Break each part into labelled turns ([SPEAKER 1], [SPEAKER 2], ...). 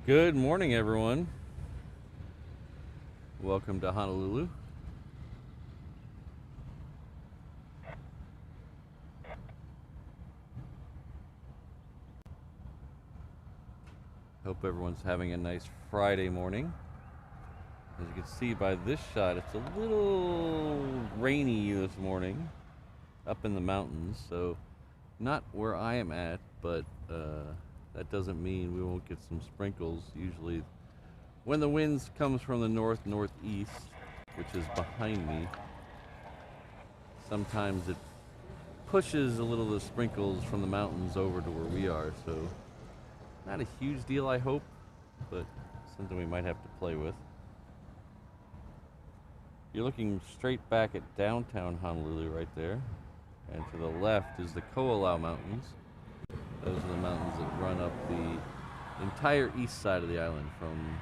[SPEAKER 1] Good morning, everyone. Welcome to Honolulu. Hope everyone's having a nice Friday morning. As you can see by this shot, it's a little rainy this morning up in the mountains, so not where I am at, but that doesn't mean we won't get some sprinkles. Usually when the winds comes from the northeast, which is behind me, sometimes it pushes a little of the sprinkles from the mountains over to where we are, so not a huge deal, I hope, but something we might have to play with. You're looking straight back at downtown Honolulu right there, and to the left is the Ko'olau Mountains. Those are the mountains that run up the entire east side of the island, from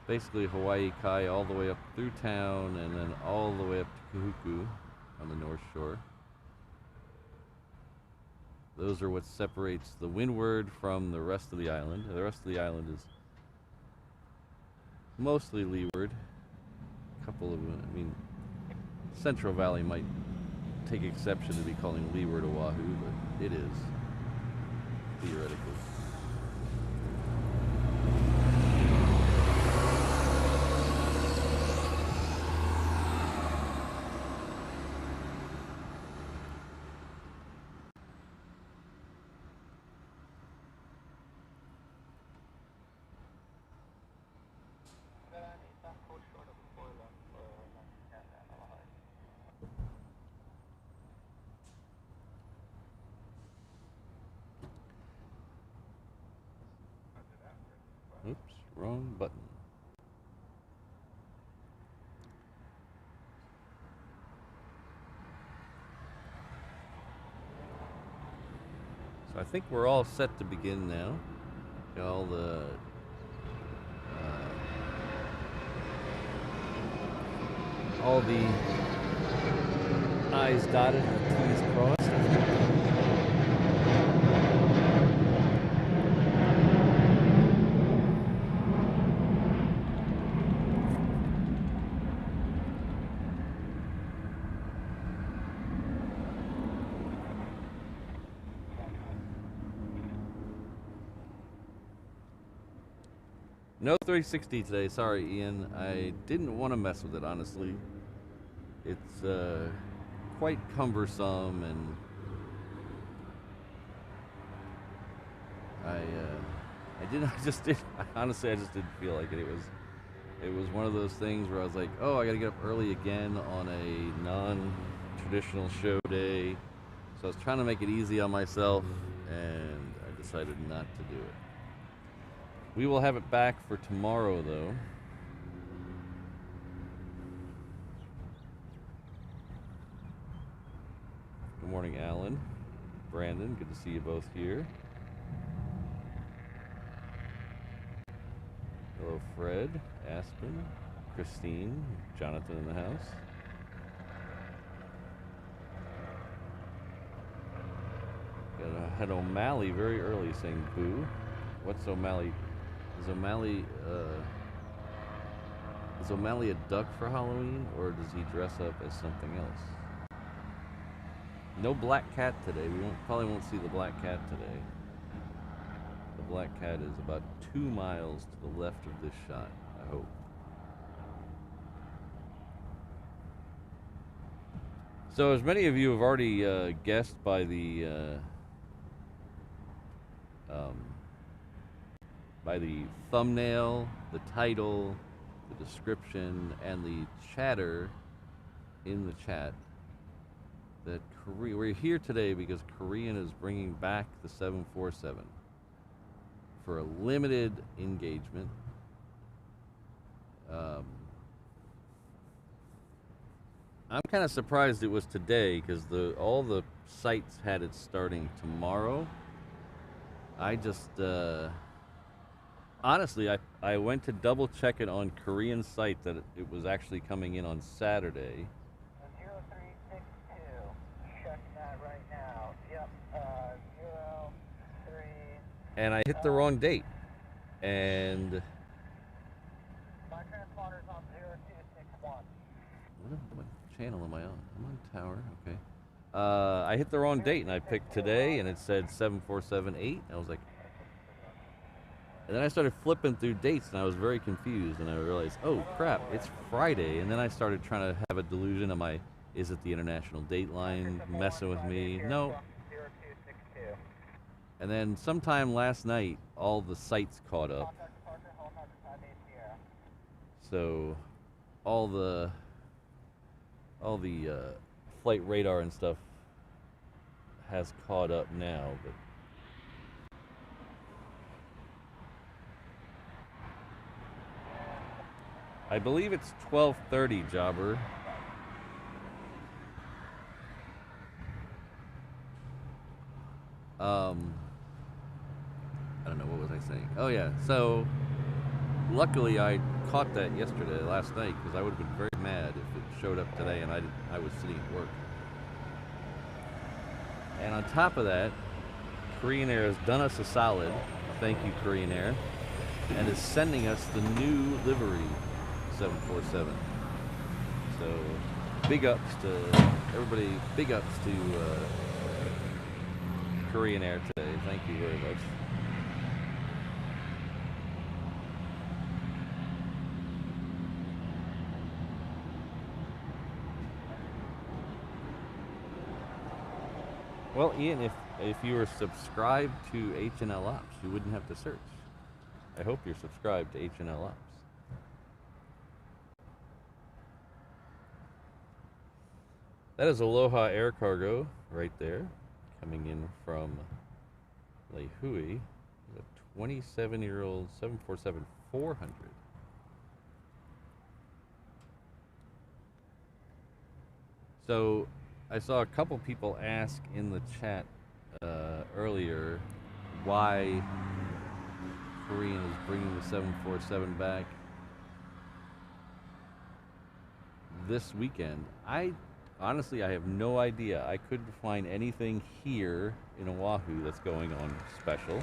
[SPEAKER 1] basically Hawaii Kai all the way up through town and then all the way up to Kahuku on the north shore. Those are what separates the windward from the rest of the island. The rest of the island is mostly leeward. A couple of, Central Valley might take exception to be calling leeward Oahu, but it is, theoretically. Oops, wrong button. So I think we're all set to begin now. Got all the I's dotted and the T's crossed. No 360 today, sorry Ian. I didn't want to mess with it, honestly. It's quite cumbersome, and honestly, I just didn't feel like it. It was one of those things where I was like, oh, I gotta get up early again on a non-traditional show day. So I was trying to make it easy on myself, and I decided not to do it. We will have it back for tomorrow, though. Good morning, Alan. Brandon, good to see you both here. Hello, Fred, Aspen, Christine, Jonathan in the house. Had O'Malley very early saying boo. What's O'Malley? Is O'Malley a duck for Halloween, or does he dress up as something else? No black cat today. We probably won't see the black cat today. The black cat is about 2 miles to the left of this shot, I hope. So as many of you have already guessed by the thumbnail, the title, the description, and the chatter in the chat, that we're here today because Korean is bringing back the 747 for a limited engagement. I'm kind of surprised it was today, because all the sites had it starting tomorrow. I just honestly, I went to double check it on Korean site that it was actually coming in on Saturday.
[SPEAKER 2] 0362, checking that right now. Yep, 03.
[SPEAKER 1] And I hit the wrong date. And
[SPEAKER 2] My transporter's on 0261.
[SPEAKER 1] what channel am I on? I'm on tower. Okay. I hit the wrong date and I picked today and it said 7478. I was like, and then I started flipping through dates and I was very confused and I realized, oh crap, it's Friday. And then I started trying to have a delusion. Is it the international date line messing with me? No.
[SPEAKER 2] 0262.
[SPEAKER 1] And then sometime last night, all the sites caught up.
[SPEAKER 2] Contact departure, helicopter 58 Sierra.
[SPEAKER 1] So all the flight radar and stuff has caught up now, but I believe it's 12:30, Jobber. I don't know, what was I saying? Oh yeah, so luckily I caught that last night, because I would have been very mad if it showed up today and I was sitting at work. And on top of that, Korean Air has done us a solid. Thank you, Korean Air, and is sending us the new livery 747. So big ups to everybody. Big ups to Korean Air today. Thank you very much. Well, Ian, if you were subscribed to HNL Ops, you wouldn't have to search. I hope you're subscribed to HNL Ops. That is Aloha Air Cargo right there, coming in from Lehui. A 27-year-old 747-400. So I saw a couple people ask in the chat earlier why Korean is bringing the 747 back this weekend. Honestly, I have no idea. I couldn't find anything here in Oahu that's going on special.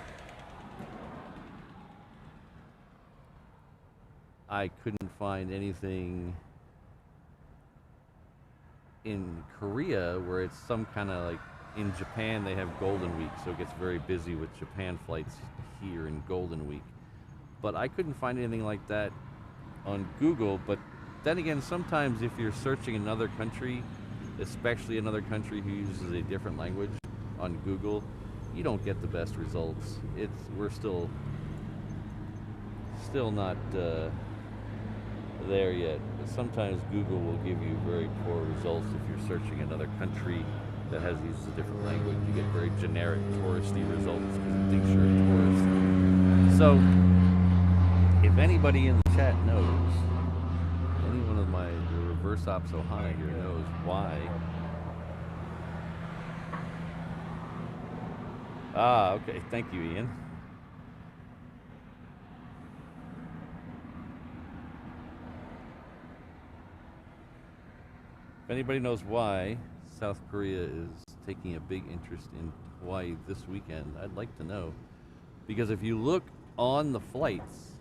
[SPEAKER 1] I couldn't find anything in Korea where it's some kind of like, in Japan they have Golden Week, so it gets very busy with Japan flights here in Golden Week. But I couldn't find anything like that on Google. But then again, sometimes if you're searching another country, especially another country who uses a different language on Google, you don't get the best results. We're still not there yet. But sometimes Google will give you very poor results if you're searching another country that uses a different language. You get very generic touristy results because it thinks you're a tourist. So if anybody in the chat knows, any one of the reverse ops Ohana here knows why. Okay. Thank you, Ian. If anybody knows why South Korea is taking a big interest in Hawaii this weekend, I'd like to know. Because if you look on the flights,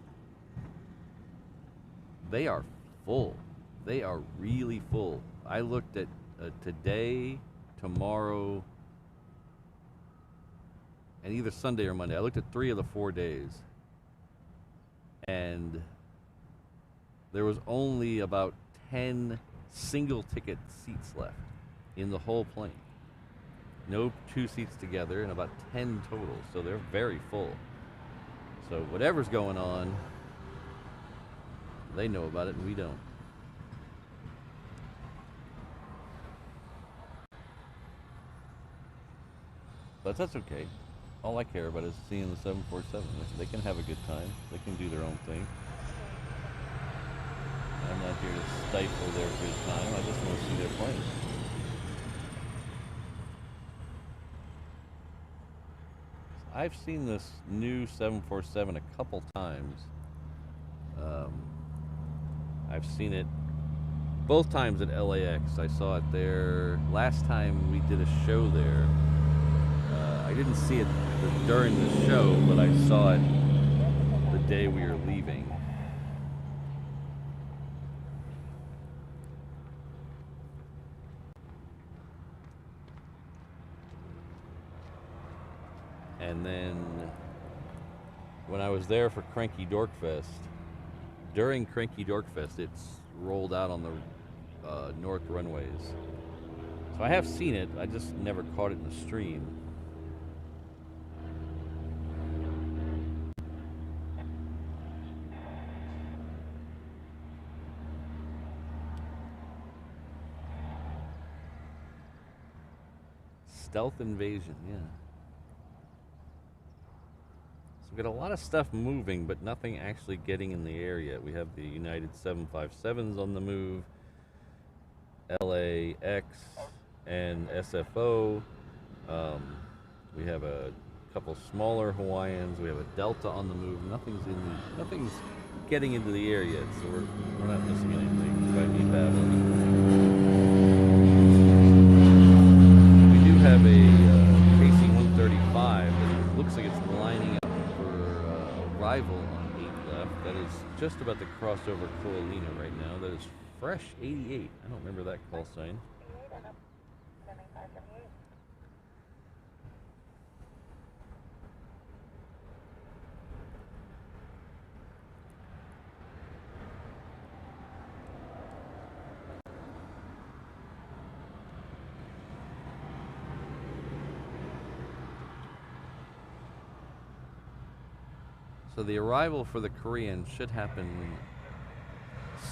[SPEAKER 1] they are full. They are really full. I looked at today, tomorrow, and either Sunday or Monday. I looked at 3 of the 4 days. And there was only about 10 single ticket seats left in the whole plane. No 2 seats together, and about 10 total. So they're very full. So whatever's going on, they know about it and we don't. But that's okay. All I care about is seeing the 747. They can have a good time. They can do their own thing. I'm not here to stifle their good time. I just want to see their plane. I've seen this new 747 a couple times. I've seen it both times at LAX. I saw it there. Last time we did a show there. I didn't see it during the show, but I saw it the day we are leaving. And then when I was there for Cranky Dork Fest, during Cranky Dork Fest, it's rolled out on the north runways. So I have seen it, I just never caught it in the stream. Stealth invasion, yeah. So we got a lot of stuff moving, but nothing actually getting in the air yet. We have the United 757s on the move, LAX and SFO. We have a couple smaller Hawaiians. We have a Delta on the move. Nothing's getting into the air yet, so we're not missing anything. Might be bad. Have a KC-135 that looks like it's lining up for arrival on 8 left. That is just about to cross over Koalina right now. That is fresh 88. I don't remember that call sign. So the arrival for the Korean should happen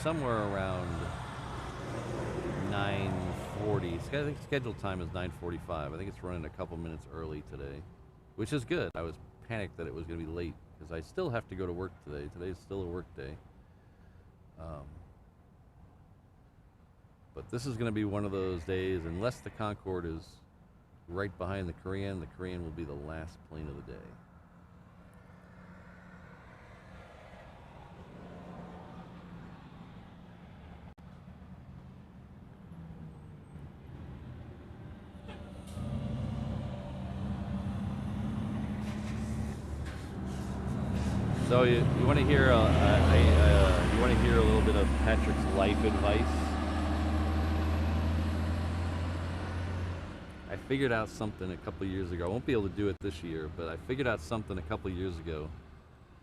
[SPEAKER 1] somewhere around 9:40. I think scheduled time is 9:45. I think it's running a couple minutes early today, which is good. I was panicked that it was going to be late because I still have to go to work today. Today's still a work day. But this is going to be one of those days, unless the Concorde is right behind the Korean will be the last plane of the day. So you want to hear you want to hear a little bit of Patrick's life advice? I figured out something a couple years ago. I won't be able to do it this year, but I figured out something a couple years ago.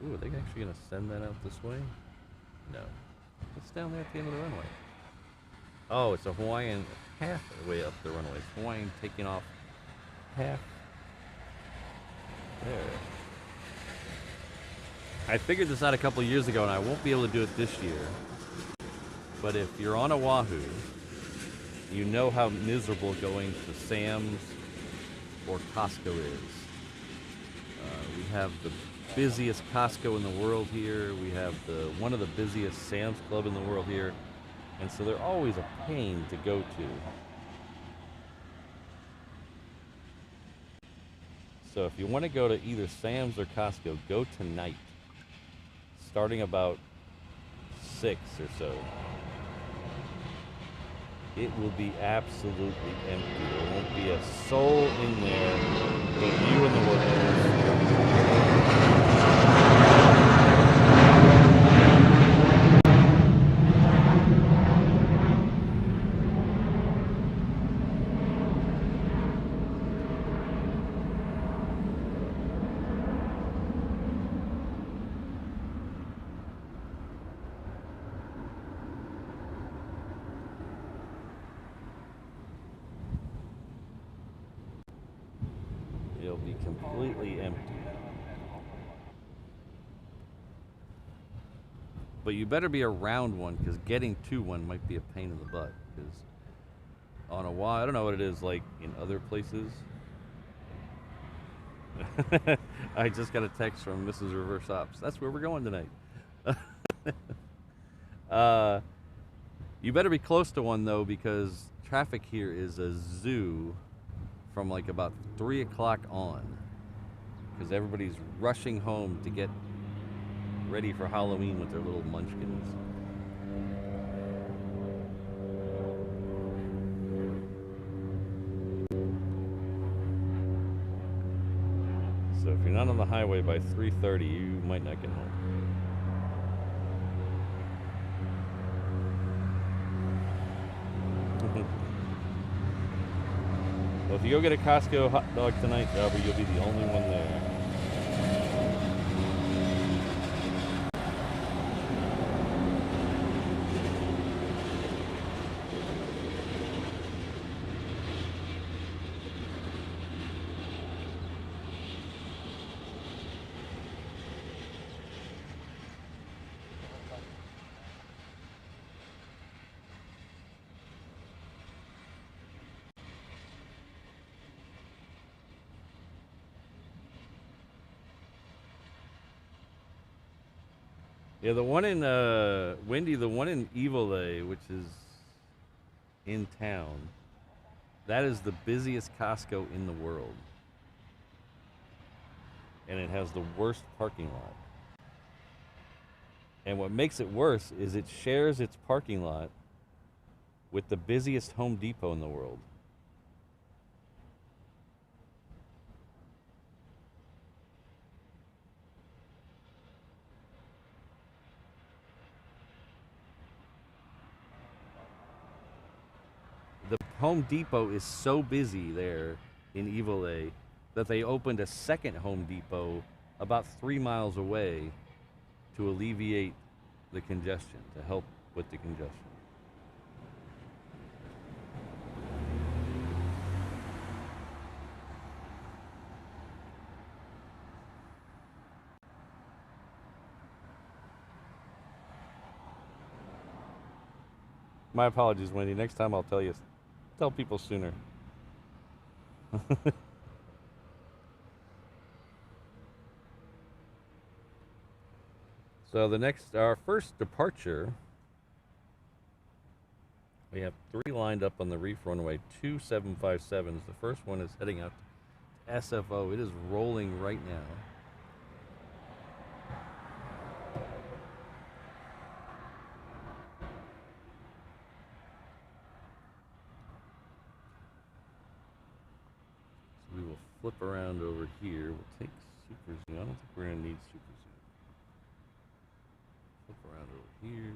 [SPEAKER 1] Ooh, are they actually going to send that out this way? No. What's down there at the end of the runway? Oh, it's a Hawaiian halfway up the runway. It's Hawaiian taking off half. There. I figured this out a couple years ago, and I won't be able to do it this year. But if you're on Oahu, you know how miserable going to Sam's or Costco is. We have the busiest Costco in the world here. We have one of the busiest Sam's Club in the world here. And so they're always a pain to go to. So if you want to go to either Sam's or Costco, go tonight. Starting about 6 or so. It will be absolutely empty. There won't be a soul in there but you and the workers. It'll be completely empty. But you better be around one, because getting to one might be a pain in the butt. Because on Oahu, I don't know what it is like in other places. I just got a text from Mrs. Reverse Ops. That's where we're going tonight. You better be close to one, though, because traffic here is a zoo from like about 3 o'clock on, because everybody's rushing home to get ready for Halloween with their little munchkins. So if you're not on the highway by 3:30, you might not get home. Well, if you go get a Costco hot dog tonight, Darby, you'll be the only one there. Yeah, the one in Wendy, the one in Inouye, which is in town, that is the busiest Costco in the world. And it has the worst parking lot. And what makes it worse is it shares its parking lot with the busiest Home Depot in the world. The Home Depot is so busy there in Inouye that they opened a second Home Depot about 3 miles away to alleviate the congestion, to help with the congestion. My apologies, Wendy. Next time I'll tell people sooner. So our first departure, we have 3 lined up on the reef runway, 2 757s. The first one is heading out to SFO. It is rolling right now. So we will flip around over here. We'll take Super Zoom. I don't think we're going to need Super Zoom. Flip around over here.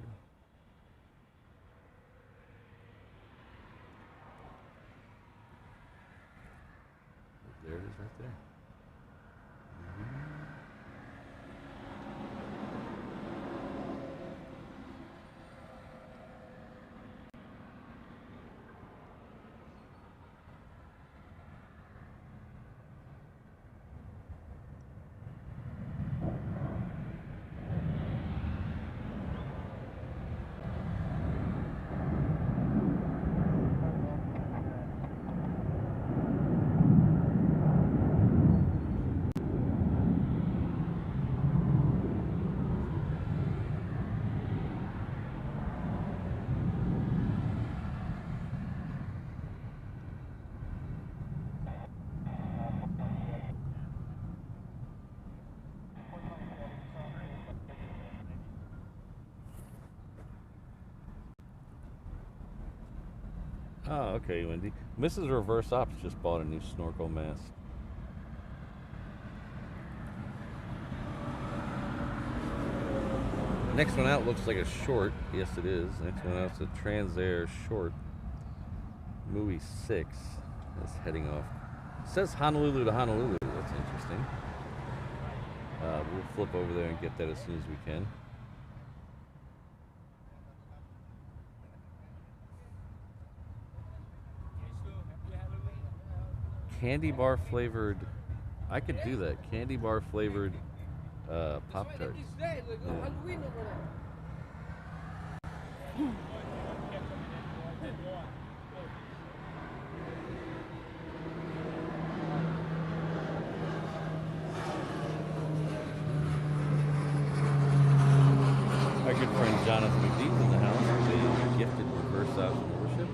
[SPEAKER 1] There it is right there. Oh, okay, Wendy. Mrs. Reverse Ops just bought a new snorkel mask. Next one out looks like a short. Yes, it is. Next one out is a Transair short. Movie 6 is heading off. It says Honolulu to Honolulu. That's interesting. We'll flip over there and get that as soon as we can. Candy bar flavored. I could do that. Candy bar flavored Pop-Tarts. Yeah. Our good friend Jonathan McDee's in the house with a gifted reverse out membership.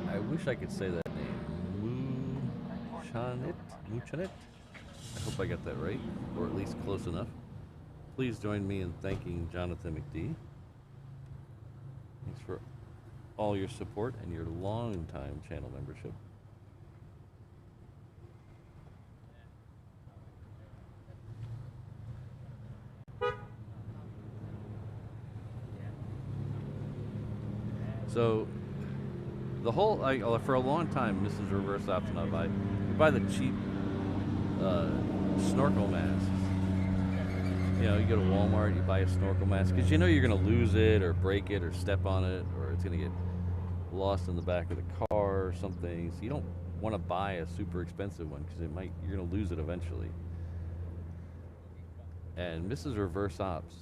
[SPEAKER 1] I wish I could say that name. Muchanit? I hope I got that right, or at least close enough. Please join me in thanking Jonathan McDee. Thanks for all your support and your long-time channel membership. So the whole, for a long time, Mrs. Reverse Ops and I buy the cheap snorkel masks. You know, you go to Walmart, you buy a snorkel mask because you know you're going to lose it or break it or step on it, or it's going to get lost in the back of the car or something. So you don't want to buy a super expensive one because you're going to lose it eventually. And Mrs. Reverse Ops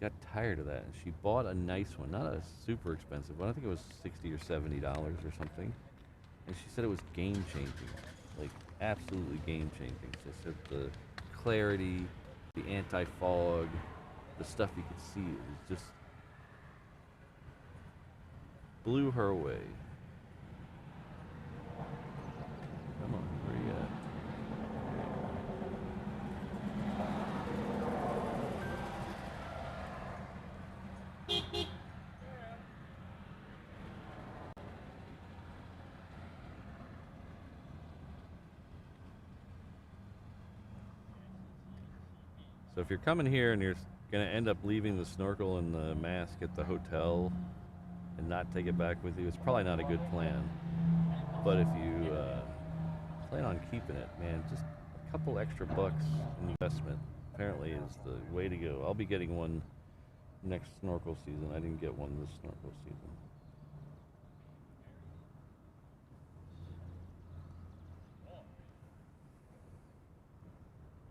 [SPEAKER 1] got tired of that, and she bought a nice one, not a super expensive one. I think it was $60 or $70 or something. And she said it was game changing, like absolutely game changing. She said the clarity, the anti-fog, the stuff you could see, it was just blew her away. Come on, where you at? So if you're coming here and you're going to end up leaving the snorkel and the mask at the hotel and not take it back with you, it's probably not a good plan. But if you plan on keeping it, man, just a couple extra bucks investment apparently is the way to go. I'll be getting one next snorkel season. I didn't get one this snorkel season.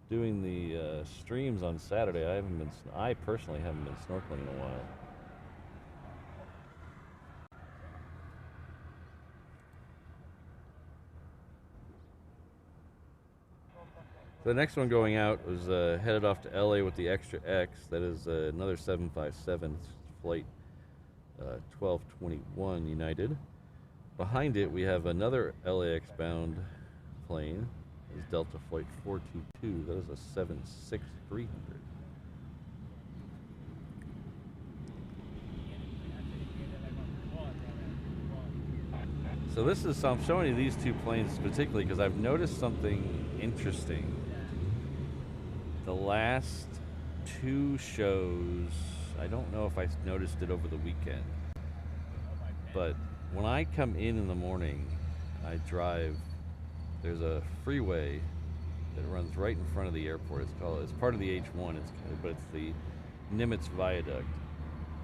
[SPEAKER 1] Doing the streams on Saturday, I personally haven't been snorkeling in a while. So the next one going out was headed off to LA with the Extra X. That is another 757 flight 1221 United. Behind it, we have another LAX bound plane. Is Delta Flight 422. That is a 76300. So this is, I'm showing you these two planes particularly because I've noticed something interesting. The last two shows, I don't know if I noticed it over the weekend, but when I come in the morning, I drive, there's a freeway that runs right in front of the airport. It's part of the H1, but it's the Nimitz Viaduct.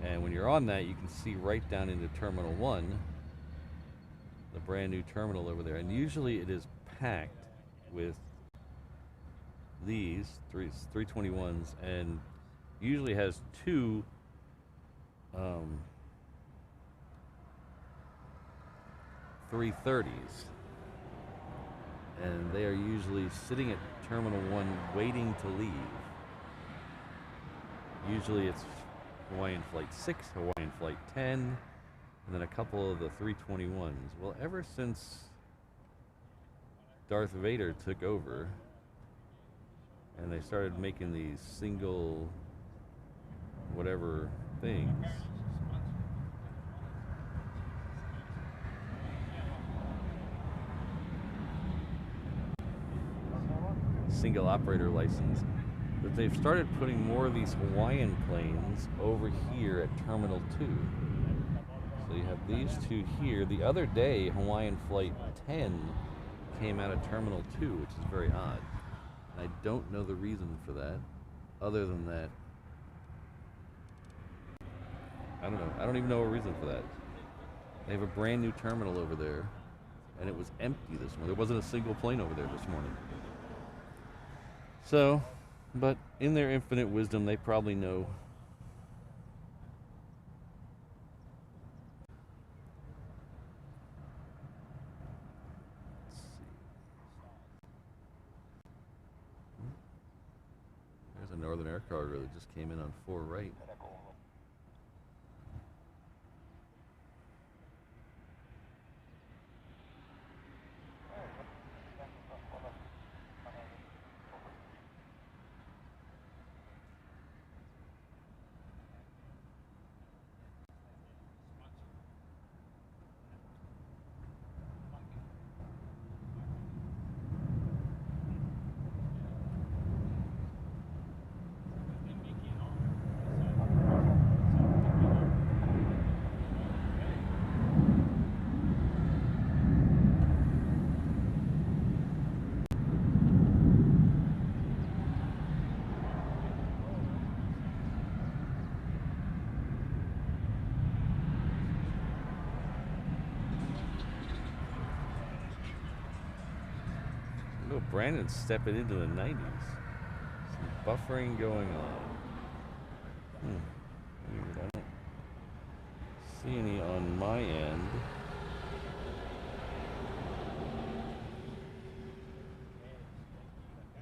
[SPEAKER 1] And when you're on that, you can see right down into Terminal 1, the brand new terminal over there. And usually it is packed with these 321s, and usually has two 330s. And they are usually sitting at Terminal 1 waiting to leave. Usually it's Hawaiian Flight 6, Hawaiian Flight 10, and then a couple of the 321s. Well, ever since Darth Vader took over and they started making these single whatever things, single operator license, that they've started putting more of these Hawaiian planes over here at Terminal 2. So you have these two here. The other day, Hawaiian Flight 10 came out of Terminal 2, which is very odd. I don't know the reason for that, other than that, I don't know. I don't even know a reason for that. They have a brand new terminal over there, and it was empty this morning. There wasn't a single plane over there this morning. So, but in their infinite wisdom, they probably know. Let's see. There's a Northern Air Cargo that just came in on 4 right. Brandon's stepping into the 90s. Some buffering going on. Weird. I don't see any on my end.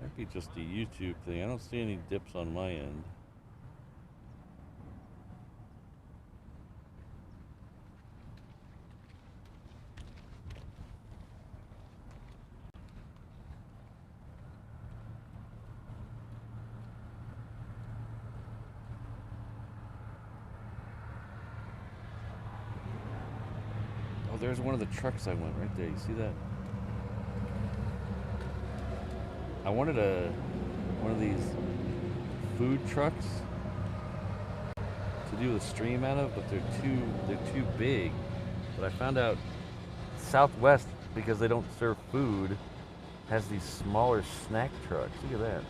[SPEAKER 1] Might be just a YouTube thing. I don't see any dips on my end. Oh, there's one of the trucks I went right there. You see that? I wanted one of these food trucks to do a stream out of, but they're too big. But I found out Southwest, because they don't serve food, has these smaller snack trucks. Look at that.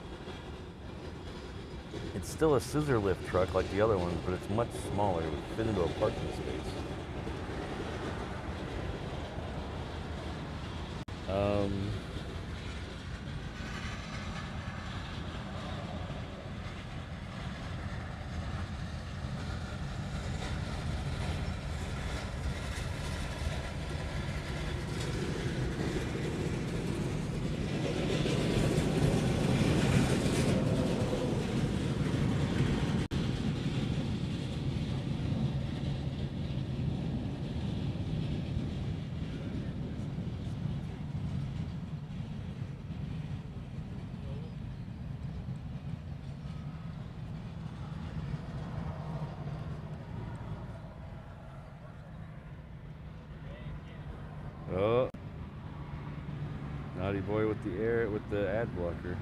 [SPEAKER 1] It's still a scissor lift truck like the other ones, but it's much smaller. It would fit into a parking space. Oh, naughty boy with the ad blocker.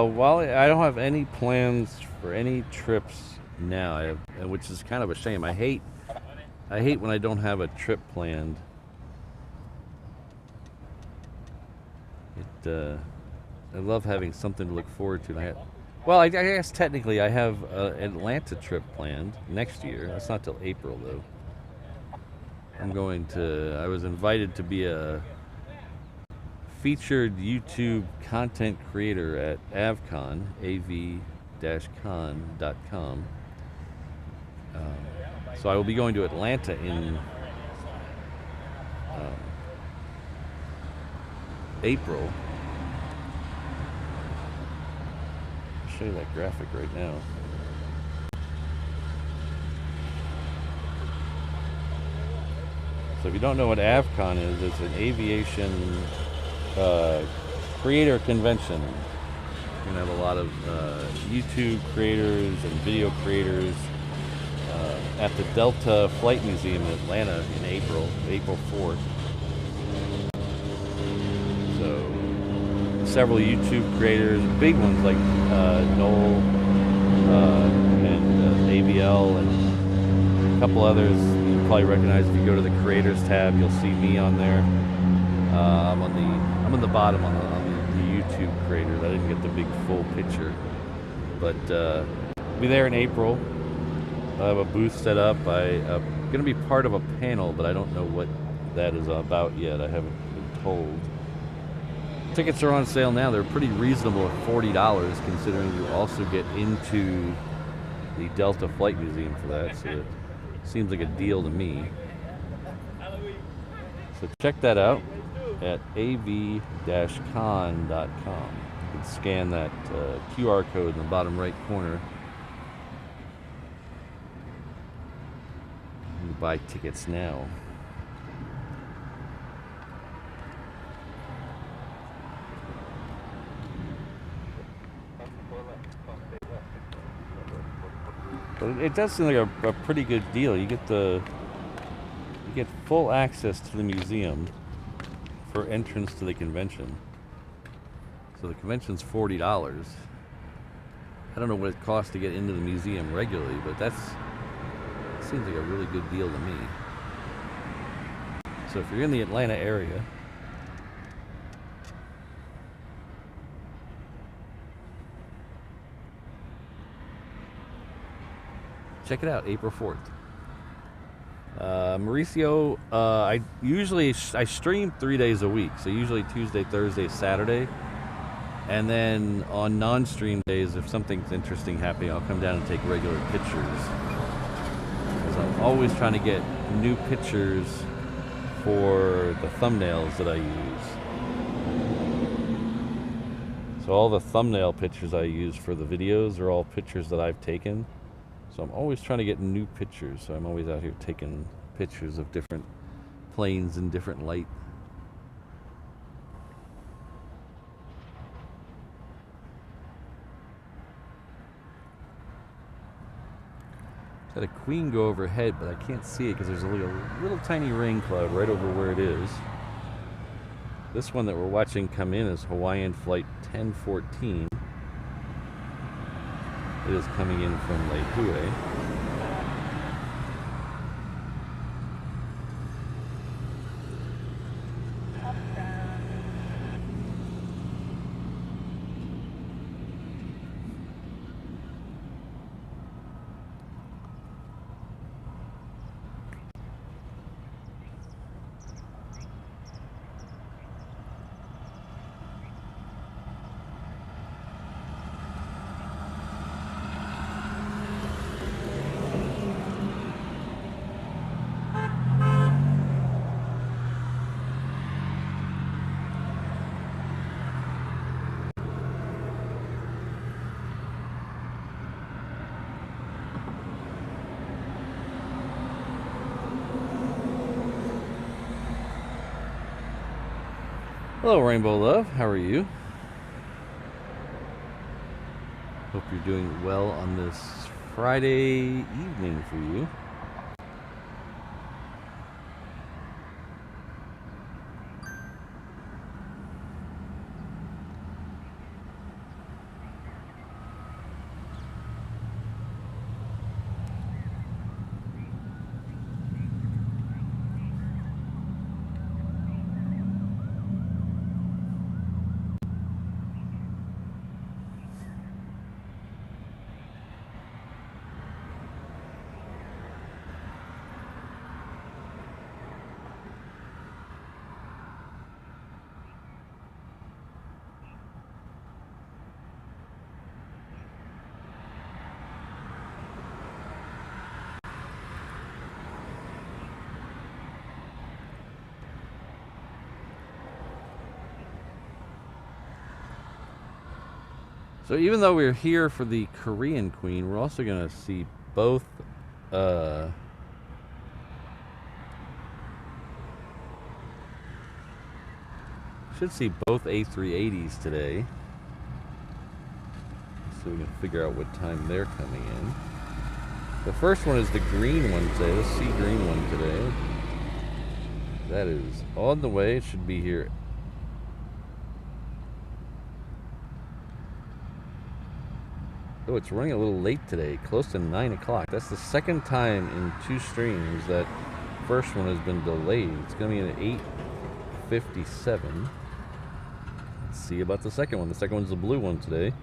[SPEAKER 1] Well, I don't have any plans for any trips now, which is kind of a shame. I hate when I don't have a trip planned. I love having something to look forward to. I guess technically I have an Atlanta trip planned next year. That's not till April though. I was invited to be a featured YouTube content creator at AvCon, av-con.com. So I will be going to Atlanta in April. I'll show you that graphic right now. So if you don't know what AvCon is, it's an aviation creator convention. You're gonna have a lot of YouTube creators and video creators at the Delta Flight Museum in Atlanta in April 4th. So several YouTube creators, big ones like Noel and AVL and a couple others you probably recognize. If you go to the creators tab, you'll see me on there. I'm on the bottom on the YouTube creators. I didn't get the big full picture, but I'll be there in April. I have a booth set up. I'm going to be part of a panel, but I don't know what that is about yet. I haven't been told. Tickets are on sale now. They're pretty reasonable at $40, considering you also get into the Delta Flight Museum for that. So it seems like a deal to me. So check that out at av-con.com. scan that QR code in the bottom right corner. You buy tickets now. But it does seem like a pretty good deal. You get full access to the museum for entrance to the convention. So the convention's $40. I don't know what it costs to get into the museum regularly, but seems like a really good deal to me. So if you're in the Atlanta area, check it out, April 4th. Mauricio, I stream 3 days a week, so usually Tuesday, Thursday, Saturday. And then on non-stream days, if something's interesting happening, I'll come down and take regular pictures. So I'm always trying to get new pictures for the thumbnails that I use. So all the thumbnail pictures I use for the videos are all pictures that I've taken. So I'm always trying to get new pictures. So I'm always out here taking pictures of different planes in different light. Had a queen go overhead, but I can't see it because there's a little tiny rain cloud right over where it is. This one that we're watching come in is Hawaiian Flight 1014. It is coming in from Lehue. Hello, Rainbow Love. How are you? Hope you're doing well on this Friday evening for you. So even though we're here for the Korean Queen, we're also going to see both should see both A380s today. So we can figure out what time they're coming in. The first one is the green one today, the sea green one today. That is on the way. It should be here. Oh, it's running a little late today, close to 9 o'clock. That's the second time in 2 streams that first one has been delayed. It's going to be at 8:57. Let's see about the second one. The second one's the blue one today.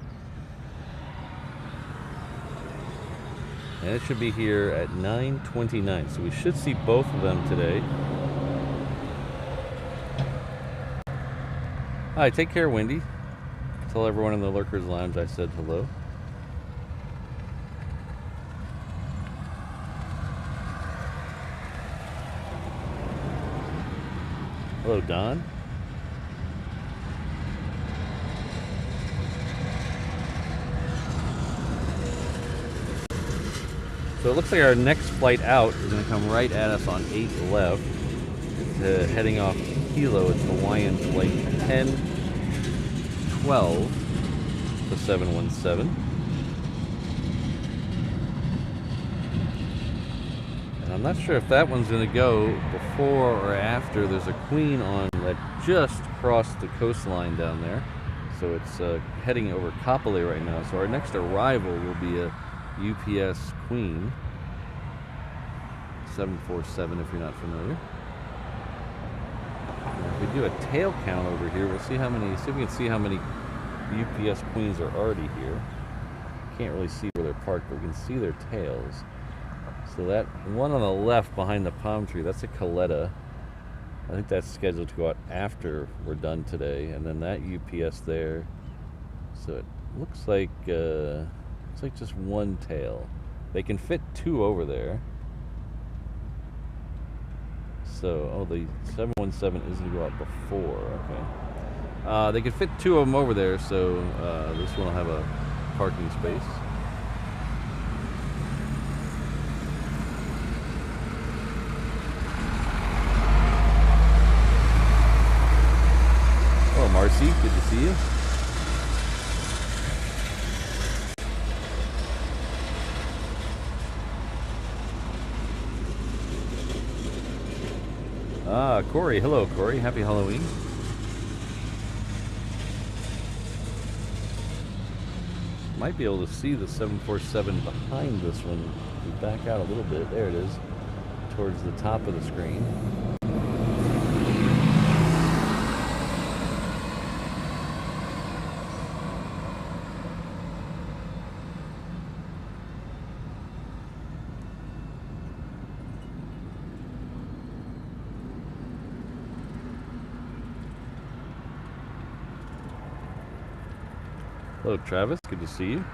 [SPEAKER 1] And it should be here at 9:29. So we should see both of them today. Hi, take care, Wendy. Tell everyone in the Lurkers Lounge I said hello. Hello, Don. So it looks like our next flight out is going to come right at us on 8 left. It's heading off Hilo. It's Hawaiian flight 1012 to 717. And I'm not sure if that one's going to go before or after. There's a Queen on that just crossed the coastline down there. So it's heading over Kapolei right now. So our next arrival will be a UPS Queen 747 if you're not familiar. Now if we do a tail count over here, we'll see how many, see if we can see how many UPS Queens are already here. Can't really see where they're parked, but we can see their tails. So that one on the left behind the palm tree, that's a Coletta. I think that's scheduled to go out after we're done today. And then that UPS there. So it looks like just one tail. They can fit 2 over there. So, oh, the 717 is going to go out before. Okay. They could fit 2 of them over there, so this one will have a parking space. Hello, Marcy. Good to see you. Corey. Hello, Corey. Happy Halloween. Might be able to see the 747 behind this one. We back out a little bit. There it is, towards the top of the screen. Hello, Travis. Good to see you.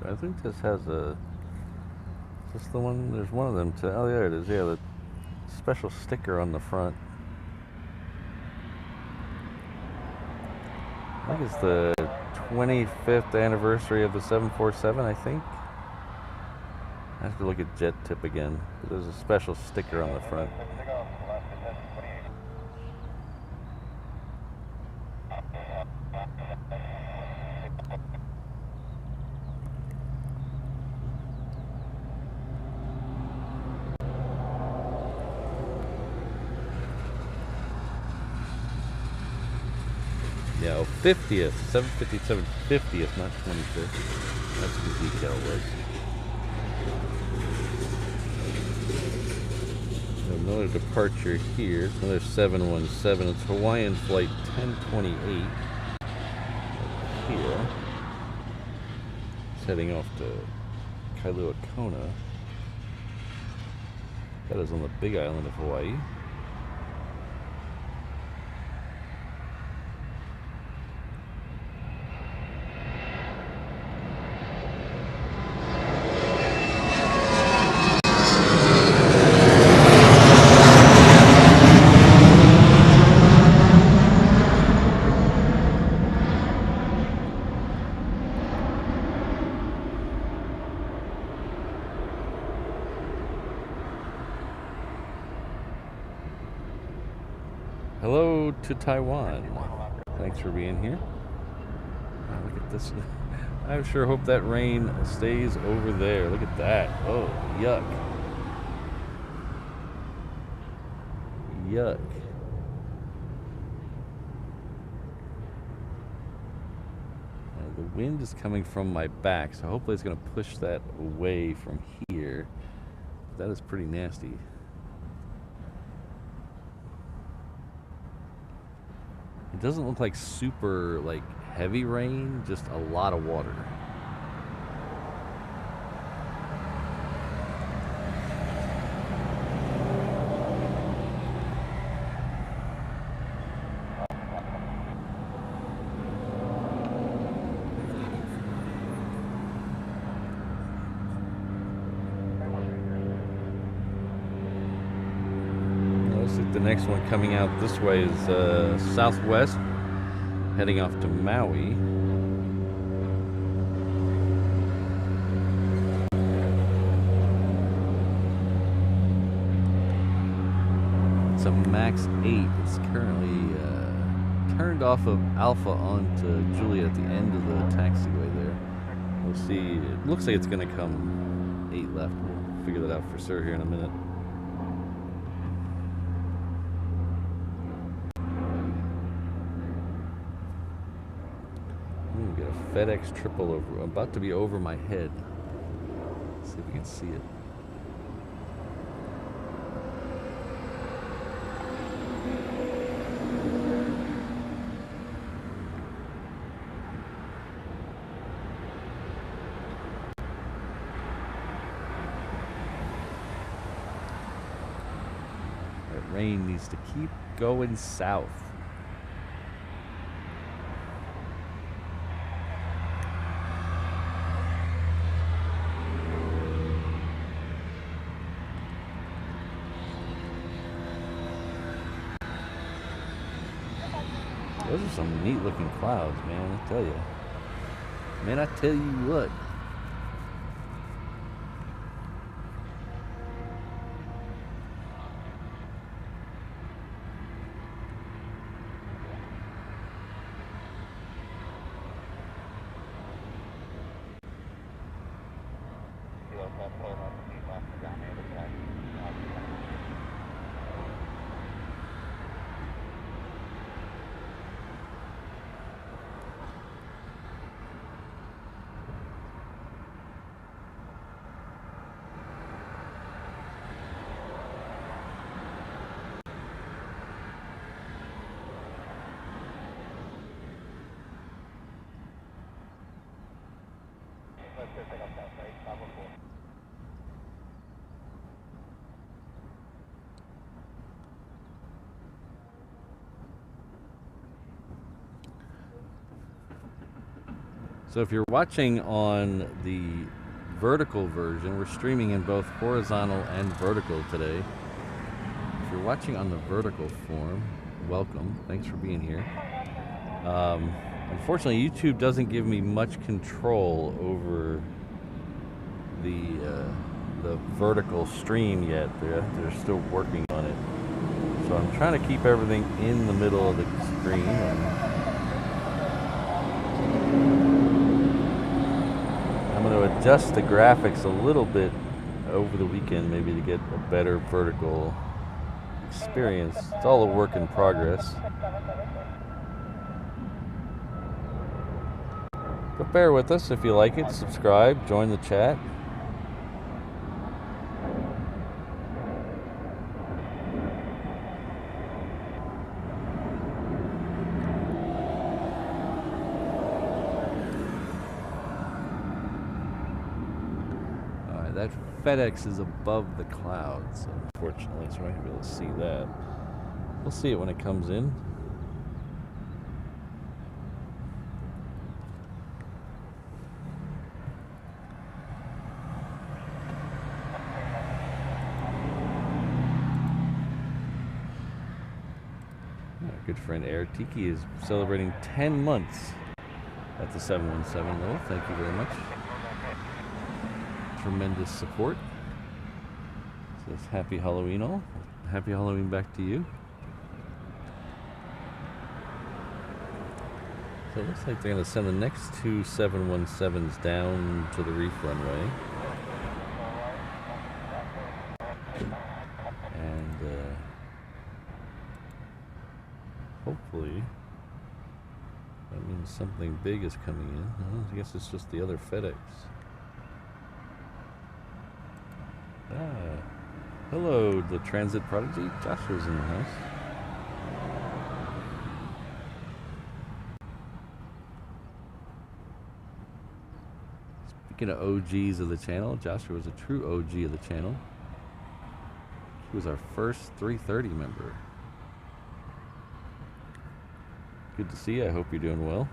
[SPEAKER 1] I think this has a This the one? There's one of them. Oh, there it is. Yeah, the special sticker on the front. I think it's the 25th anniversary of the 747, I think. I have to look at jet tip again. But there's a special sticker on the front. Yeah, oh, 50th, 757 50th, not 25th. That's what the decal was. Another departure here, another 717. It's Hawaiian flight 1028. Here. It's heading off to Kailua Kona. That is on the big island of Hawaii. Hello to Taiwan. Thanks for being here. Wow, look at this. I sure hope that rain stays over there. Look at that. Oh, yuck. Yuck. The wind is coming from my back, so hopefully it's going to push that away from here. That is pretty nasty. It doesn't look like super heavy rain, just a lot of water. The next one coming out this way is Southwest, heading off to Maui. It's a MAX 8. It's currently turned off of Alpha onto Julia at the end of the taxiway there. We'll see. It looks like it's going to come 8 left. We'll figure that out for sure here in a minute. FedEx triple over. I'm about to be over my head. Let's see if we can see it. That rain needs to keep going south. Those are some neat looking clouds, man, I tell you. Man, I tell you what. So if you're watching on the vertical version. We're streaming in both horizontal and vertical today. If you're watching on the vertical form, welcome. Thanks for being here. Unfortunately, YouTube doesn't give me much control over the vertical stream yet. They're still working on it. So I'm trying to keep everything in the middle of the screen. I'm going to adjust the graphics a little bit over the weekend, maybe to get a better vertical experience. It's all a work in progress. But bear with us if you like it. Subscribe, join the chat. That FedEx is above the clouds, unfortunately, so we're not going to be able to see that. We'll see it when it comes in. Our good friend Air Tiki is celebrating 10 months at the 717 level. Thank you very much. Tremendous support. Says happy Halloween all. Happy Halloween back to you. So it looks like they're going to send the next two 717s down to the reef runway. And hopefully that means something big is coming in. I guess it's just the other FedEx. Hello, the transit prodigy. Joshua's in the house. Speaking of OGs of the channel, Joshua was a true OG of the channel. He was our first 330 member. Good to see you. I hope you're doing well.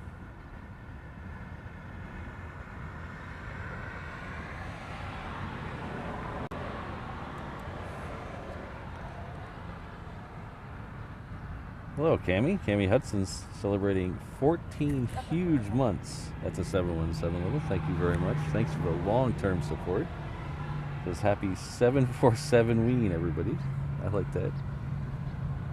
[SPEAKER 1] Hello, Cammie. Cammie Hudson's celebrating 14 huge months at the 717 level. Thank you very much. Thanks for the long-term support. Says happy 747 Ween, everybody. I like that.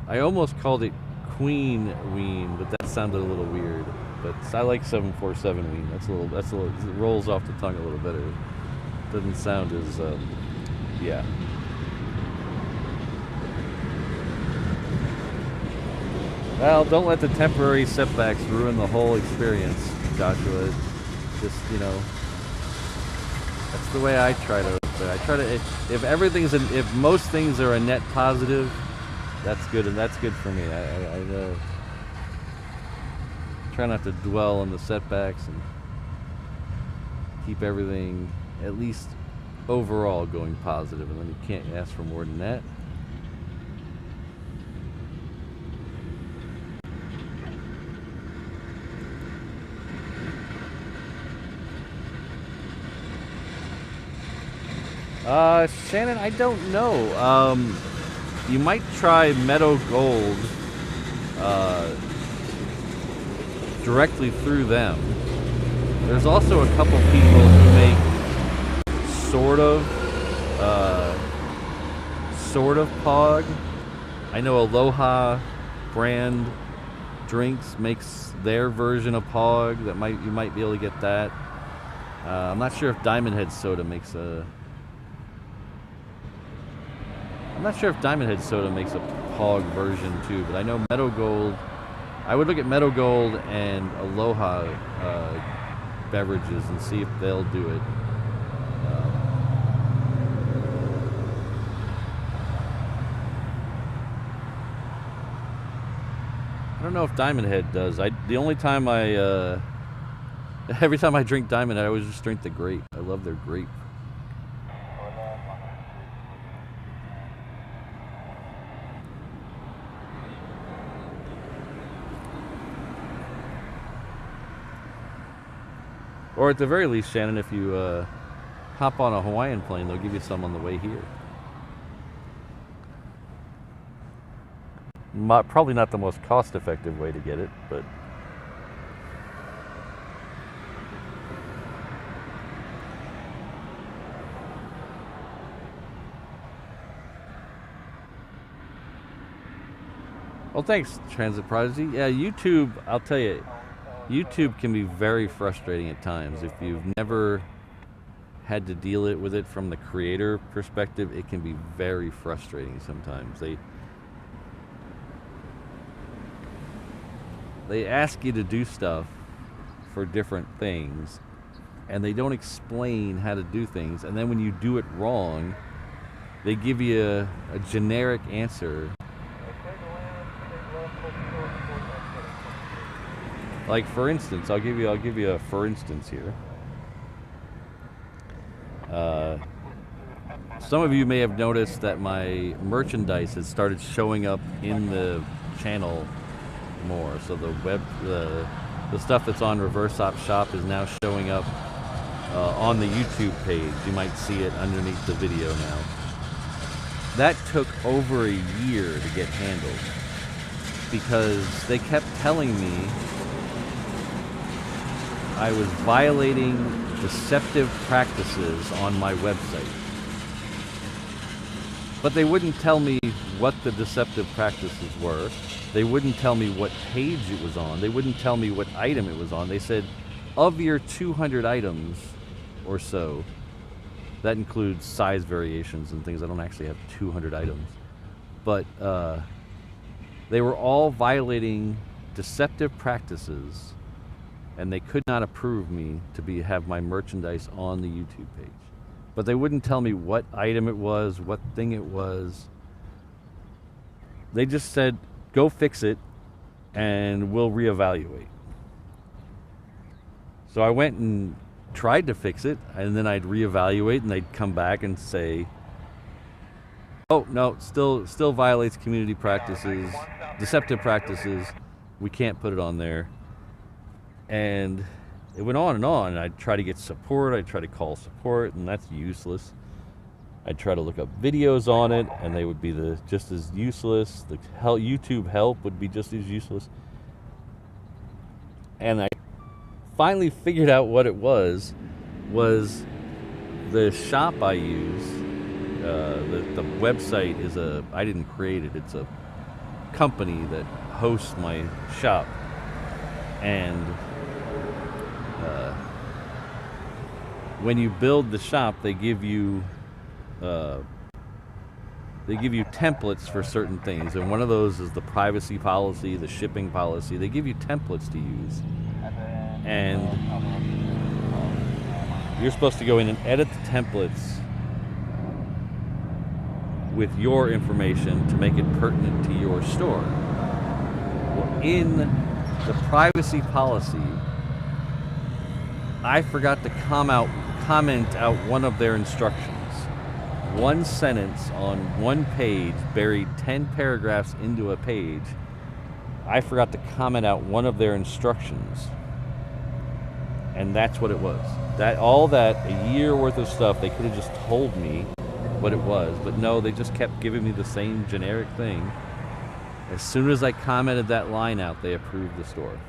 [SPEAKER 1] I almost called it Queen Ween, but that sounded a little weird. But I like 747 Ween. That's a little. It rolls off the tongue a little better. Doesn't sound as yeah. Well, don't let the temporary setbacks ruin the whole experience, Joshua. Just, you know, that's the way I try to. I try to. If most things are a net positive, that's good, and that's good for me. I try not to dwell on the setbacks and keep everything at least overall going positive, and then you can't ask for more than that. Shannon, I don't know. You might try Meadow Gold directly through them. There's also a couple people who make sort of POG. I know Aloha brand drinks makes their version of POG. You might be able to get that. I'm not sure if Diamond Head Soda makes a. I'm not sure if Diamond Head Soda makes a POG version too, but I know Meadow Gold. I would look at Meadow Gold and Aloha beverages and see if they'll do it. I don't know if Diamond Head does. The only time every time I drink Diamond Head, I always just drink the grape. I love their grape. Or at the very least, Shannon, if you hop on a Hawaiian plane, they'll give you some on the way here. Probably not the most cost-effective way to get it, but well, thanks, Transit Prodigy. Yeah, YouTube, I'll tell you, YouTube can be very frustrating at times. If you've never had to deal with it from the creator perspective, it can be very frustrating sometimes. They ask you to do stuff for different things, and they don't explain how to do things, and then when you do it wrong, they give you a generic answer. Like, for instance, I'll give you a for instance here. Some of you may have noticed that my merchandise has started showing up in the channel more. So the stuff that's on Reverse Op Shop is now showing up on the YouTube page. You might see it underneath the video now. That took over a year to get handled because they kept telling me I was violating deceptive practices on my website. But they wouldn't tell me what the deceptive practices were. They wouldn't tell me what page it was on. They wouldn't tell me what item it was on. They said, of your 200 items or so, that includes size variations and things. I don't actually have 200 items. But they were all violating deceptive practices, and they could not approve me to have my merchandise on the YouTube page. But they wouldn't tell me what item it was, what thing it was. They just said, go fix it, and we'll reevaluate. So I went and tried to fix it, and then I'd reevaluate, and they'd come back and say, oh, no, still violates community practices, deceptive practices. We can't put it on there. And it went on and on. I'd try to get support. I'd try to call support, and that's useless. I'd try to look up videos on it, and they would be just as useless. The YouTube help would be just as useless. And I finally figured out what it was the shop I use. The website is I didn't create it. It's a company that hosts my shop. And when you build the shop, they give you templates for certain things, and one of those is the privacy policy, the shipping policy. They give you templates to use, and you're supposed to go in and edit the templates with your information to make it pertinent to your store. Well, in the privacy policy, I forgot to comment out one of their instructions. One sentence on one page, buried 10 paragraphs into a page. I forgot to comment out one of their instructions. And that's what it was. All that, a year worth of stuff, they could have just told me what it was. But no, they just kept giving me the same generic thing. As soon as I commented that line out, they approved the store.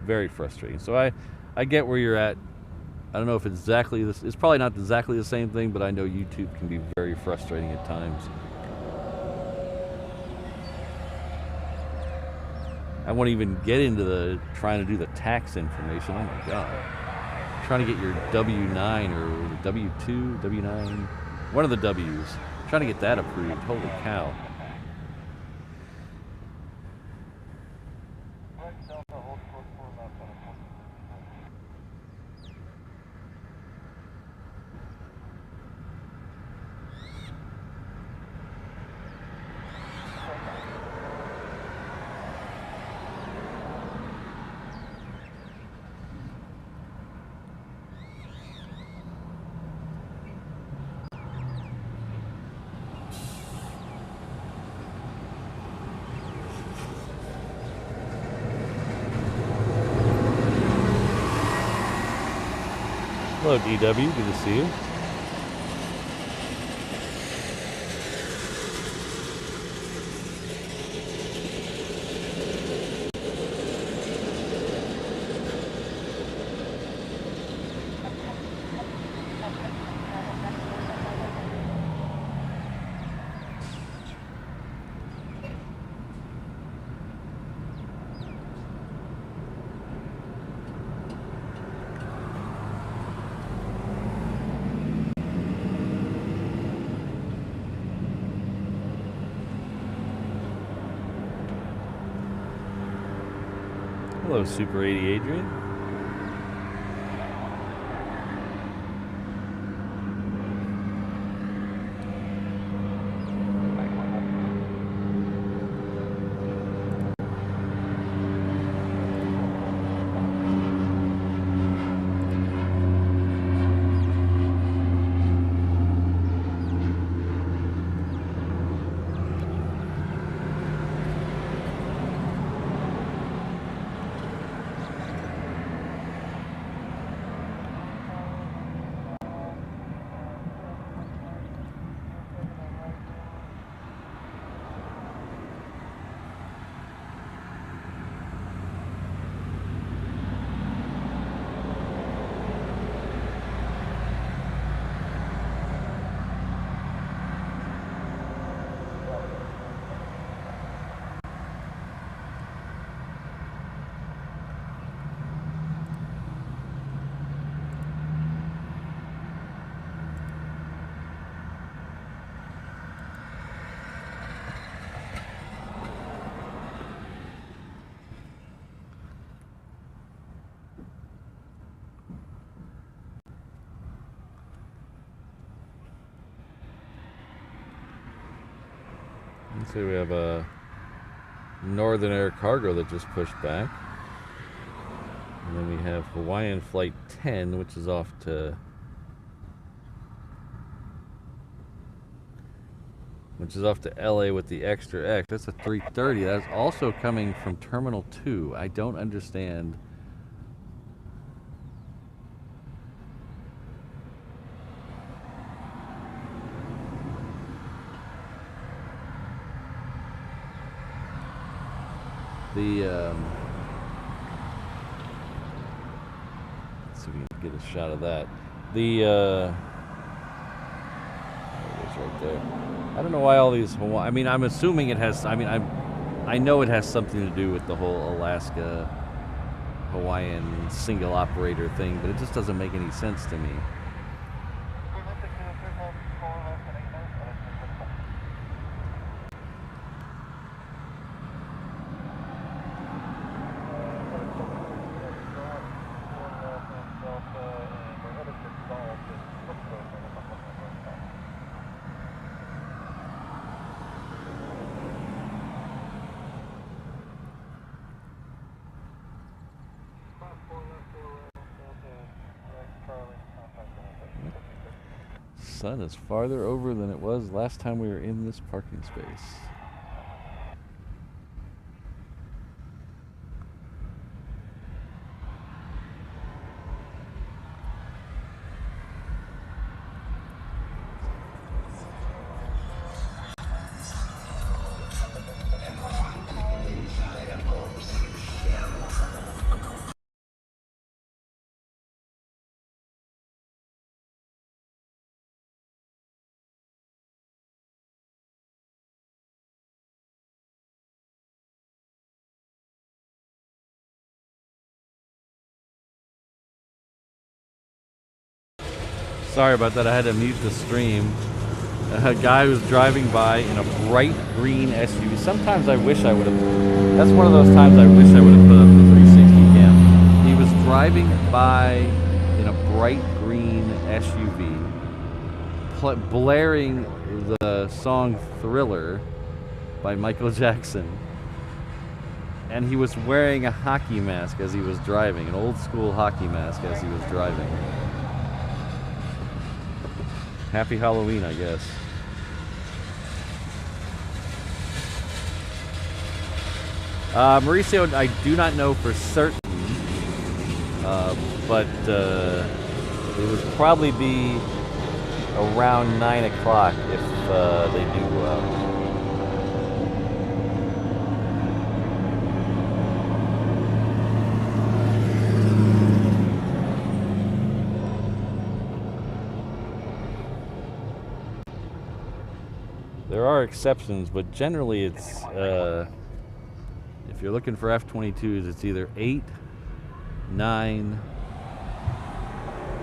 [SPEAKER 1] Very frustrating. So I get where you're at. I don't know if it's exactly this. It's probably not exactly the same thing, but I know YouTube can be very frustrating at times. I won't even get into trying to do the tax information. Oh my God. Trying to get your W9 or W2, W9, one of the W's. Trying to get that approved. Holy cow. Hello, DW. Good to see you. Hello, Super 80 Adrian. Let's see, we have a Northern Air cargo that just pushed back. And then we have Hawaiian Flight 10, which is off to LA with the extra X. That's a 330. That's also coming from Terminal 2. I don't understand. Let's see if we can get a shot of that. There it is right there. I don't know why all these Hawaii. I mean, I'm assuming it has. I mean, I know it has something to do with the whole Alaska Hawaiian single operator thing, but it just doesn't make any sense to me. Sun is farther over than it was last time we were in this parking space. Sorry about that, I had to mute the stream. A guy was driving by in a bright green SUV. Sometimes I wish I would have, that's one of those times I wish I would have put up the 360 cam. He was driving by in a bright green SUV, blaring the song Thriller by Michael Jackson. And he was wearing a hockey mask as he was driving, an old school hockey mask as he was driving. Happy Halloween, I guess. Mauricio, I do not know for certain, but it would probably be around 9 o'clock if they do go out. There are exceptions, but generally it's, if you're looking for F-22s, it's either 8, 9,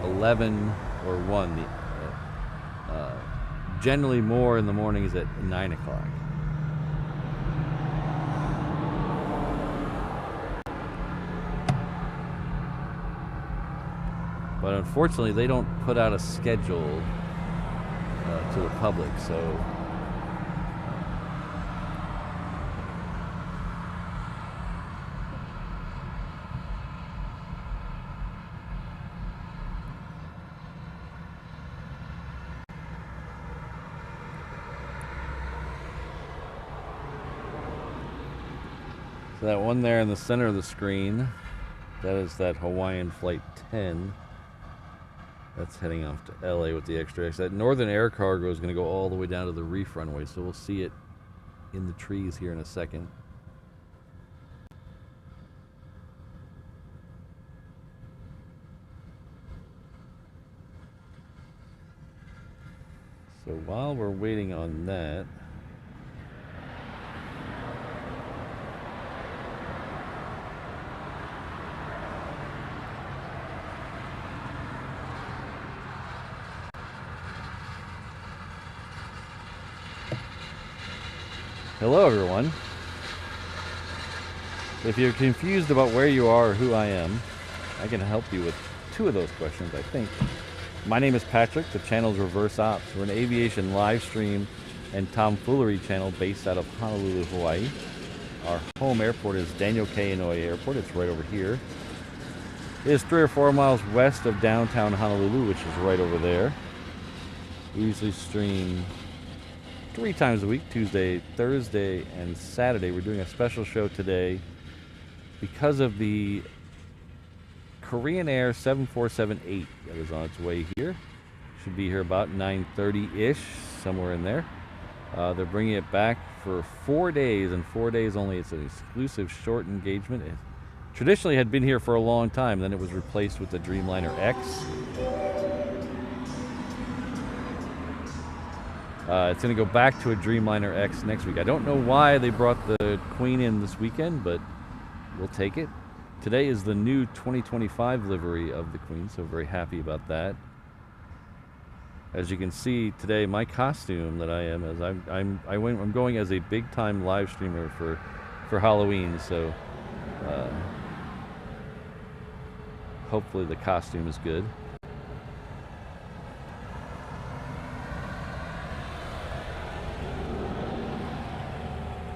[SPEAKER 1] 11, or 1. Generally more in the mornings at 9 o'clock. But unfortunately, they don't put out a schedule to the public, so that one there in the center of the screen, that is that Hawaiian Flight 10. That's heading off to LA with the extra X. That Northern Air Cargo is going to go all the way down to the reef runway, so we'll see it in the trees here in a second. So while we're waiting on that, hello everyone. If you're confused about where you are or who I am, I can help you with 2 of those questions, I think. My name is Patrick, the channel's Reverse Ops. We're an aviation live stream and tomfoolery channel based out of Honolulu, Hawaii. Our home airport is Daniel K. Inouye Airport. It's right over here. It is 3 or 4 miles west of downtown Honolulu, which is right over there. We usually stream 3 times a week, Tuesday, Thursday, and Saturday. We're doing a special show today because of the Korean Air 7478 that is on its way here. Should be here about 9:30-ish, somewhere in there. They're bringing it back for 4 days, and 4 days only. It's an exclusive short engagement. It traditionally had been here for a long time, then it was replaced with the Dreamliner X. It's going to go back to a Dreamliner X next week. I don't know why they brought the Queen in this weekend, but we'll take it. Today is the new 2025 livery of the Queen, so very happy about that. As you can see today, my costume that I am, as I'm going as a big-time live streamer for Halloween, so hopefully the costume is good.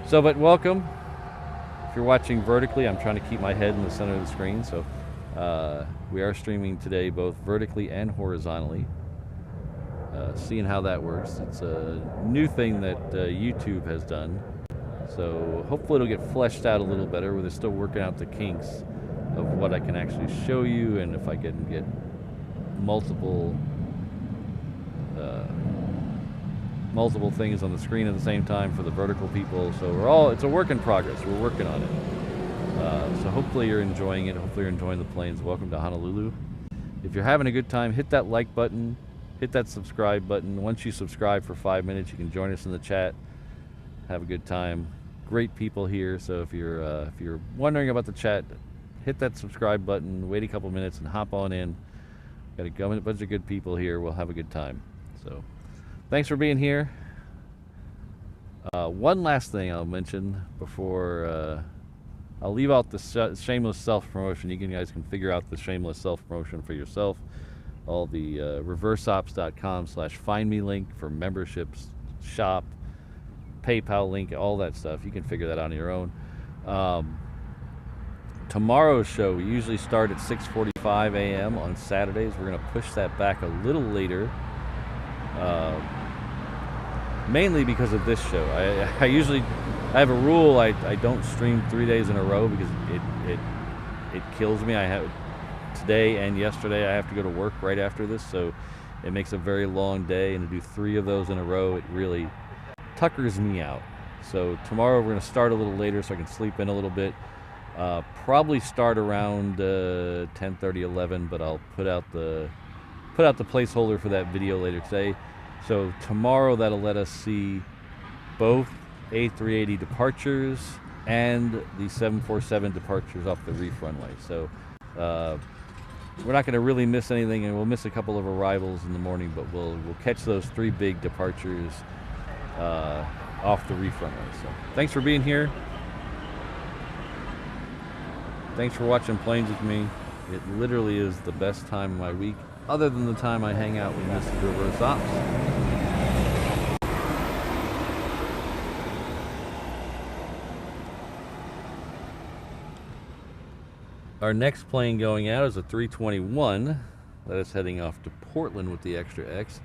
[SPEAKER 1] So, but welcome. If you're watching vertically, I'm trying to keep my head in the center of the screen, so we are streaming today both vertically and horizontally. Seeing how that works. It's a new thing that YouTube has done, so hopefully it'll get fleshed out a little better. They're still working out the kinks of what I can actually show you, and if I can get multiple things on the screen at the same time for the vertical people. So it's a work in progress. We're working on it. So hopefully you're enjoying it. Hopefully you're enjoying the planes. Welcome to Honolulu. If you're having a good time, hit that like button, hit that subscribe button. Once you subscribe for 5 minutes, you can join us in the chat. Have a good time. Great people here. So if you're wondering about the chat, hit that subscribe button, wait a couple minutes, and hop on in. Got a bunch of good people here. We'll have a good time. So thanks for being here. One last thing I'll mention before I'll leave out the shameless self-promotion. You guys can figure out the shameless self-promotion for yourself. All the reverseops.com/findme link for memberships, shop, PayPal link, all that stuff. You can figure that out on your own. Tomorrow's show, we usually start at 6:45 a.m. on Saturdays. We're going to push that back a little later. Mainly because of this show. I have a rule. I don't stream 3 days in a row because it kills me. today and yesterday I have to go to work right after this, so it makes a very long day, and to do 3 of those in a row, it really tuckers me out. So tomorrow we're going to start a little later so I can sleep in a little bit. Probably start around 10:30, 11, but I'll put out the placeholder for that video later today. So tomorrow that'll let us see both A380 departures and the 747 departures off the reef runway. So we're not going to really miss anything, and we'll miss a couple of arrivals in the morning, but we'll catch those 3 big departures off the reef runway. So thanks for being here. Thanks for watching Planes with me. It literally is the best time of my week, other than the time I hang out with Mr. Reverse Ops. Our next plane going out is a 321 that is heading off to Portland with the Extra X.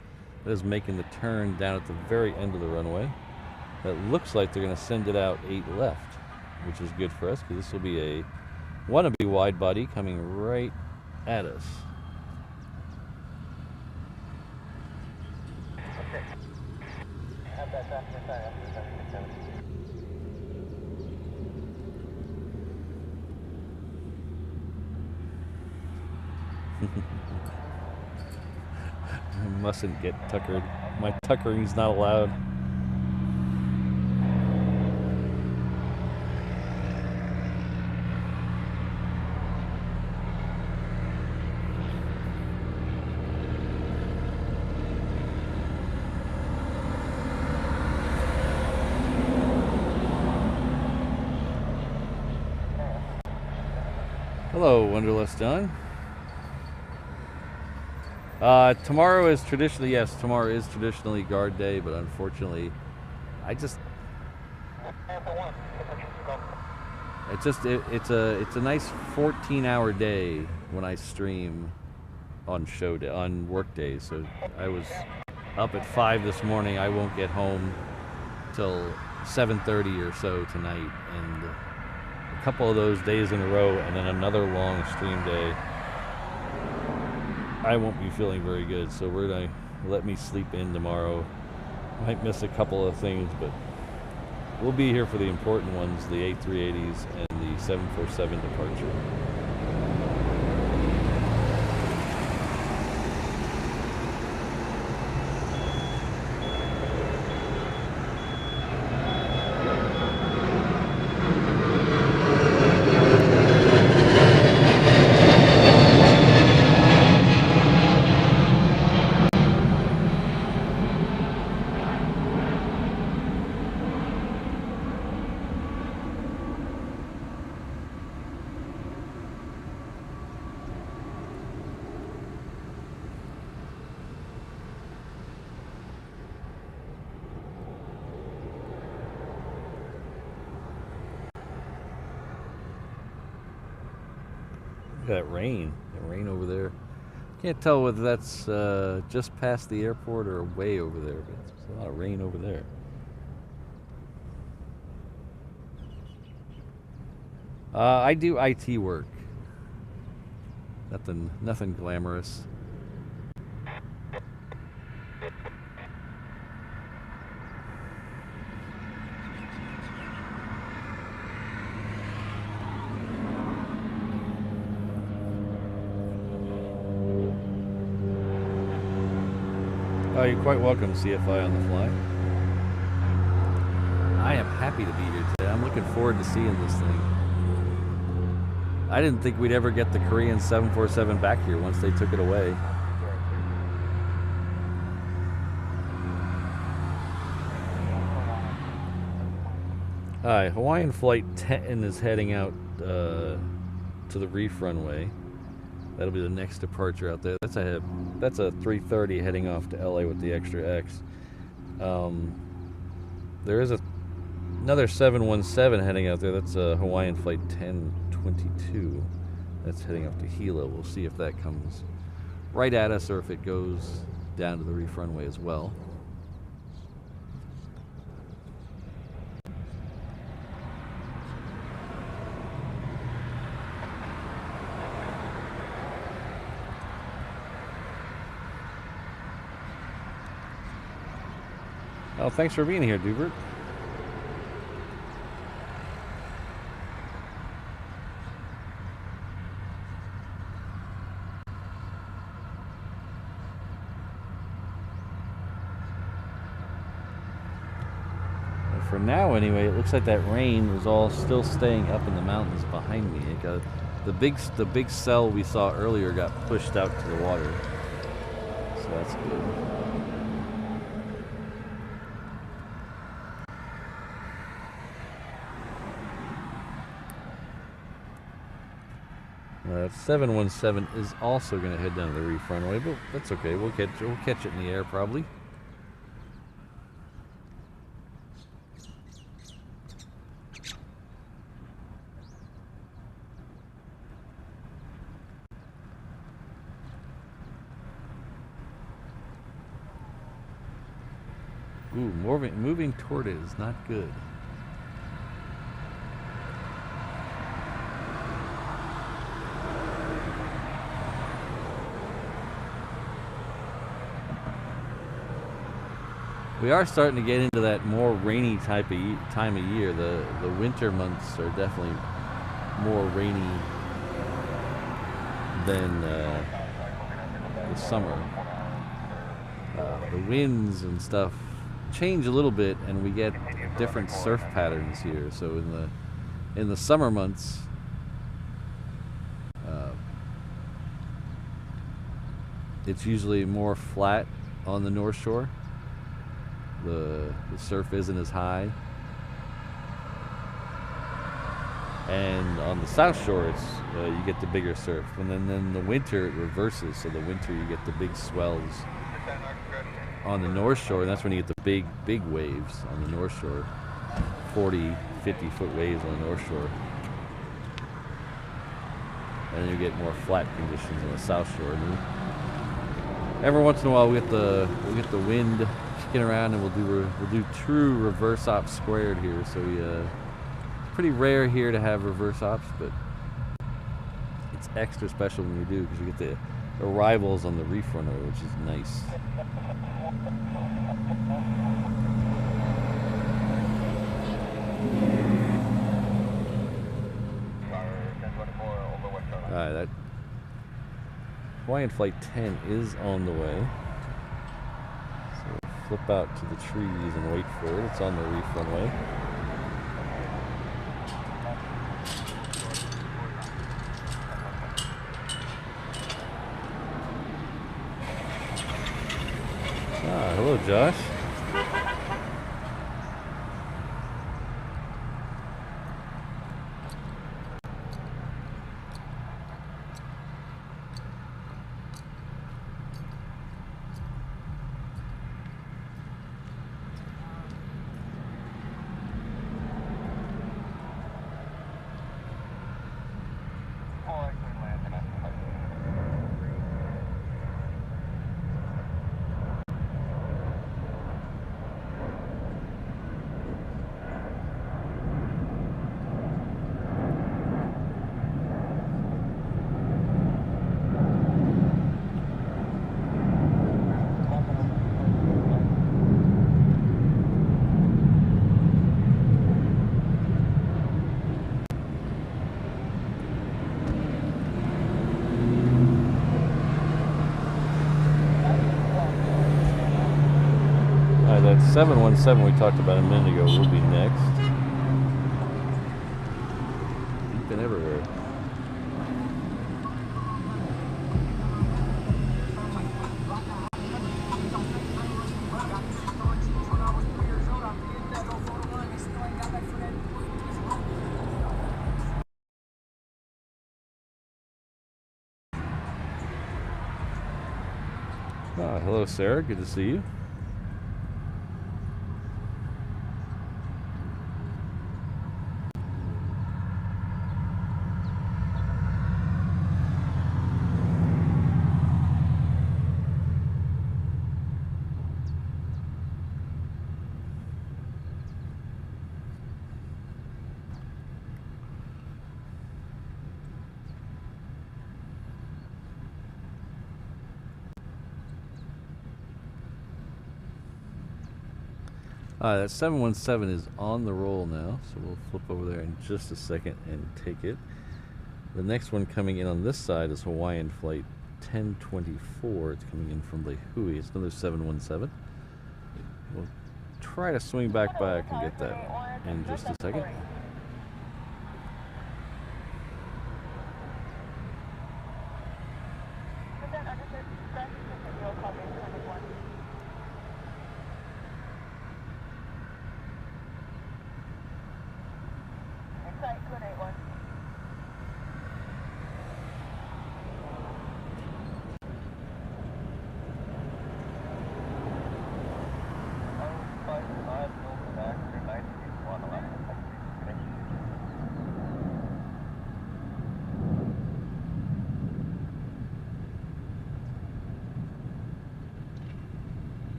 [SPEAKER 1] That is making the turn down at the very end of the runway. It looks like they're going to send it out 8 left, which is good for us because this will be a wannabe wide body coming right at us.
[SPEAKER 2] Okay. Have that done for time.
[SPEAKER 1] I mustn't get tuckered. My tuckering's not allowed. Hello, Wonderlust John. Tomorrow is traditionally, tomorrow is traditionally guard day, but unfortunately, it's a nice 14-hour day when I stream on work days. So I was up at 5 this morning. I won't get home till 7:30 or so tonight, and a couple of those days in a row, and then another long stream day, I won't be feeling very good. So we're gonna let me sleep in tomorrow. Might miss a couple of things, but we'll be here for the important ones, the A380s and the 747 departure. Look at that rain over there. Can't tell whether that's just past the airport or way over there, but there's a lot of rain over there. I do IT work. Nothing glamorous. Oh, you're quite welcome, CFI on the fly. I am happy to be here today. I'm looking forward to seeing this thing. I didn't think we'd ever get the Korean 747 back here once they took it away. Hi, Hawaiian Flight 10 is heading out to the reef runway. That'll be the next departure out there. That's a 330 heading off to LA with the Extra X. There is another 717 heading out there. That's a Hawaiian Flight 1022. That's heading off to Hilo. We'll see if that comes right at us or if it goes down to the reef runway as well. Oh, thanks for being here, Dubert. For now, anyway, it looks like that rain is all still staying up in the mountains behind me. It got, the big cell we saw earlier got pushed out to the water, so that's good. That 717 is also going to head down the reef runway, but that's okay. We'll catch it in the air probably. Ooh, moving toward it is not good. We are starting to get into that more rainy time of year. The winter months are definitely more rainy than the summer. The winds and stuff change a little bit, and we get different surf patterns here. So in the summer months, it's usually more flat on the North Shore. The surf isn't as high, and on the South Shore, it's you get the bigger surf, and then in the winter it reverses. So the winter you get the big swells on the North Shore, and that's when you get the big waves on the North Shore, 40, 50 foot waves on the North Shore, and then you get more flat conditions on the South Shore. And every once in a while we get the wind kicking around, and we'll do true reverse ops squared here. So it's pretty rare here to have reverse ops, but it's extra special when you do, because you get the arrivals on the reef runway, which is nice. Alright, that Hawaiian Flight 10 is on the way. So we'll flip out to the trees and wait for it. It's on the reef runway. Ah, hello, Josh. That 717 we talked about a minute ago will be next. Deep and everywhere. Ah, hello, Sarah. Good to see you. That 717 is on the roll now, so we'll flip over there in just a second and take it. The next one coming in on this side is Hawaiian Flight 1024. It's coming in from Lehui. It's another 717. We'll try to swing back and get that in just a second.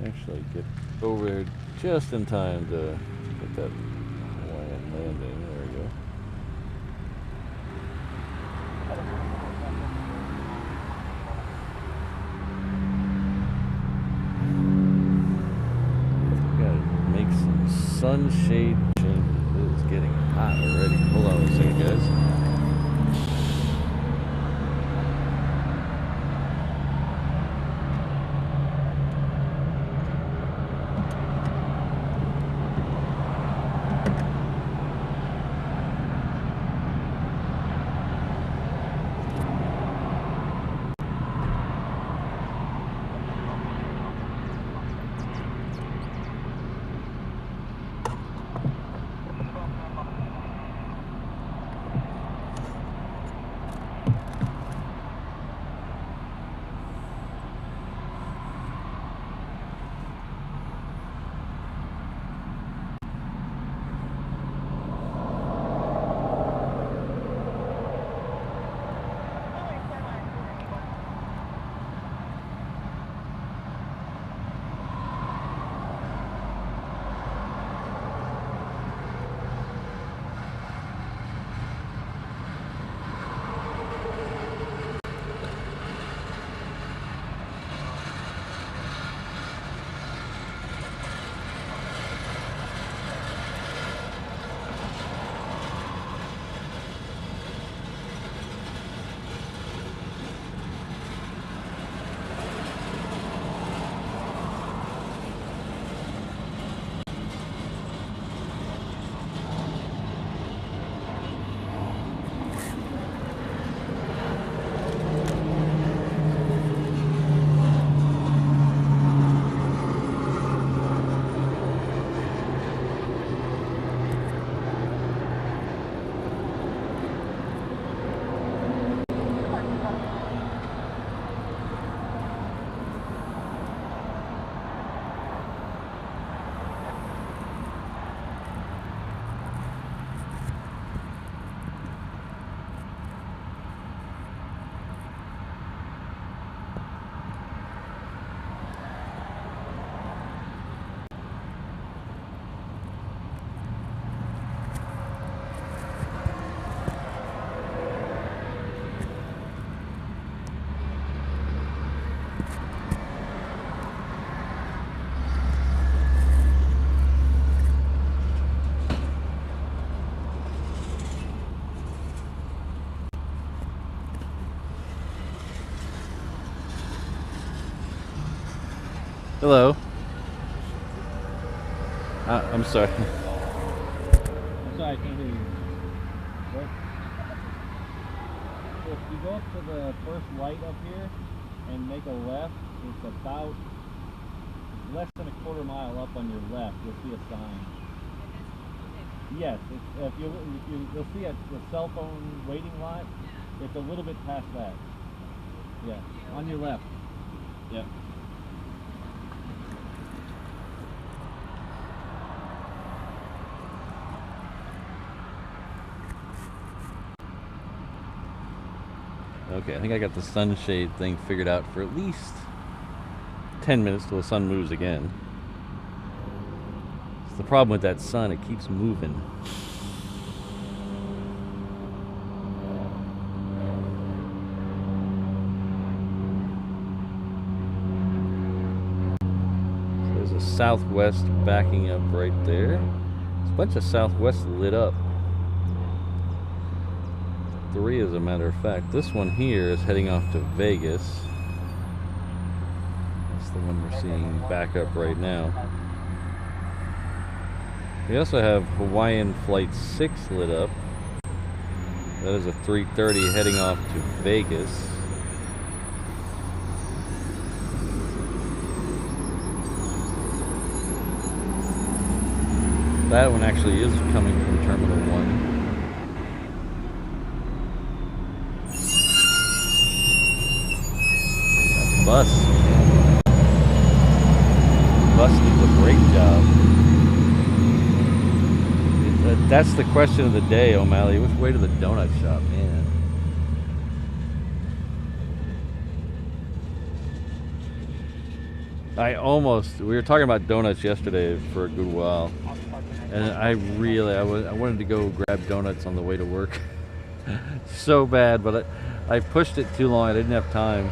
[SPEAKER 1] Actually get over there just in time to get that Hawaiian landing. There we go. Gotta make some sunshade changes. It is getting hot already. Hold on a second, guys. Hello. I'm sorry.
[SPEAKER 3] I'm sorry, I can't hear you. What? If you go up to the first light up here and make a left, it's about less than a quarter mile up on your left. You'll see a sign. Yes, it's, you'll see the cell phone waiting lot. It's a little bit past that. Yeah, on your left. Yep.
[SPEAKER 1] Okay, I think I got the sunshade thing figured out for at least 10 minutes till the sun moves again. It's the problem with that sun, it keeps moving. There's a Southwest backing up right there. There's a bunch of Southwest lit up. 3 as a matter of fact. This one here is heading off to Vegas. That's the one we're seeing back up right now. We also have Hawaiian Flight 6 lit up. That is a 330 heading off to Vegas. That one actually is coming from Terminal 1. Bus. Bus did a great job. That's the question of the day, O'Malley. Which way to the donut shop, man? We were talking about donuts yesterday for a good while. And I wanted to go grab donuts on the way to work. So bad, but I pushed it too long. I didn't have time.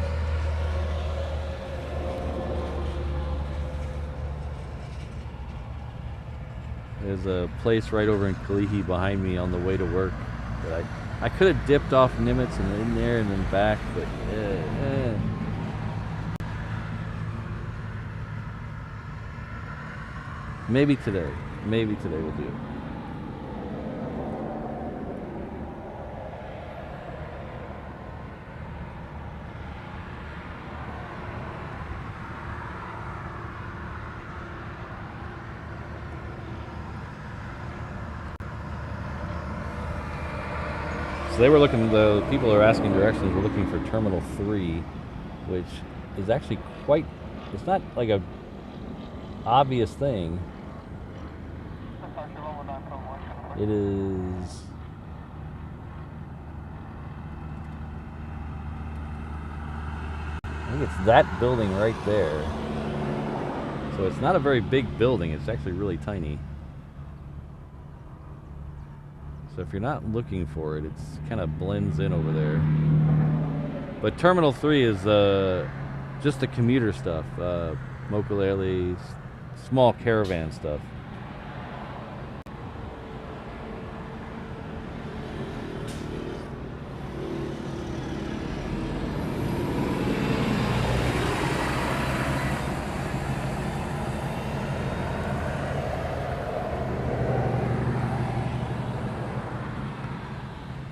[SPEAKER 1] There's a place right over in Kalihi behind me on the way to work. But I could have dipped off Nimitz and in there and then back, but maybe today. Maybe today we'll do it. So they were looking, the people are asking directions, we're looking for Terminal 3, which is actually quite, it's not like a obvious thing. It is, I think it's that building right there. So it's not a very big building, it's actually really tiny. So if you're not looking for it, it's kind of blends in over there. But Terminal 3 is just the commuter stuff. Mokulele, small caravan stuff.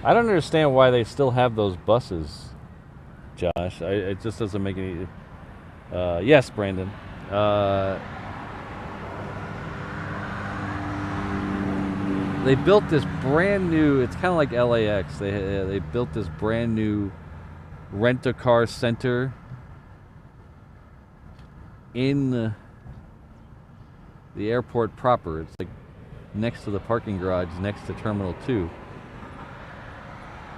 [SPEAKER 1] I don't understand why they still have those buses, Josh. It just doesn't make any... yes, Brandon. They built this brand new... It's kind of like LAX. They built this brand new rent-a-car center in the airport proper. It's like next to the parking garage, next to Terminal 2.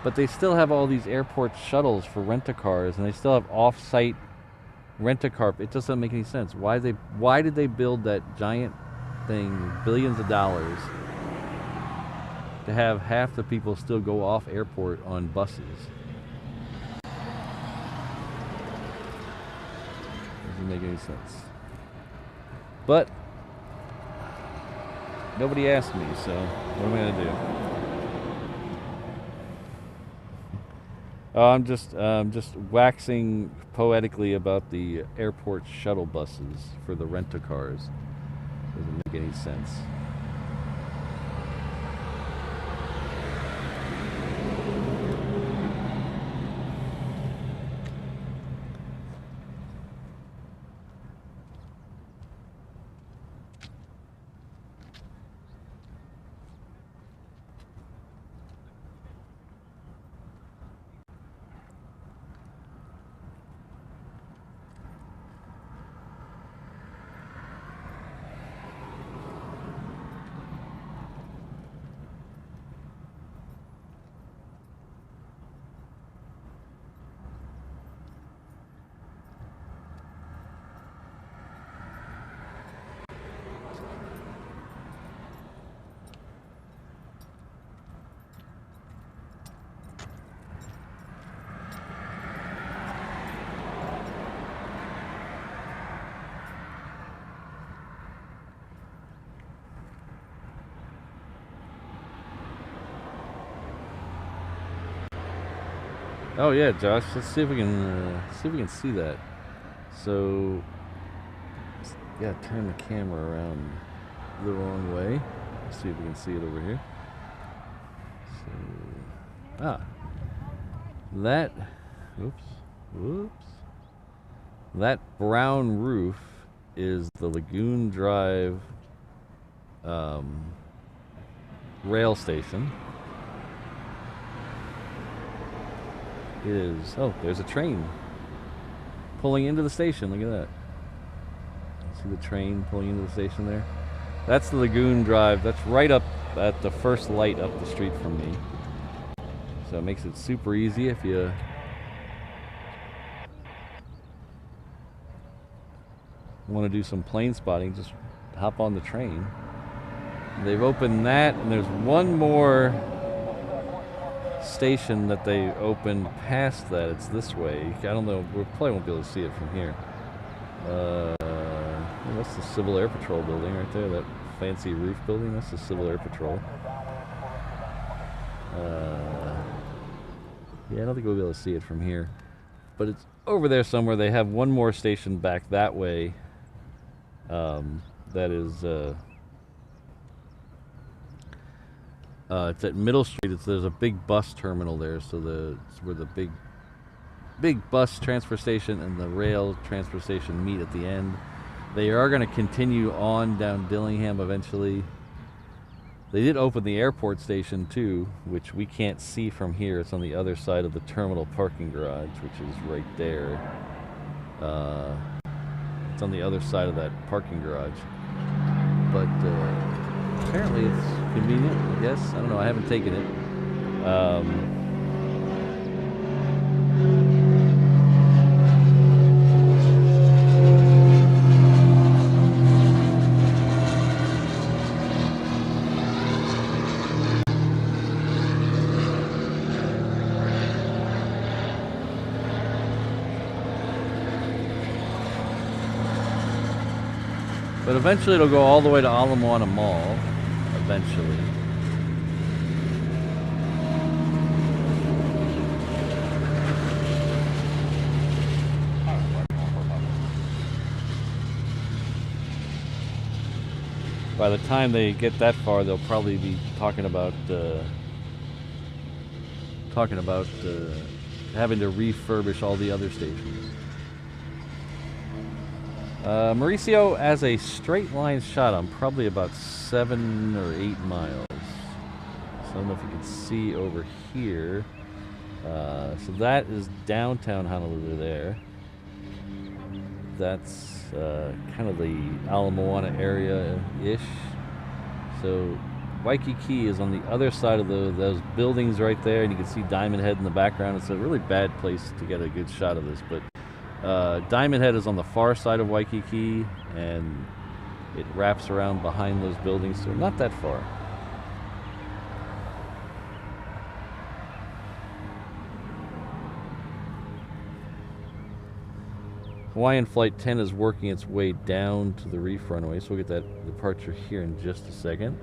[SPEAKER 1] But they still have all these airport shuttles for rent-a-cars, and they still have off-site rent-a-car. It doesn't make any sense. Why did they build that giant thing, billions of dollars, to have half the people still go off airport on buses? Doesn't make any sense. But nobody asked me, so what am I gonna do? I'm just waxing poetically about the airport shuttle buses for the rent-a-cars. Doesn't make any sense. Oh yeah, Josh. Let's see if we can see that. So, yeah, turn the camera around the wrong way. Let's see if we can see it over here. So, that. Whoops. That brown roof is the Lagoon Drive rail station. It is. Oh, there's a train pulling into the station. Look at that. See the train pulling into the station there? That's the Lagoon Drive. That's right up at the first light up the street from me. So it makes it super easy if you want to do some plane spotting. Just hop on the train. They've opened that, and there's one more station that they opened past that. It's this way. I don't know. We probably won't be able to see it from here. That's the Civil Air Patrol building right there. That fancy roof building. That's the Civil Air Patrol. Yeah, I don't think we'll be able to see it from here. But it's over there somewhere. They have one more station back that way. That is... it's at Middle Street. There's a big bus terminal there, so it's where the big bus transfer station and the rail transfer station meet at the end. They are going to continue on down Dillingham eventually. They did open the airport station too, which we can't see from here. It's on the other side of the terminal parking garage, which is right there. It's on the other side of that parking garage. But apparently it's convenient, I guess. I don't know, I haven't taken it. But eventually it'll go all the way to Ala Moana Mall. Eventually. By the time they get that far, they'll probably be talking about having to refurbish all the other stations. Mauricio, as a straight line shot, I'm probably about 7 or 8 miles. So I don't know if you can see over here. So that is downtown Honolulu there. That's kind of the Ala Moana area-ish. So Waikiki is on the other side of those buildings right there, and you can see Diamond Head in the background. It's a really bad place to get a good shot of this, but Diamond Head is on the far side of Waikiki, and it wraps around behind those buildings, so not that far. Hawaiian Flight 10 is working its way down to the reef runway, so we'll get that departure here in just a second.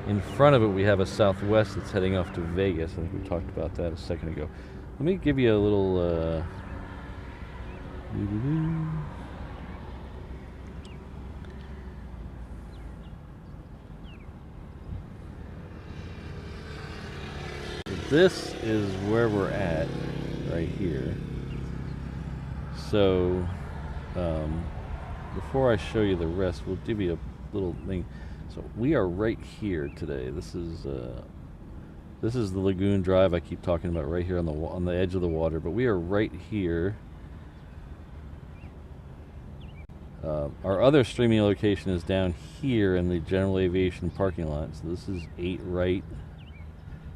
[SPEAKER 1] In front of it, we have a Southwest that's heading off to Vegas. I think we talked about that a second ago. Let me give you a little... This is where we're at, right here. So, before I show you the rest, we'll give you a little thing. So we are right here today. This is the Lagoon Drive I keep talking about, right here on the edge of the water. But we are right here. Our other streaming location is down here in the General Aviation parking lot. So this is 8 right.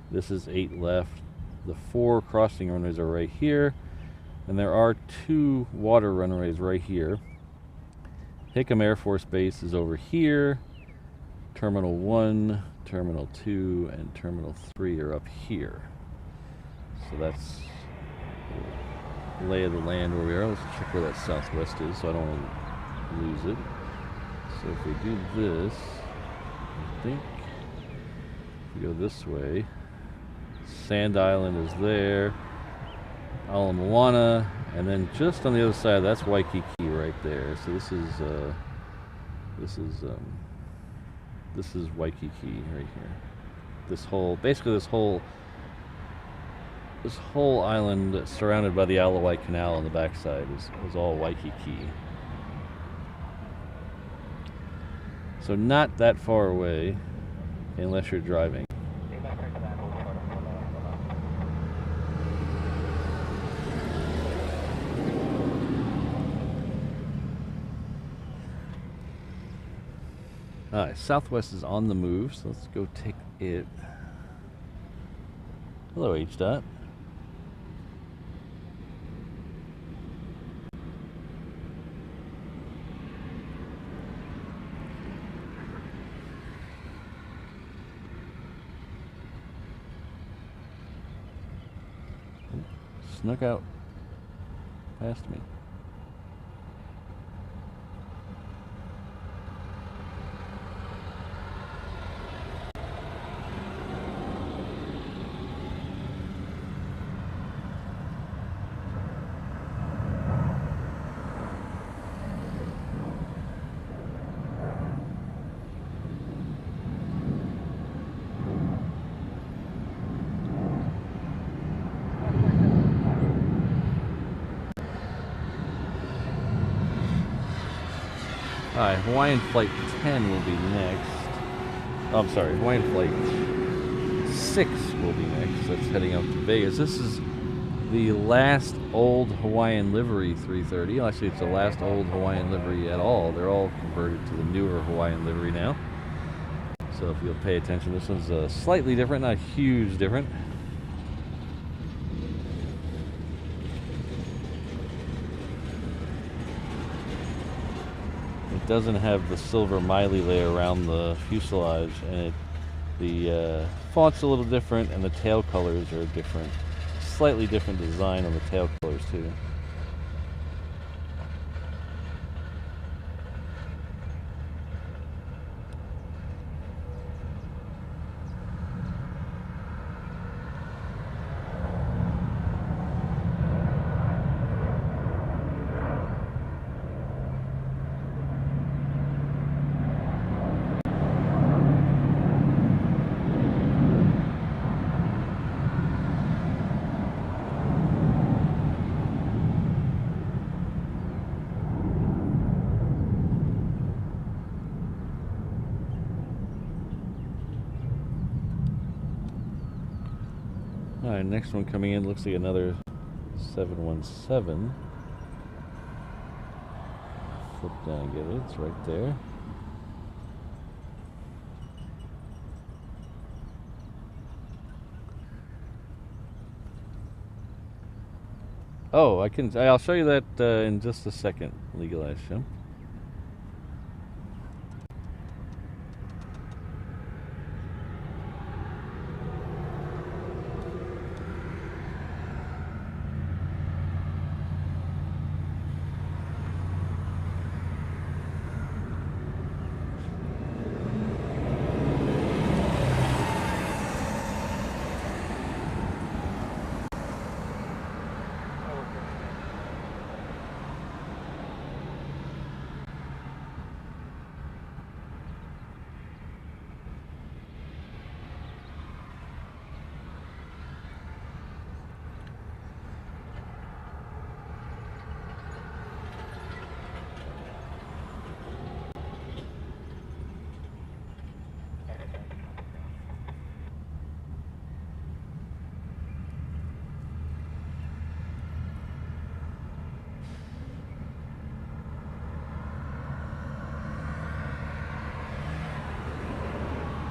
[SPEAKER 1] This is 8 left. The 4 crossing runways are right here, and there are 2 water runways right here. Hickam Air Force Base is over here. Terminal 1, Terminal 2, and Terminal 3 are up here. So that's the lay of the land where we are. Let's check where that Southwest is so I don't want to lose it. So if we do this, I think, if we go this way, Sand Island is there, Ala Moana, and then just on the other side, that's Waikiki right there. So this is Waikiki right here. Basically this whole island surrounded by the Aloha Canal on the backside is all Waikiki. So not that far away, unless you're driving. Alright, Southwest is on the move, so let's go take it. Hello, H-Dot. Snuck out past me. Alright, Hawaiian Flight 10 will be next. Oh, I'm sorry, Hawaiian Flight 6 will be next. That's heading out to Vegas. This is the last old Hawaiian livery 330. Actually, it's the last old Hawaiian livery at all. They're all converted to the newer Hawaiian livery now. So if you'll pay attention, this one's slightly different, not huge different. It doesn't have the silver Miley layer around the fuselage, and the font's a little different, and the tail colors are different. Slightly different design on the tail colors too. Alright, next one coming in looks like another 717. Flip down and get it, it's right there. Oh, I'll show you that in just a second, Legalized Shim.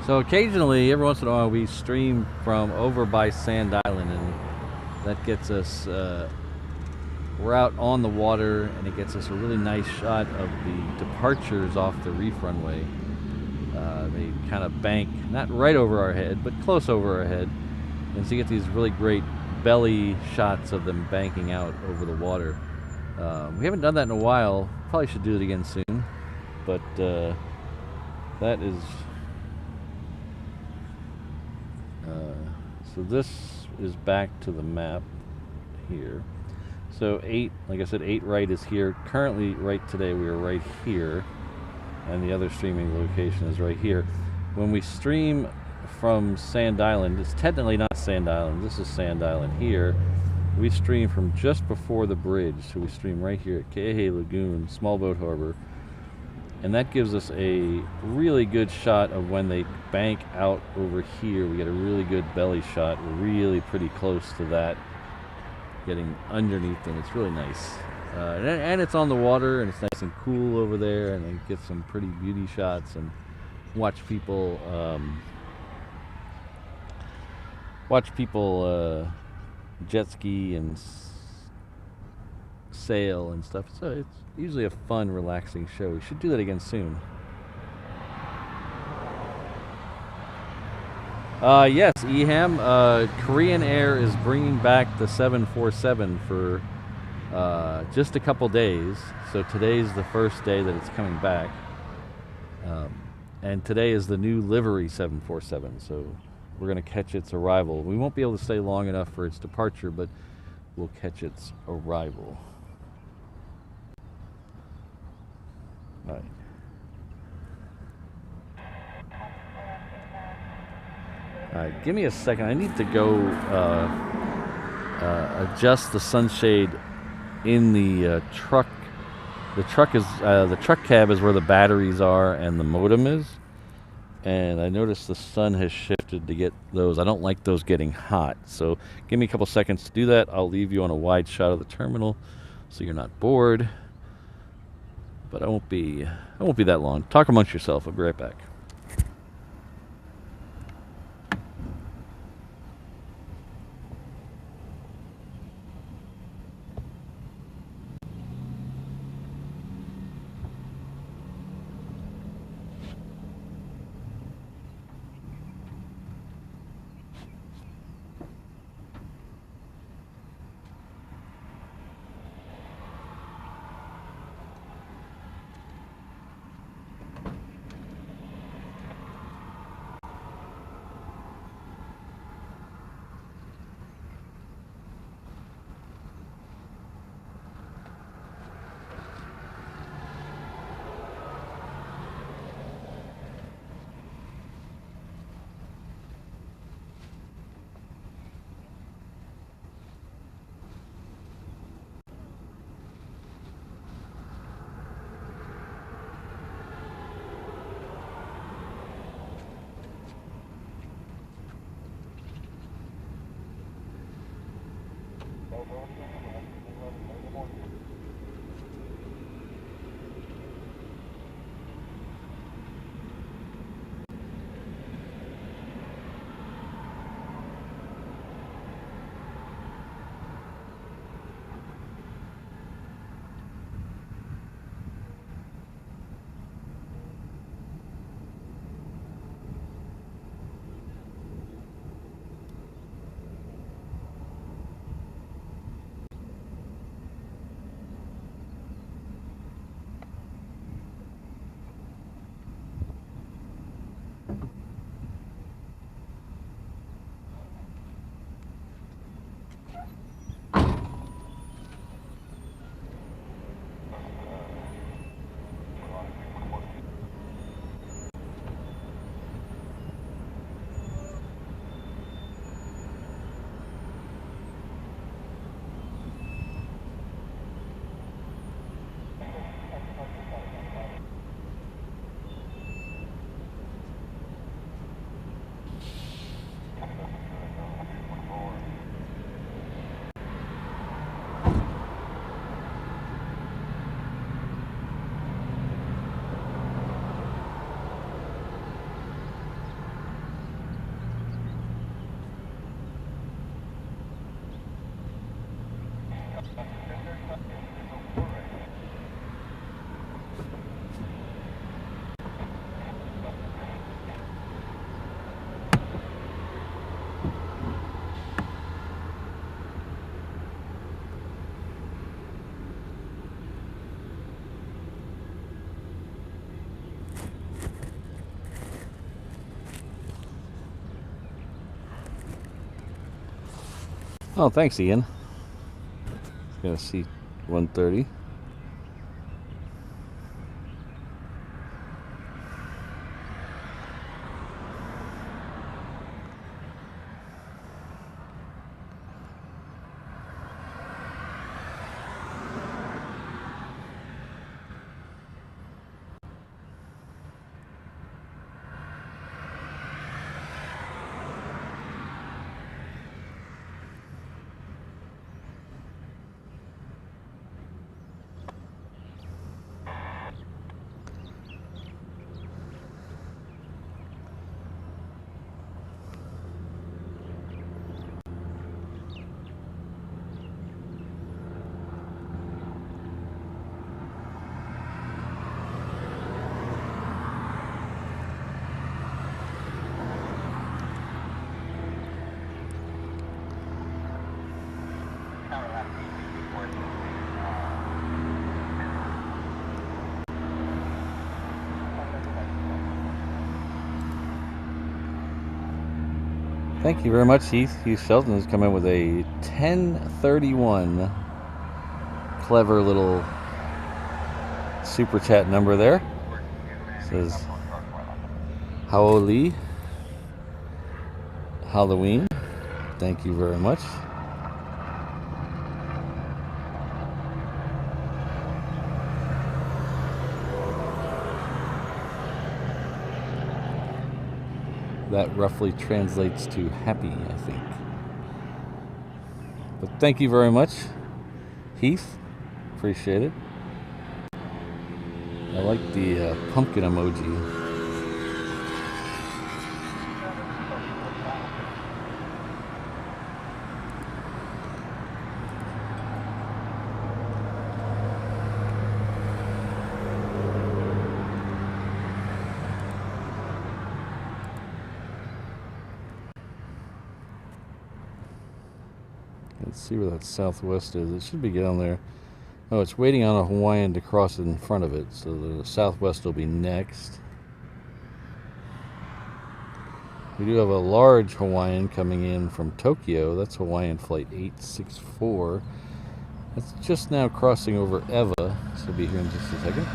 [SPEAKER 1] So occasionally, every once in a while, we stream from over by Sand Island, and that gets us, we're out on the water, and it gets us a really nice shot of the departures off the reef runway. They kind of bank, not right over our head, but close over our head. And so you get these really great belly shots of them banking out over the water. We haven't done that in a while. Probably should do it again soon. But that is So this is back to the map here. So 8, like I said, 8 right is here. Currently, right today, we are right here. And the other streaming location is right here. When we stream from Sand Island, it's technically not Sand Island, this is Sand Island here. We stream from just before the bridge, so we stream right here at Ke'ehe Lagoon, Small Boat Harbor. And that gives us a really good shot of when they bank out over here. We get a really good belly shot. We're really pretty close to that, getting underneath them. It's really nice. And it's on the water, and it's nice and cool over there, and I get some pretty beauty shots and watch people jet ski and sail and stuff. So it's usually a fun, relaxing show. We should do that again soon. Yes, Eham, Korean Air is bringing back the 747 for just a couple days. So today's the first day that it's coming back. And today is the new livery 747. So we're going to catch its arrival. We won't be able to stay long enough for its departure, but we'll catch its arrival. All right. All right, give me a second. I need to go adjust the sunshade in the truck. The truck cab is where the batteries are and the modem is. And I noticed the sun has shifted to get those. I don't like those getting hot. So give me a couple seconds to do that. I'll leave you on a wide shot of the terminal so you're not bored. But I won't be that long. Talk amongst yourself. I'll be right back. Oh, thanks, Ian. Gonna see 130. Thank you very much, Heath. Heath Shelton has come in with a 1031. Clever little super chat number there. It says Haoli Halloween. Thank you very much. That roughly translates to happy, I think. But thank you very much, Heath. Appreciate it. I like the pumpkin emoji. Let's see where that Southwest is. It should be down there. Oh, it's waiting on a Hawaiian to cross in front of it, so the Southwest will be next. We do have a large Hawaiian coming in from Tokyo. That's Hawaiian Flight 864. That's just now crossing over Eva, so it'll be here in just a second.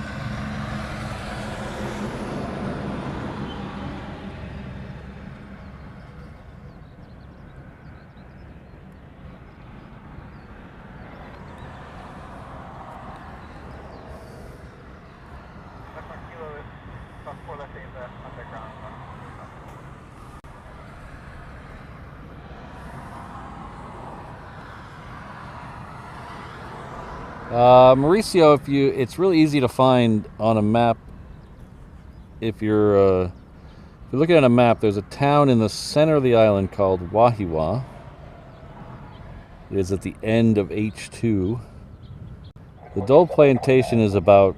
[SPEAKER 1] Mauricio, it's really easy to find on a map. If you're looking at a map, there's a town in the center of the island called Wahiwa. It is at the end of H2. The Dole Plantation is about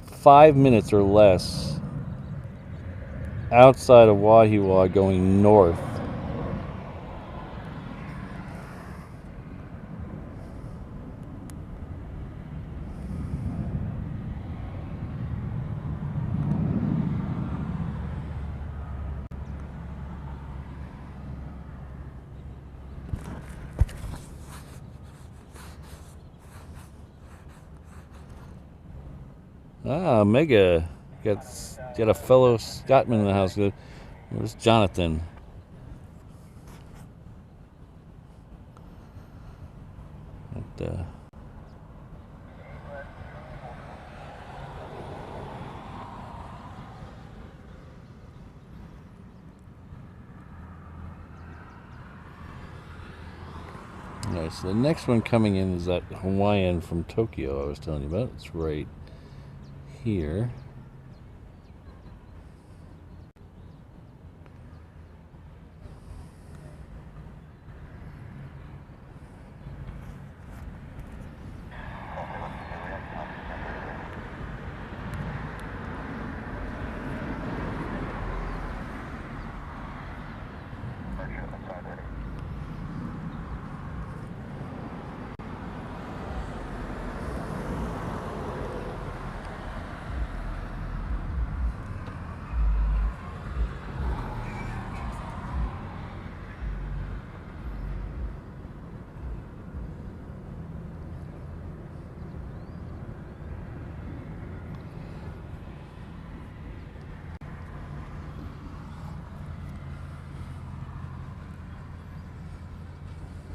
[SPEAKER 1] 5 minutes or less outside of Wahiwa going north. Ah, Mega. Got a fellow Scotsman in the house. Where's Jonathan? Alright, so the next one coming in is that Hawaiian from Tokyo I was telling you about. It's right here.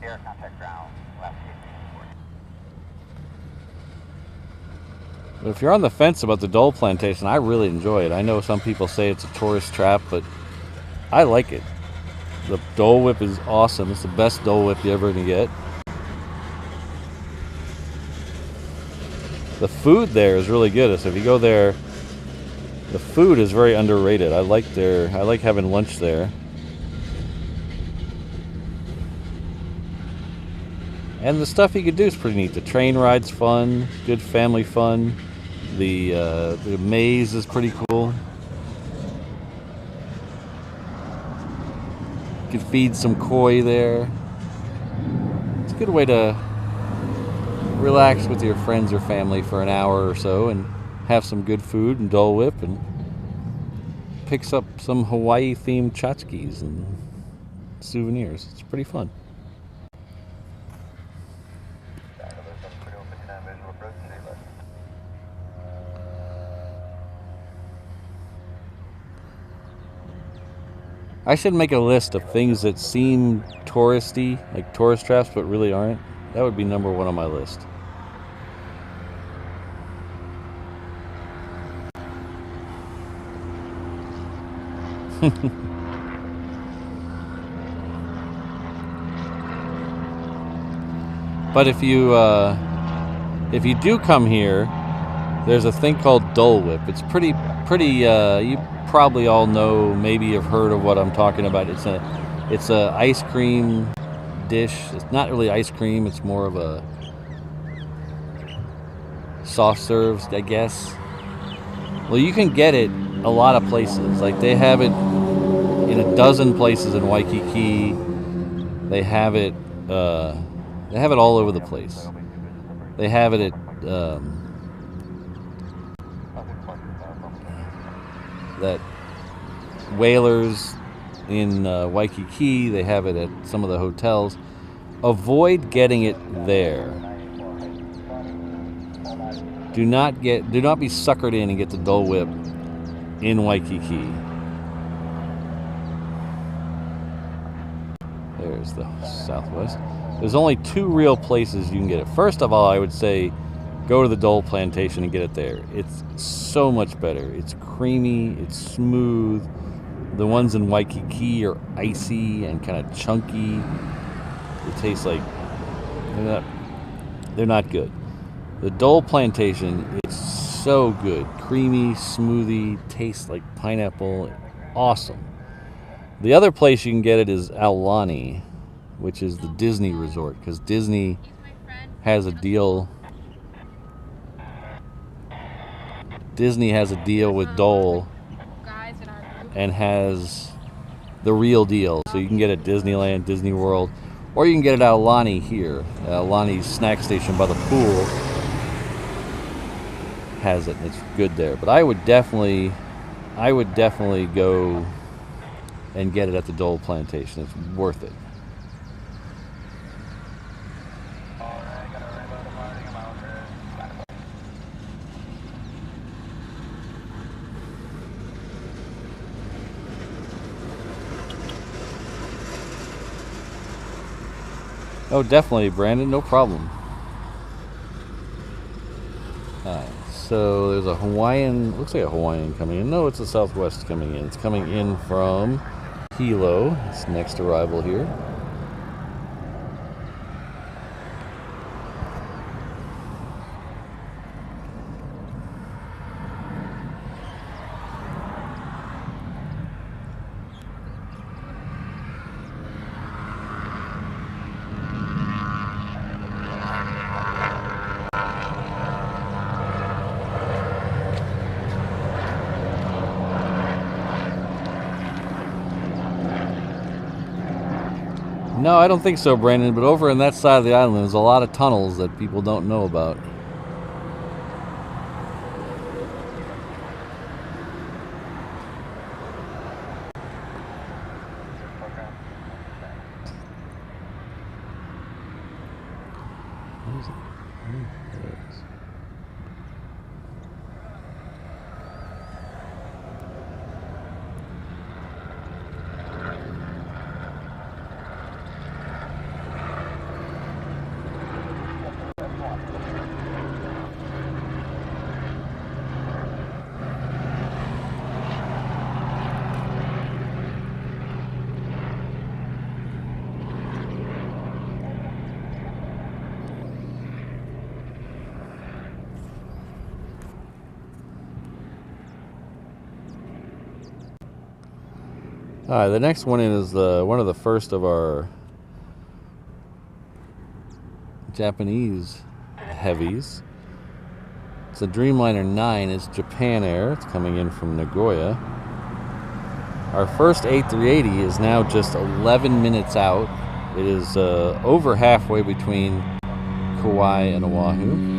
[SPEAKER 2] Air contact ground, left 18.
[SPEAKER 1] But if you're on the fence about the Dole Plantation, I really enjoy it. I know some people say it's a tourist trap, but I like it. The Dole Whip is awesome. It's the best Dole Whip you're ever going to get. The food there is really good. So if you go there, the food is very underrated. I like having lunch there. And the stuff you could do is pretty neat. The train ride's fun, good family fun. The maze is pretty cool. You can feed some koi there. It's a good way to relax with your friends or family for an hour or so and have some good food and Dole Whip and picks up some Hawaii themed tchotchkes and souvenirs. It's pretty fun. I should make a list of things that seem touristy, like tourist traps, but really aren't. That would be number one on my list. But if you do come here, there's a thing called Dole Whip. It's pretty. You probably all know, maybe you've heard of what I'm talking about. It's a ice cream dish. It's not really ice cream. It's more of a soft serves, I guess. Well, you can get it a lot of places. Like they have it in a dozen places in Waikiki. They have it all over the place. They have it at that Whalers in Waikiki. They have it at some of the hotels. Avoid getting it there. Do not be suckered in and get the Dole Whip in Waikiki. There's the Southwest. There's only two real places you can get it. First of all, I would say go to the Dole Plantation and get it there. It's so much better. It's creamy, it's smooth. The ones in Waikiki are icy and kind of chunky. They taste like they're not good. The Dole Plantation, it's so good. Creamy, smoothie, tastes like pineapple. Awesome. The other place you can get it is Aulani, which is the Disney resort, because Disney has a deal. Disney has a deal with Dole and has the real deal. So you can get it at Disneyland, Disney World, or you can get it at Aulani here. Aulani's snack station by the pool has it, and it's good there. But I would definitely go and get it at the Dole Plantation. It's worth it. Oh, definitely, Brandon. No problem. Alright, so there's a Hawaiian, looks like a Hawaiian coming in. No, it's a Southwest coming in. It's coming in from Hilo. It's next arrival here. No, I don't think so, Brandon, but over on that side of the island, there's a lot of tunnels that people don't know about. What is it? There it is. All right, the next one is one of the first of our Japanese heavies. It's a Dreamliner 9. It's Japan Air. It's coming in from Nagoya. Our first A380 is now just 11 minutes out. It is over halfway between Kauai and Oahu.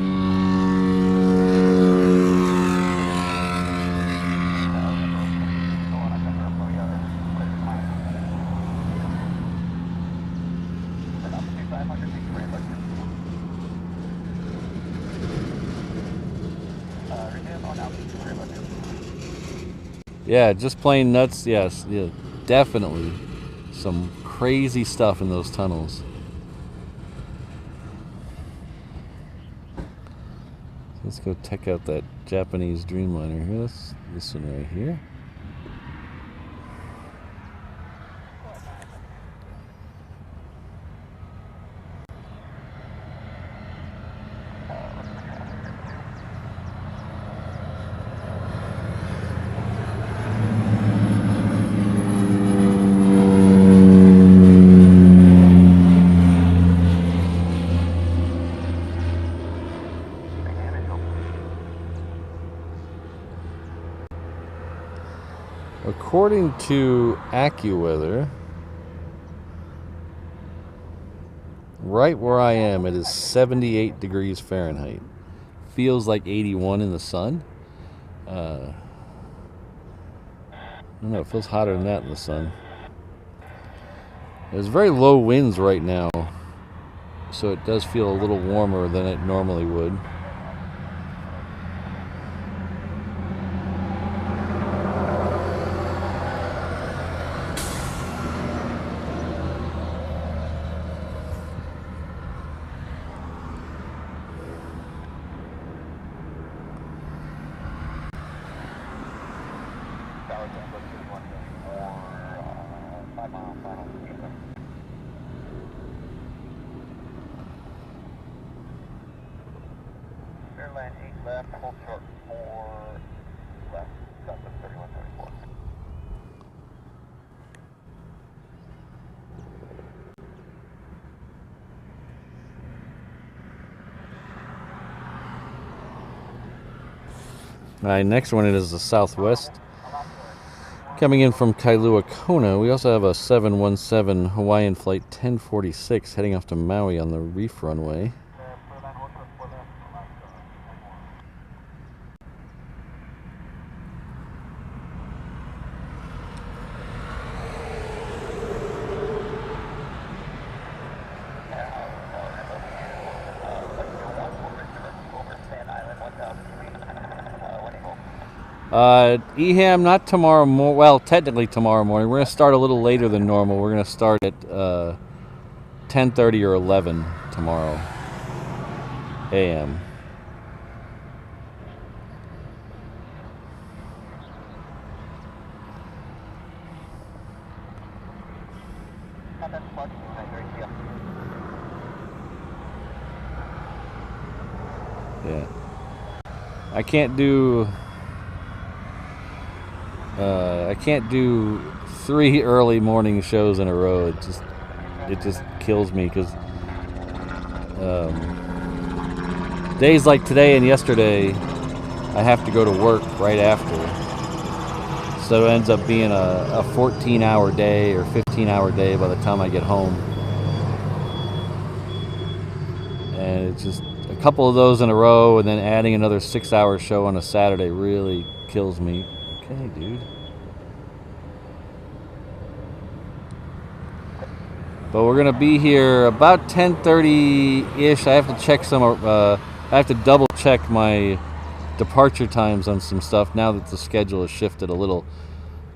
[SPEAKER 1] Yeah, just plain nuts. Yes, yeah, definitely some crazy stuff in those tunnels. Let's go check out that Japanese Dreamliner here. This one right here. According to AccuWeather, right where I am, it is 78 degrees Fahrenheit. Feels like 81 in the sun. I don't know, it feels hotter than that in the sun. There's very low winds right now, so it does feel a little warmer than it normally would.
[SPEAKER 2] Airline 8 left, hold short 4 left, southwest 3134.
[SPEAKER 1] All right, next one is the Southwest. Coming in from Kailua Kona, we also have a 717 Hawaiian Flight 1046 heading off to Maui on the reef runway. EHAM, not tomorrow morning. Well, technically tomorrow morning. We're going to start a little later than normal. We're going to start at 10:30 or 11 tomorrow a.m. Yeah. I can't do 3 early morning shows in a row. It just kills me because days like today and yesterday, I have to go to work right after. So it ends up being a 14-hour day or 15-hour day by the time I get home. And it's just a couple of those in a row, and then adding another 6-hour show on a Saturday really kills me. Okay, dude. But we're gonna be here about 10:30-ish. I have to check I have to double check my departure times on some stuff now that the schedule has shifted a little.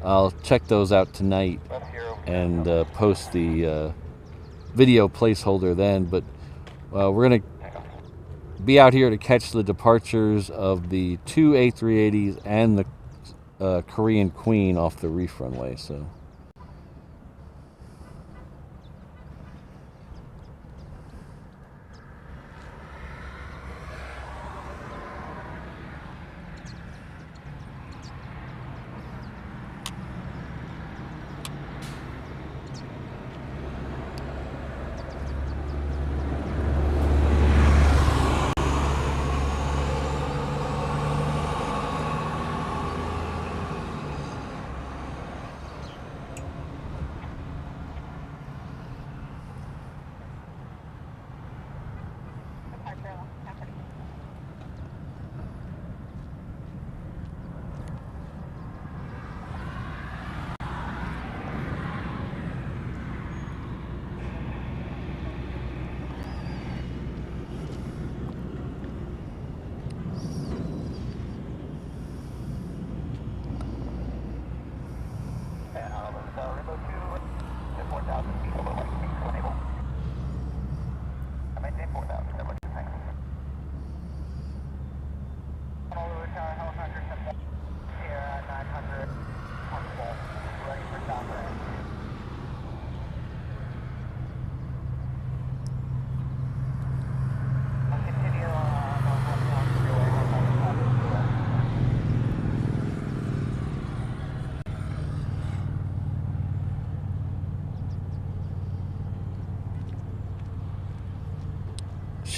[SPEAKER 1] I'll check those out tonight and post the video placeholder then. But we're gonna be out here to catch the departures of the 2 A380s and the Korean Queen off the reef runway. So.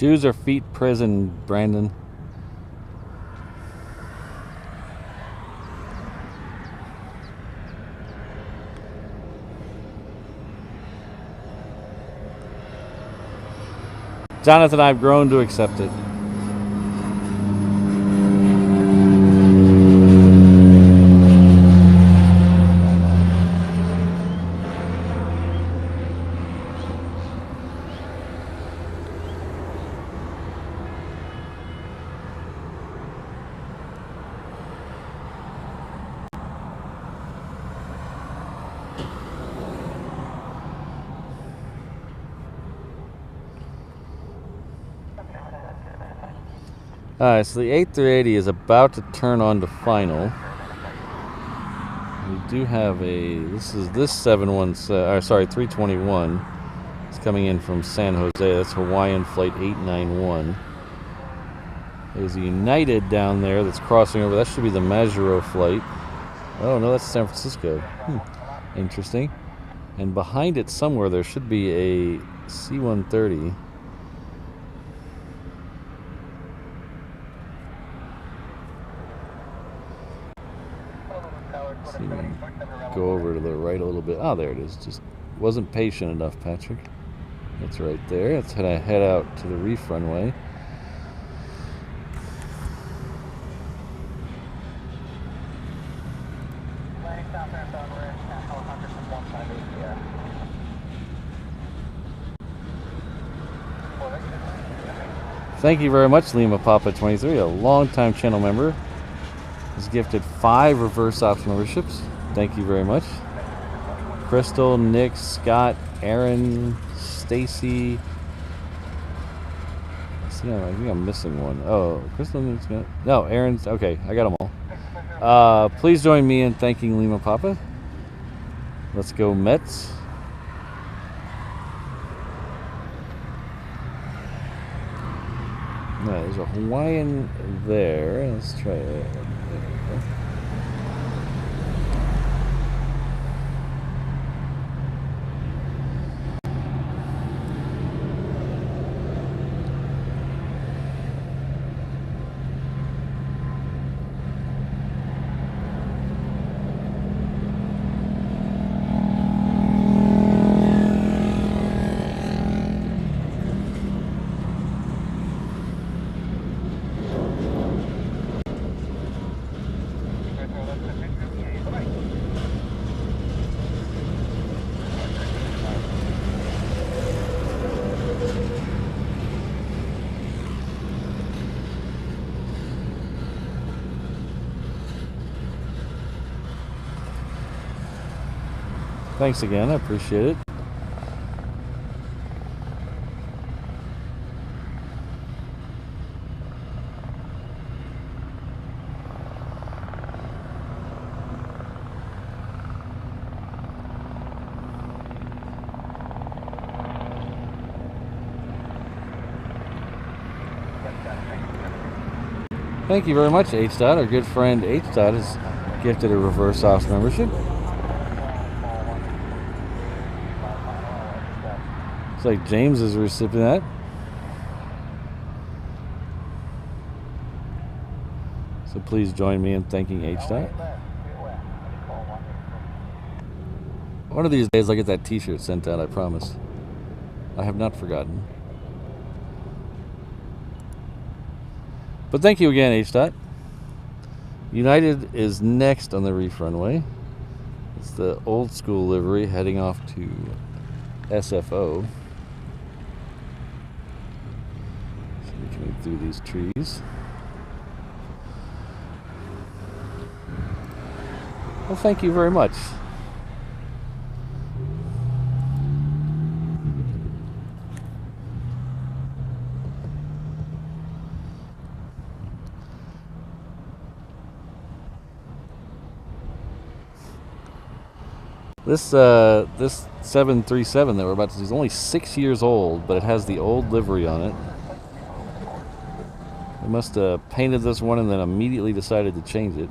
[SPEAKER 1] Shoes are feet prison, Brandon. Jonathan, I've grown to accept it. Alright, so the A380 is about to turn on to final. We do have this 321. It's coming in from San Jose. That's Hawaiian Flight 891. There's a United down there that's crossing over. That should be the Majuro flight. Oh, no, that's San Francisco. Interesting. And behind it somewhere, there should be a C-130. Go over to the right a little bit. Oh, there it is. Just wasn't patient enough, Patrick. That's right there. Let's head out to the reef runway. Thank you very much, Lima Papa 23, a longtime channel member. Has gifted 5 reverse ops memberships. Thank you very much. Crystal, Nick, Scott, Aaron, Stacy. See, I think I'm missing one. Oh, Crystal, Nick's got. No, Aaron's. Okay, I got them all. Please join me in thanking Lima Papa. Let's go Mets. No, there's a Hawaiian there. Let's try it. Thanks again, I appreciate it. Thank you very much, H. Dot. Our good friend H. Dot has gifted a reverse ops membership. Looks like James is a recipient of that. So please join me in thanking H. Dot. One of these days I'll get that t-shirt sent out, I promise. I have not forgotten. But thank you again, H. Dot. United is next on the reef runway. It's the old school livery heading off to SFO. So we're coming through these trees. Well, thank you very much. This 737 that we're about to see is only 6 years old, but it has the old livery on it. They must have painted this one and then immediately decided to change it.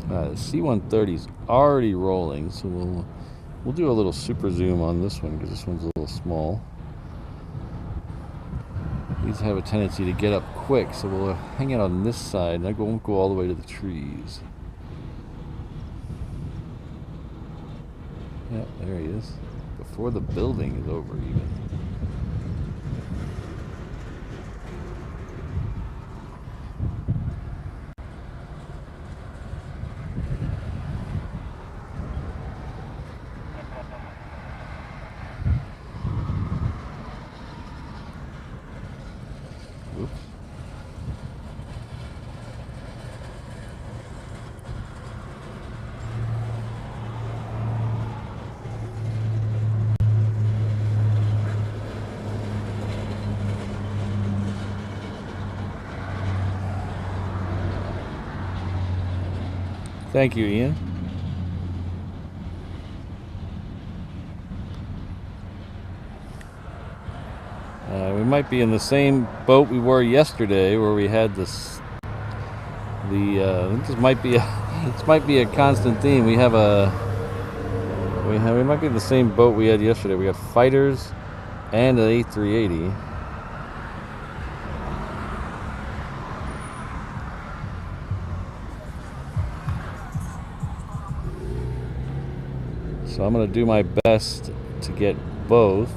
[SPEAKER 1] The C-130 is already rolling, so we'll do a little super zoom on this one because this one's a little small. These have a tendency to get up quick, so we'll hang out on this side, and I won't go all the way to the trees. Yeah, there he is. Before the building is over, even. Oops. Thank you, Ian. We might be in the same boat we were yesterday, where we had this. This might be a constant theme. We might be in the same boat we had yesterday. We got fighters and an A380. So I'm going to do my best to get both.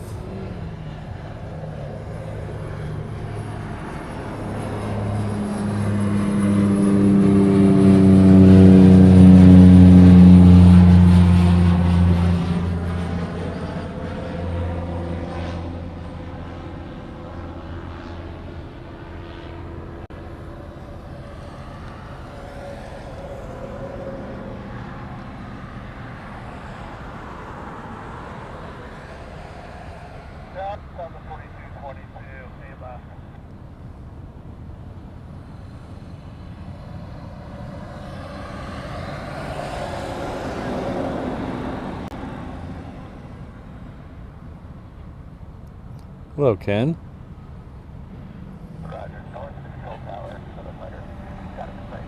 [SPEAKER 1] Hello, Ken.
[SPEAKER 2] Roger, going to the control tower for the fighter. Got it, right.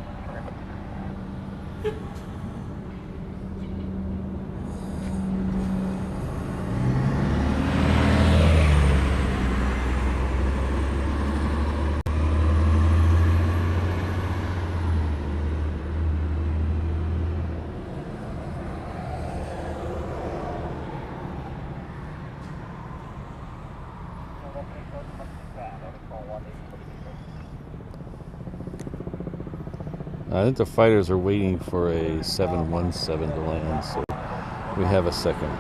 [SPEAKER 1] I think the fighters are waiting for a 717 to land, so we have a second.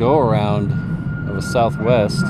[SPEAKER 1] go around of a Southwest.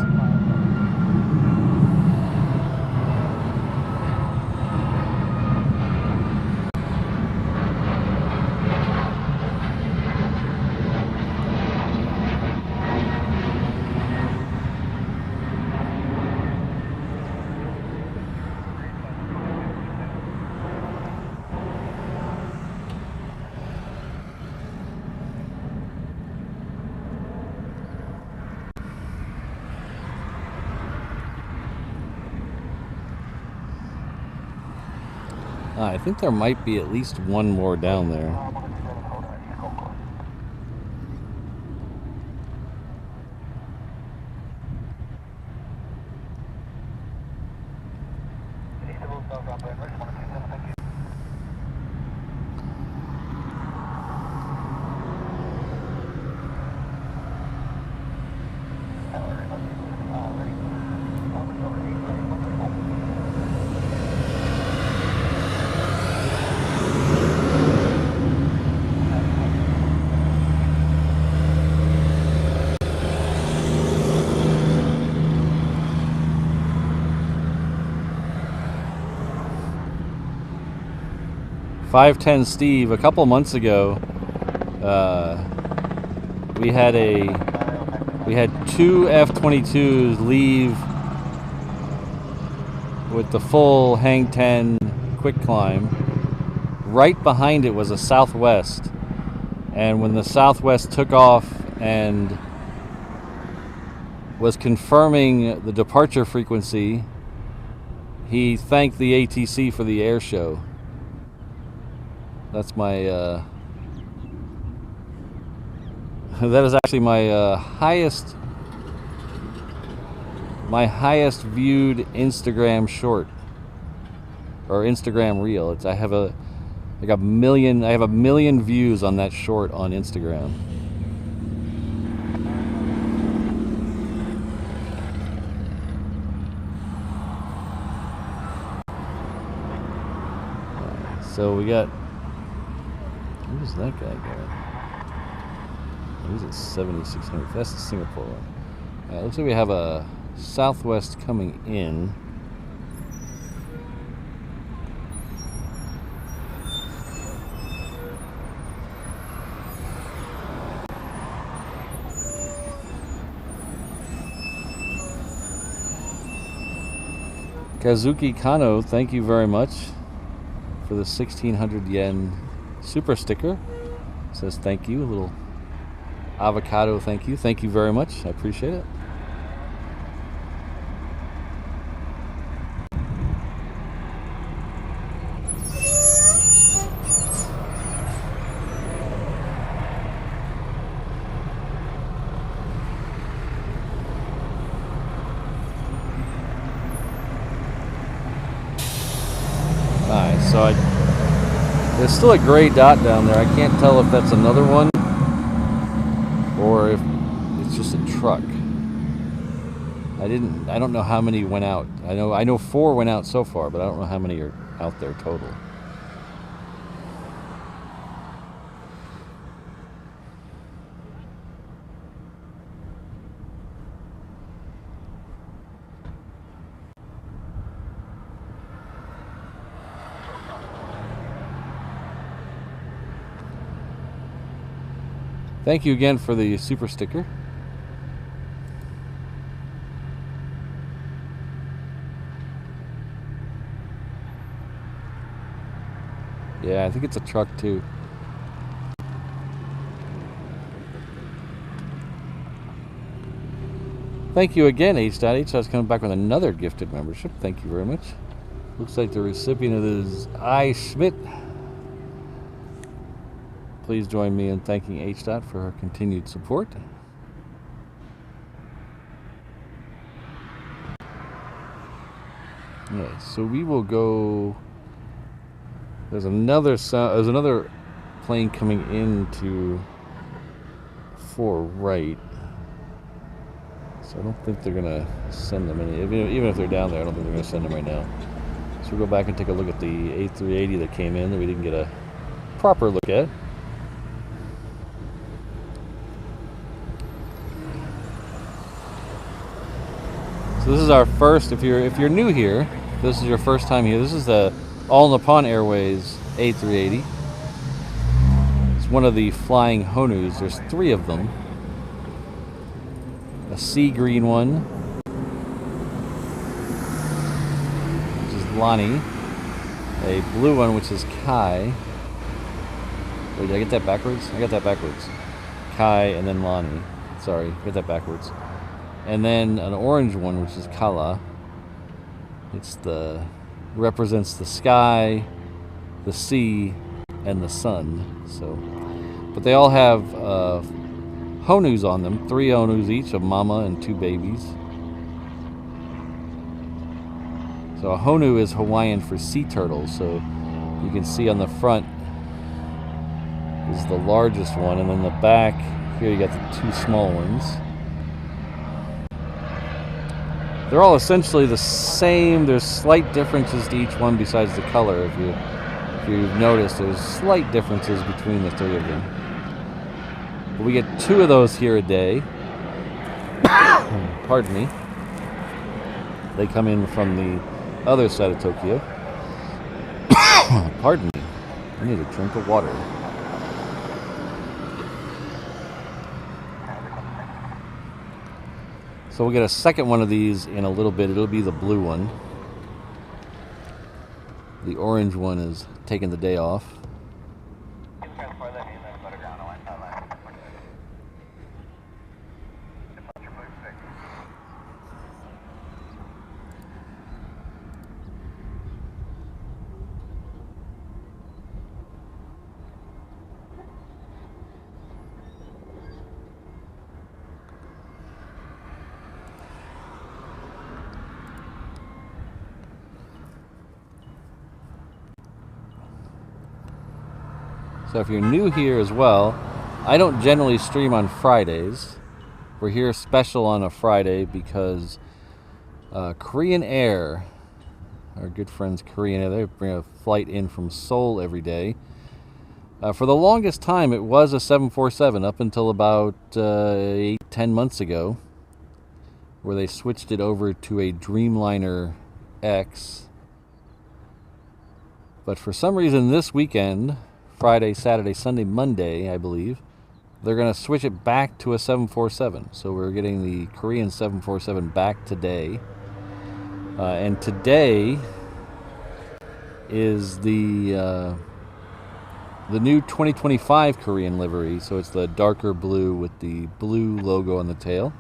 [SPEAKER 1] I think there might be at least one more down there. .510 Steve, a couple months ago, we had two F-22s leave with the full hang 10 quick climb. Right behind it was a Southwest, and when the Southwest took off and was confirming the departure frequency, he thanked the ATC for the air show. That's my, that is actually my highest viewed Instagram short or Instagram reel. I have a million views on that short on Instagram. So we got, where's that guy going? He's at 7,600. That's the Singapore one. Looks like we have a Southwest coming in. Kazuki Kano, thank you very much for the 1,600 yen super sticker. Says thank you. A little avocado thank you. Thank you very much. I appreciate it. Alright, so there's still a gray dot down there. I can't tell if that's another one or if it's just a truck. I don't know how many went out. I know 4 went out so far, but I don't know how many are out there total. Thank you again for the super sticker. Yeah, I think it's a truck too. Thank you again, H.H. H.'s coming back with another gifted membership. Thank you very much. Looks like the recipient of this is I. Schmidt. Please join me in thanking H. for her continued support. Okay, so we will go. There's another plane coming into 4 right. So I don't think they're gonna send them any. Even if they're down there, I don't think they're gonna send them right now. So we'll go back and take a look at the A380 that came in that we didn't get a proper look at. So this is our first. If you're new here, this is your first time here. This is the All Nippon Airways A380. It's one of the flying Honus. There's 3 of them. A sea green one, which is Lani. A blue one, which is Kai. Wait, did I get that backwards? I got that backwards. Kai and then Lani. Sorry, get that backwards. And then an orange one, which is Kala. It's represents the sky, the sea, and the sun. So, but they all have Honus on them. 3 Honus each, a mama and 2 babies. So a Honu is Hawaiian for sea turtle. So you can see on the front is the largest one, and then the back here you got the 2 small ones. They're all essentially the same. There's slight differences to each one besides the color. If you've noticed, there's slight differences between the 3 of them. But we get 2 of those here a day. Pardon me. They come in from the other side of Tokyo. Pardon me. I need a drink of water. So we'll get a second one of these in a little bit. It'll be the blue one. The orange one is taking the day off. So if you're new here as well, I don't generally stream on Fridays. We're here special on a Friday because Korean Air, our good friends Korean Air, they bring a flight in from Seoul every day. For the longest time, it was a 747 up until about 8-10 months ago, where they switched it over to a Dreamliner X. But for some reason this weekend, Friday, Saturday, Sunday, Monday, I believe, they're going to switch it back to a 747. So we're getting the Korean 747 back today. And today is the new 2025 Korean livery. So it's the darker blue with the blue logo on the tail.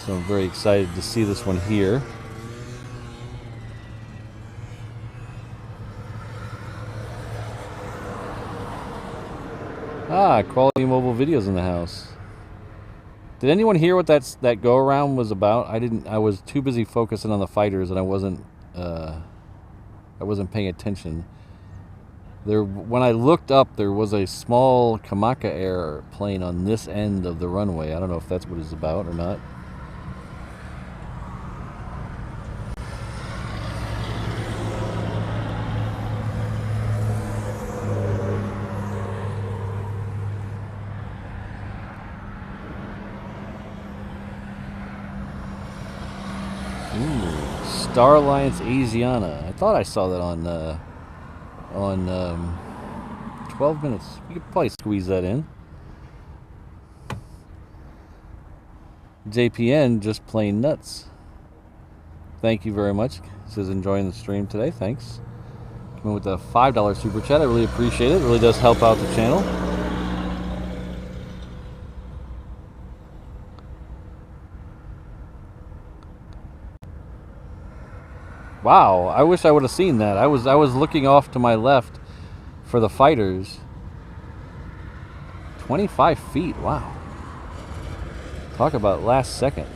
[SPEAKER 1] So I'm very excited to see this one here. Quality mobile videos in the house. Did anyone hear what that go around was about? I didn't. I was too busy focusing on the fighters, and I wasn't paying attention. When I looked up, there was a small Kamaka airplane on this end of the runway. I don't know if that's what it's about or not. Star Alliance Asiana. I thought I saw that on 12 minutes. We could probably squeeze that in. JPN just plain nuts. Thank you very much. Says enjoying the stream today. Thanks. Coming with a $5 super chat. I really appreciate it. It really does help out the channel. Wow, I wish I would have seen that. I was looking off to my left for the fighters. 25 feet, wow. Talk about last second.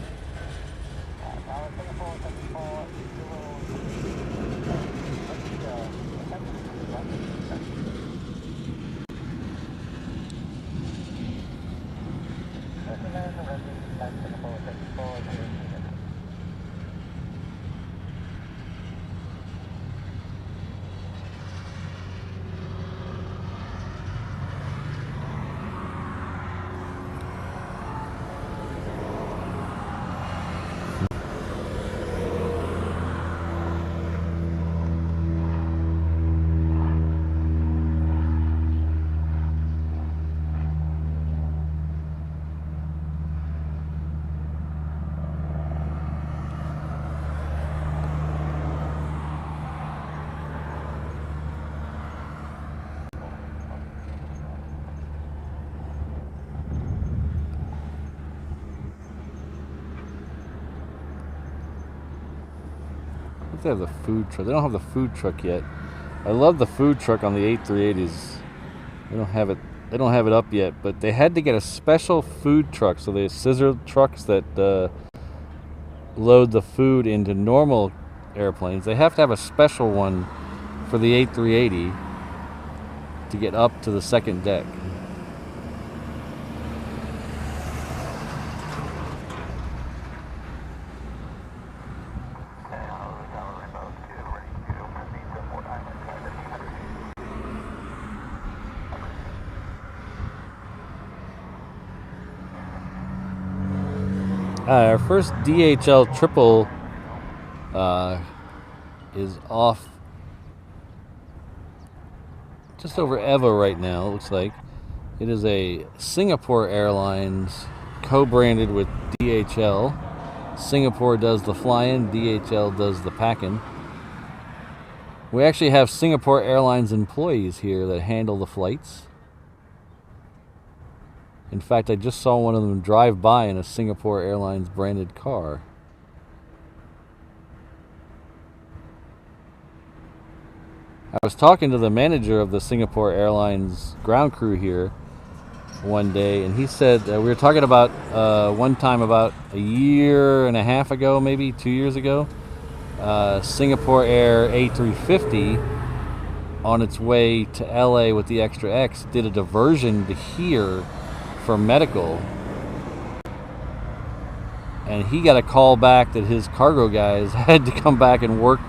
[SPEAKER 1] They have the food truck. They don't have the food truck yet. I love the food truck on the A380s. They don't have it. They don't have it up yet, but they had to get a special food truck. So they have scissor trucks that load the food into normal airplanes. They have to have a special one for the A380 to get up to the second deck. Our first DHL triple is off just over Eva right now, it looks like. It is a Singapore Airlines co-branded with DHL. Singapore does the flying, DHL does the packing. We actually have Singapore Airlines employees here that handle the flights. In fact, I just saw one of them drive by in a Singapore Airlines branded car. I was talking to the manager of the Singapore Airlines ground crew here one day, and he said, we were talking about one time about a year and a half ago, maybe 2 years ago, Singapore Air A350 on its way to LA with the Extra X did a diversion to here for medical, and he got a call back that his cargo guys had to come back and work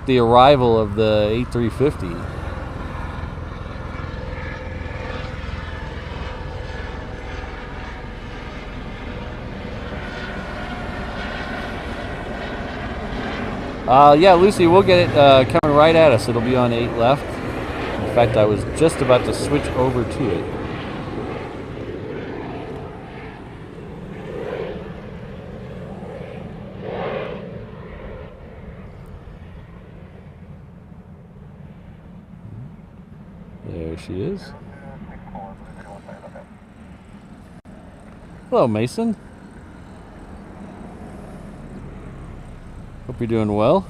[SPEAKER 1] the arrival of the A350. Yeah, Lucy, we'll get it coming right at us. It'll be on 8 left. In fact, I was just about to switch over to it. There she is. Hello, Mason. Hope you're doing well.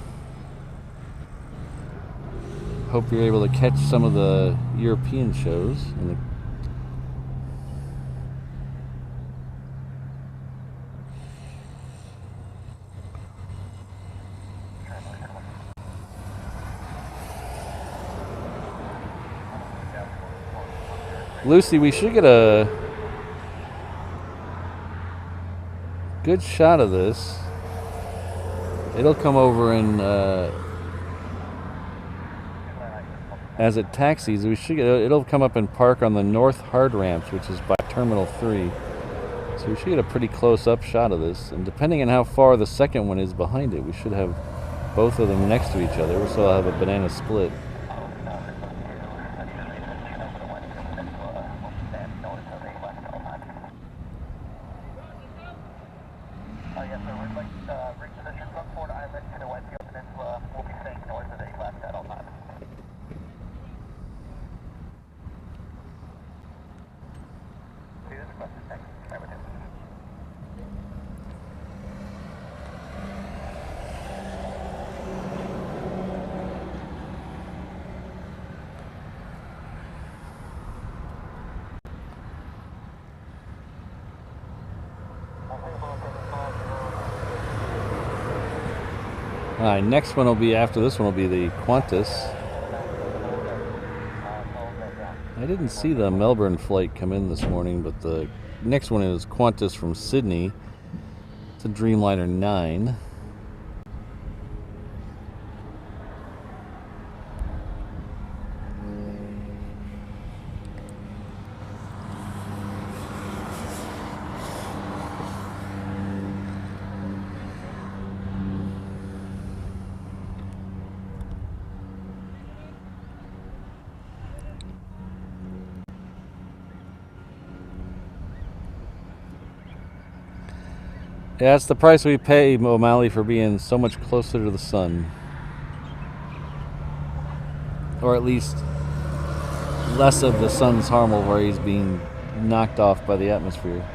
[SPEAKER 1] Hope you're able to catch some of the European shows. Lucy, we should get a good shot of this. It'll come over and as it taxis, it'll come up and park on the north hard ramps, which is by Terminal 3. So we should get a pretty close-up shot of this. And depending on how far the second one is behind it, we should have both of them next to each other. So I'll have a banana split. Alright, next one will be, after this one will be the Qantas. I didn't see the Melbourne flight come in this morning, but the next one is Qantas from Sydney. It's a Dreamliner 9. Yeah, it's the price we pay, O'Malley, for being so much closer to the sun. Or at least less of the sun's harmful rays being knocked off by the atmosphere.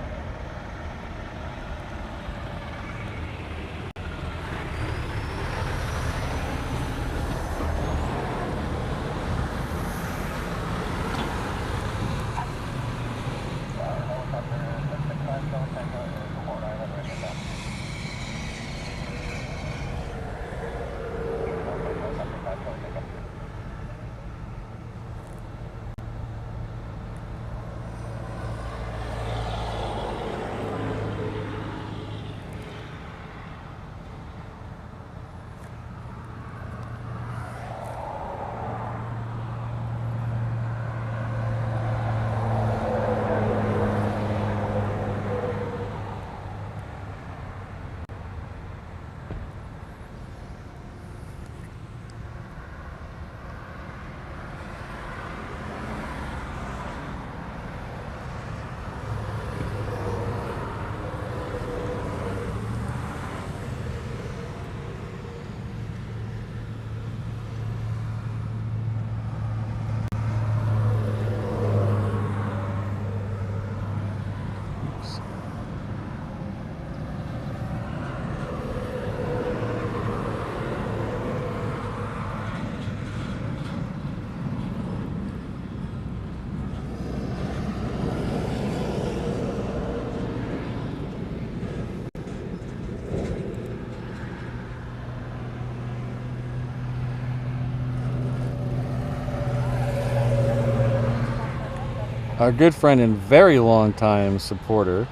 [SPEAKER 1] Our good friend and very long time supporter,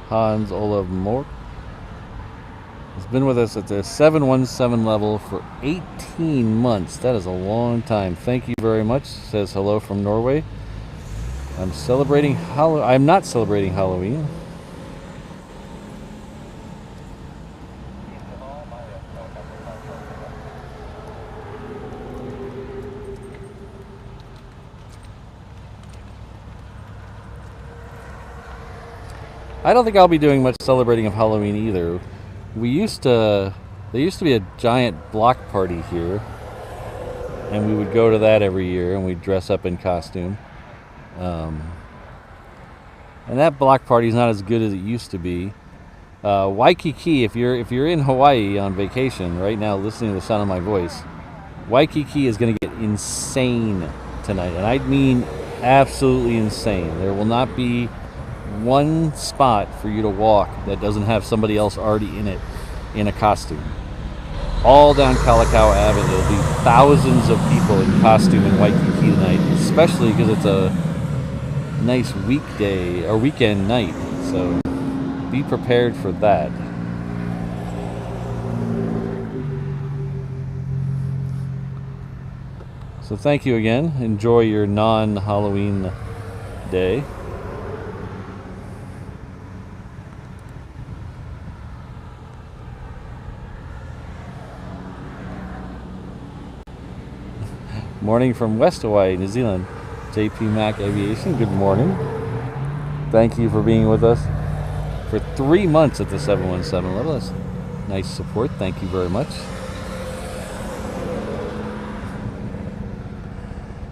[SPEAKER 1] Hans Olav Mork, has been with us at the 717 level for 18 months. That is a long time. Thank you very much. Says hello from Norway. I'm not celebrating Halloween. I don't think I'll be doing much celebrating of Halloween either. There used to be a giant block party here, and we would go to that every year, and we'd dress up in costume. And that block party is not as good as it used to be. Waikiki, if you're in Hawaii on vacation right now, listening to the sound of my voice, Waikiki is going to get insane tonight, and I mean absolutely insane. There will not be one spot for you to walk that doesn't have somebody else already in it in a costume. All down Kalakaua Avenue, there'll be thousands of people in costume in Waikiki tonight, especially because it's a nice weekday or weekend night. So be prepared for that. So thank you again. Enjoy your non-Halloween day. Morning from West Hawaii, New Zealand. JP Mac Aviation, good morning. Thank you for being with us for 3 months at the 717 level. That's nice support. Thank you very much.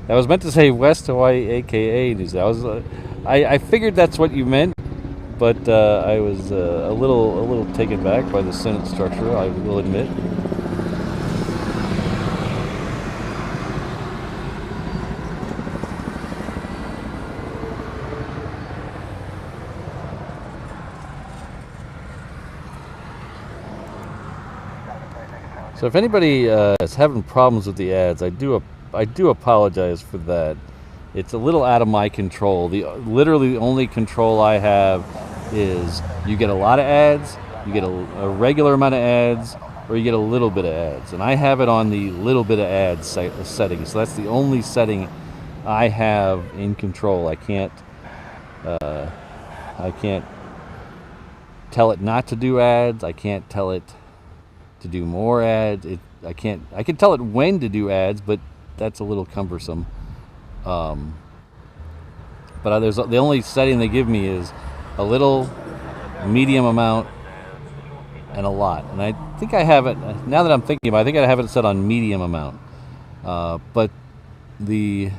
[SPEAKER 1] I was meant to say West Hawaii, aka New Zealand. I figured that's what you meant, but I was a little taken back by the sentence structure, I will admit. So if anybody is having problems with the ads, I do apologize for that. It's a little out of my control. Literally the only control I have is you get a lot of ads, you get a regular amount of ads, or you get a little bit of ads. And I have it on the little bit of ads setting. So that's the only setting I have in control. I can't tell it not to do ads. I can't tell it to do more ads. I can tell it when to do ads, but that's a little cumbersome. But the only setting they give me is a little, medium amount, and a lot. And I think I have it, now that I'm thinking about it, I think I have it set on medium amount. But the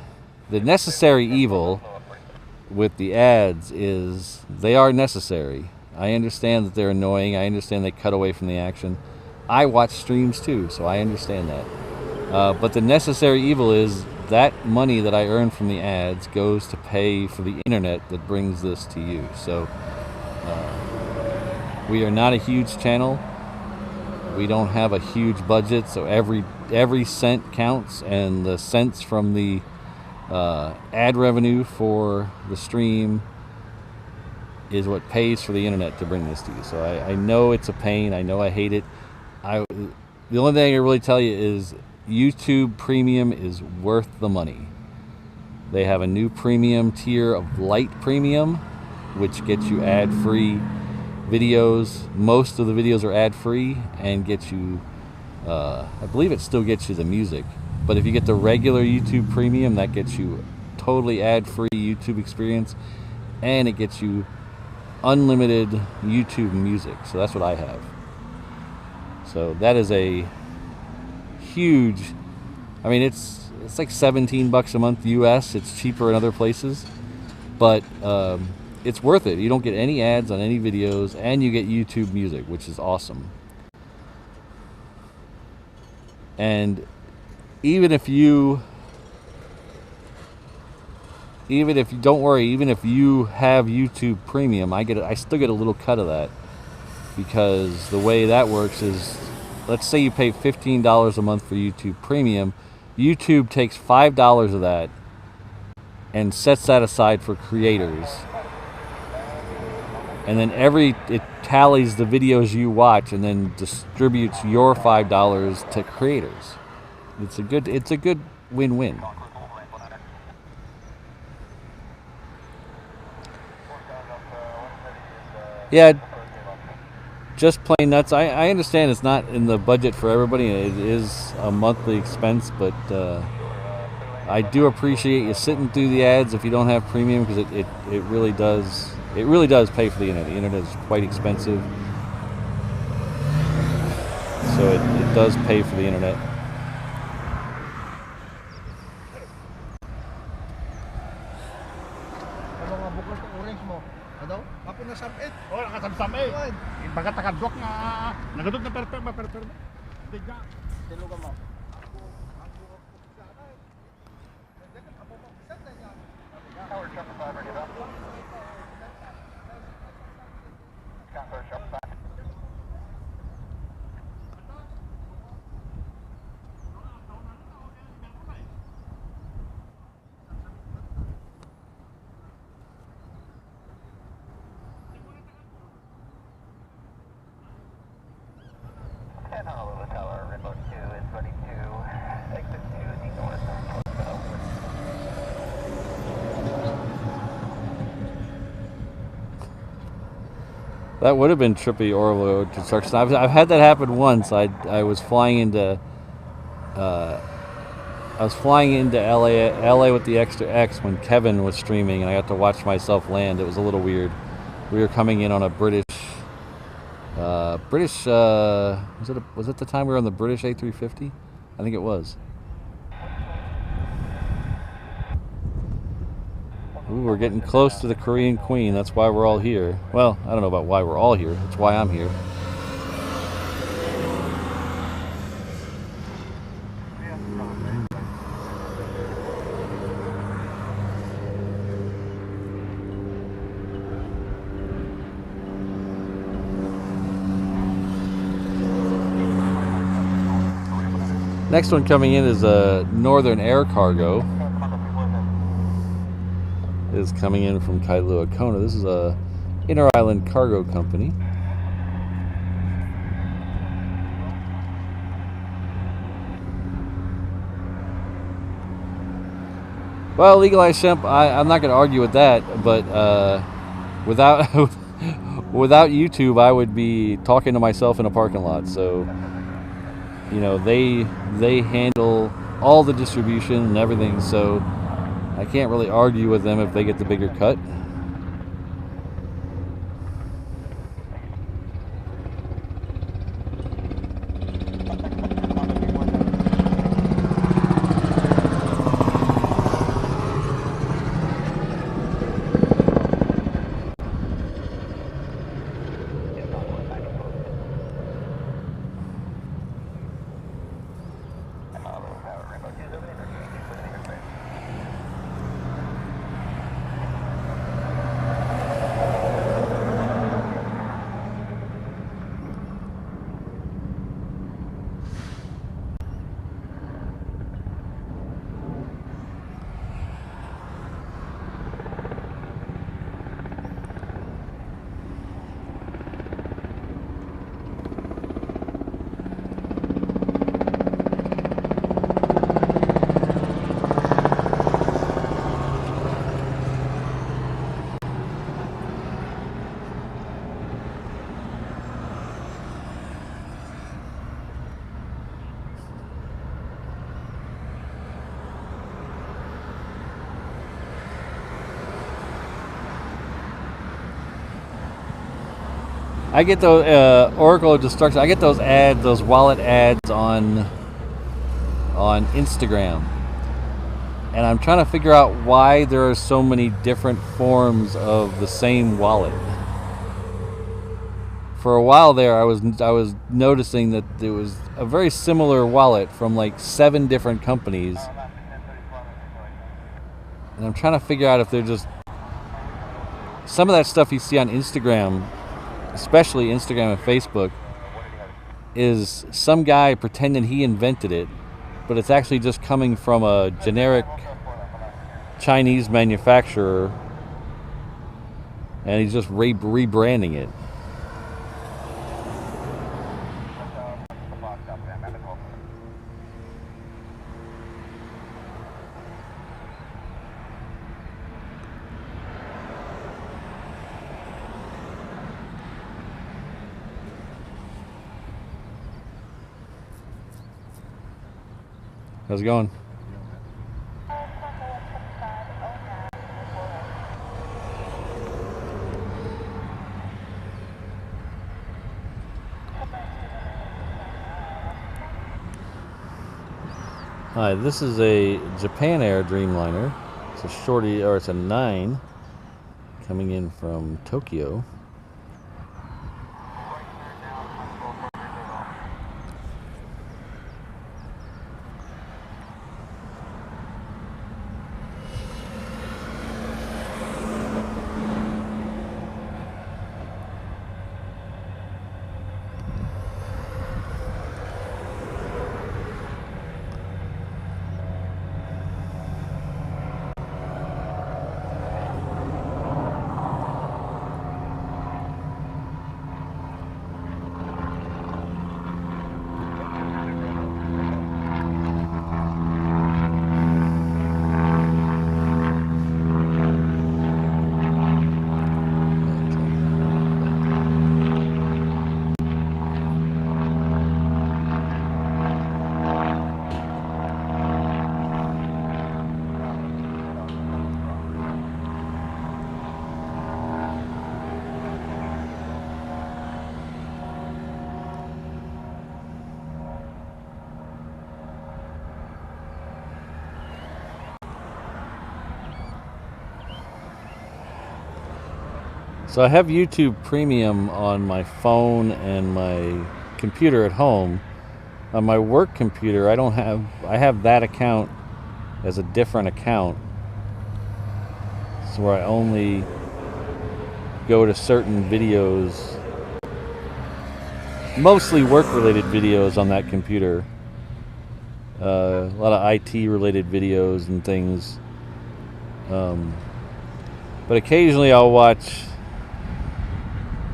[SPEAKER 1] necessary evil with the ads is they are necessary. I understand that they're annoying. I understand they cut away from the action. I watch streams too, so I understand that. But the necessary evil is that money that I earn from the ads goes to pay for the internet that brings this to you. So we are not a huge channel. We don't have a huge budget, so every cent counts, and the cents from the ad revenue for the stream is what pays for the internet to bring this to you. So I know it's a pain. I know I hate it. The only thing I can really tell you is YouTube Premium is worth the money. They have a new premium tier of Light Premium, which gets you ad-free videos. Most of the videos are ad-free and gets you, I believe it still gets you the music. But if you get the regular YouTube Premium, that gets you totally ad-free YouTube experience, and it gets you unlimited YouTube music. So that's what I have. So that is a huge, I mean, it's like $17 a month US. It's cheaper in other places, but it's worth it. You don't get any ads on any videos, and you get YouTube music, which is awesome. And even if you don't worry, even if you have YouTube Premium, I still get a little cut of that, because the way that works is, let's say you pay $15 a month for YouTube Premium. YouTube takes $5 of that and sets that aside for creators. And then it tallies the videos you watch and then distributes your $5 to creators. It's a good win-win. Yeah, just plain nuts. I understand it's not in the budget for everybody. It is a monthly expense, but I do appreciate you sitting through the ads if you don't have premium, because it really does pay for the internet. The internet is quite expensive, so it does pay for the internet.
[SPEAKER 4] Oh, nakasam-sam Bagat nakadwak nga. Nagadog na perperma. Tiga.
[SPEAKER 2] Tilugan mo. Tower jump 5, ready up. Tower jump 5. And Honolulu Tower, Rainbow 2 is 22, exit 2, the north.
[SPEAKER 1] That would have been trippy overload construction. I've had that happen once. I was flying into LA with the Extra X when Kevin was streaming, and I got to watch myself land. It was a little weird. We were coming in on a British. Was it the time we were on the British A350? I think it was. Ooh, we're getting close to the Korean Queen. That's why we're all here. Well, I don't know about why we're all here. That's why I'm here. Next one coming in is a Northern Air Cargo. Is coming in from Kailua Kona. This is a inter-island cargo company. Well, legalized shemp, I'm not going to argue with that, but without without YouTube, I would be talking to myself in a parking lot. So, you know, they handle all the distribution and everything, so I can't really argue with them if they get the bigger cut. I get those Oracle Destruction. I get those ads, those wallet ads on Instagram, and I'm trying to figure out why there are so many different forms of the same wallet. For a while there, I was noticing that there was a very similar wallet from like 7 different companies, and I'm trying to figure out if they're just some of that stuff you see on Instagram, especially Instagram and Facebook, is some guy pretending he invented it, but it's actually just coming from a generic Chinese manufacturer, and he's just rebranding it. How's it going? Hi, this is a Japan Air Dreamliner. It's a shorty, or it's a 9 coming in from Tokyo. So I have YouTube Premium on my phone and my computer at home. On my work computer, I have that account as a different account. So where I only go to certain videos, mostly work-related videos on that computer. A lot of IT-related videos and things. But occasionally I'll watch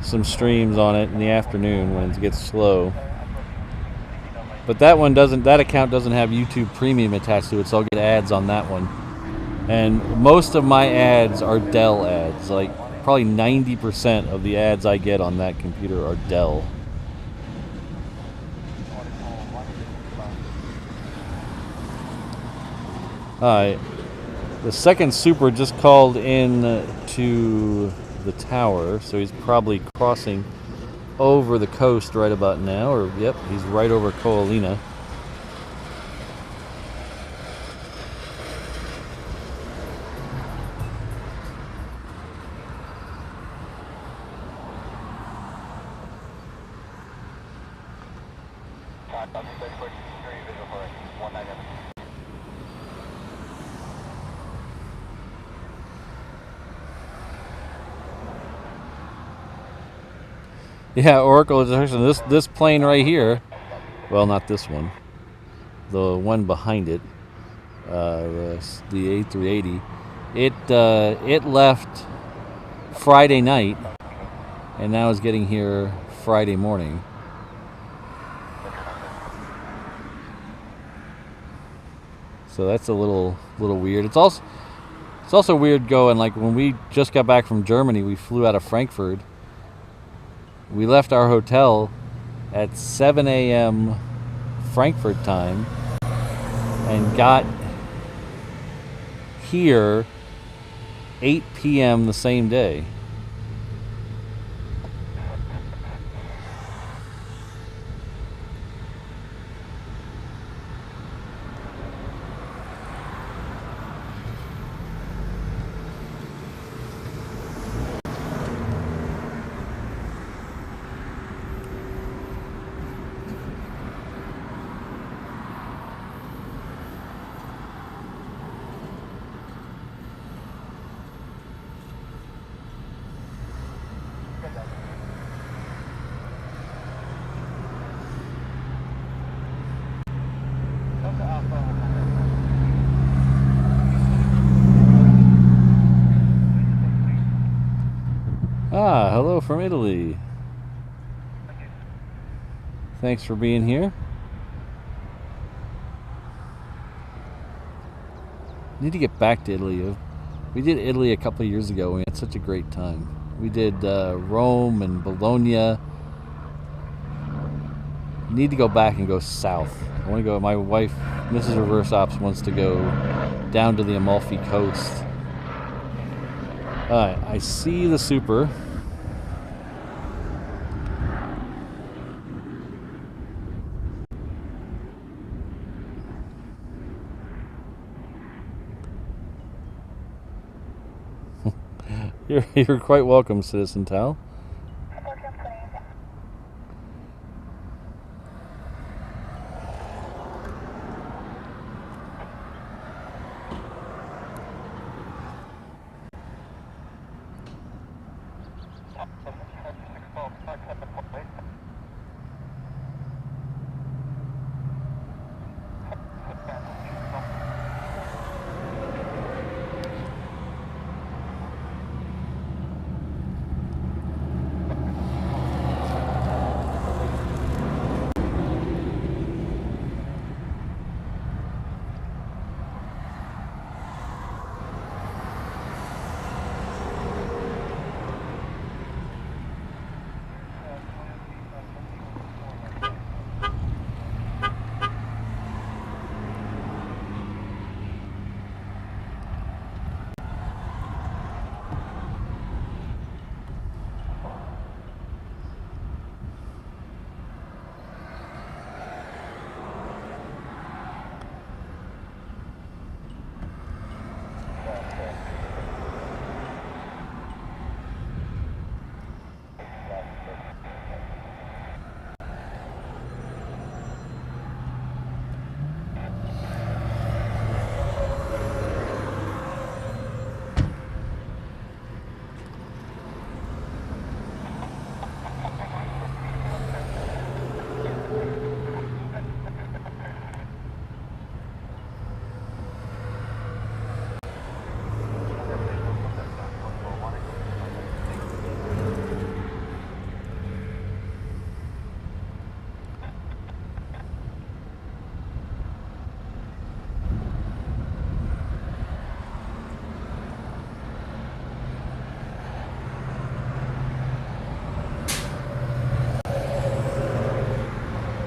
[SPEAKER 1] some streams on it in the afternoon when it gets slow. But that account doesn't have YouTube Premium attached to it, so I'll get ads on that one. And most of my ads are Dell ads. Like probably 90% of the ads I get on that computer are Dell. Hi. The second Super just called in to the tower, so he's probably crossing over the coast right about now, or yep, he's right over Ko'olina. Yeah, Oracle is this plane right here. Well, not this one. The one behind it, the A380. It left Friday night, and now is getting here Friday morning. So that's a little weird. It's also weird going, like when we just got back from Germany, we flew out of Frankfurt. We left our hotel at 7 a.m. Frankfurt time and got here 8 p.m. the same day. hello from Italy. Thanks for being here. Need to get back to Italy. We did Italy a couple of years ago. We had such a great time. We did Rome and Bologna. Need to go back and go south. I want to go. My wife, Mrs. Reverse Ops, wants to go down to the Amalfi Coast. Alright, I see the Super. You're quite welcome, Citizen Tal.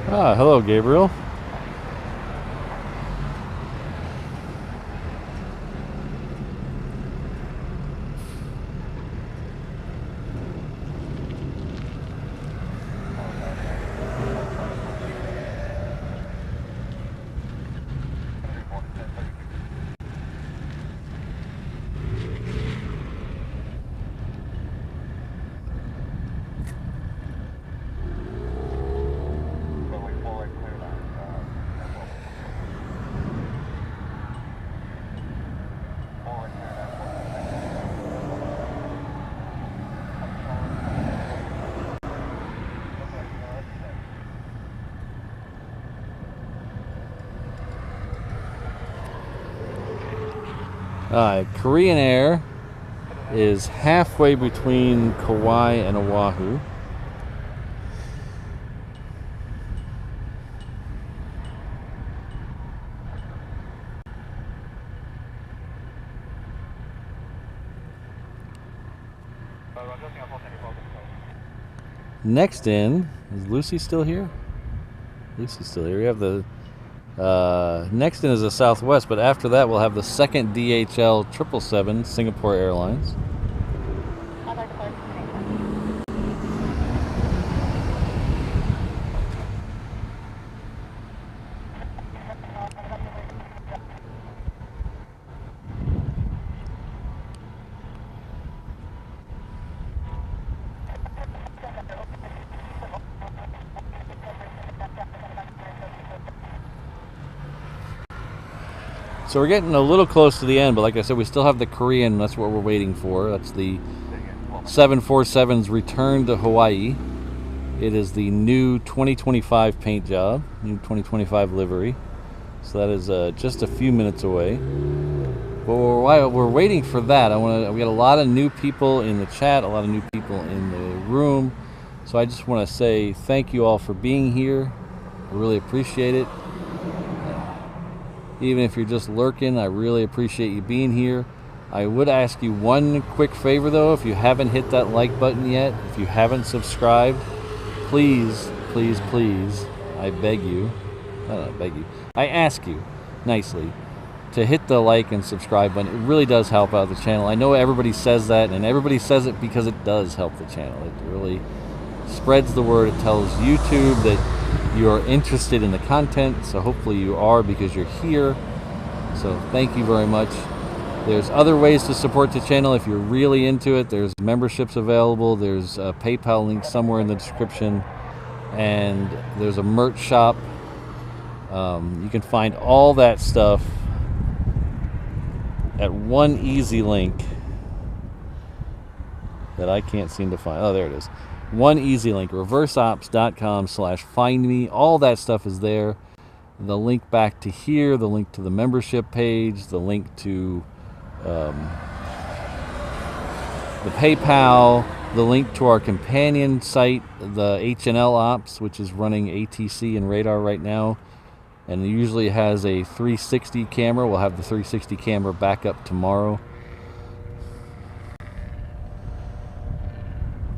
[SPEAKER 1] Ah, hello, Gabriel. Korean Air is halfway between Kauai and Oahu. Next in, is Lucy still here? Lucy's still here. We have the next in is the Southwest, but after that we'll have the second DHL 777 Singapore Airlines. So we're getting a little close to the end, but like I said, we still have the Korean. That's what we're waiting for. That's the 747's return to Hawaii. It is the new 2025 paint job, new 2025 livery. So that is just a few minutes away. But while we're waiting for that, we got a lot of new people in the chat, a lot of new people in the room. So I just want to say thank you all for being here. I really appreciate it. Even if you're just lurking, I really appreciate you being here. I would ask you one quick favor though, if you haven't hit that like button yet, if you haven't subscribed, please, please, please, I beg you, I ask you nicely to hit the like and subscribe button. It really does help out the channel. I know everybody says that, and everybody says it because it does help the channel. It really spreads the word. It tells YouTube that you are interested in the content, so hopefully you are because you're here. So thank you very much. There's other ways to support the channel if you're really into it. There's memberships available. There's a PayPal link somewhere in the description, and there's a merch shop. You can find all that stuff at one easy link that I can't seem to find. Oh, there it is. One easy link, reverseops.com/findme. All that stuff is there. The link back to here, the link to the membership page, the link to the PayPal, the link to our companion site, the HNL Ops, which is running ATC and radar right now. And it usually has a 360 camera. We'll have the 360 camera back up tomorrow.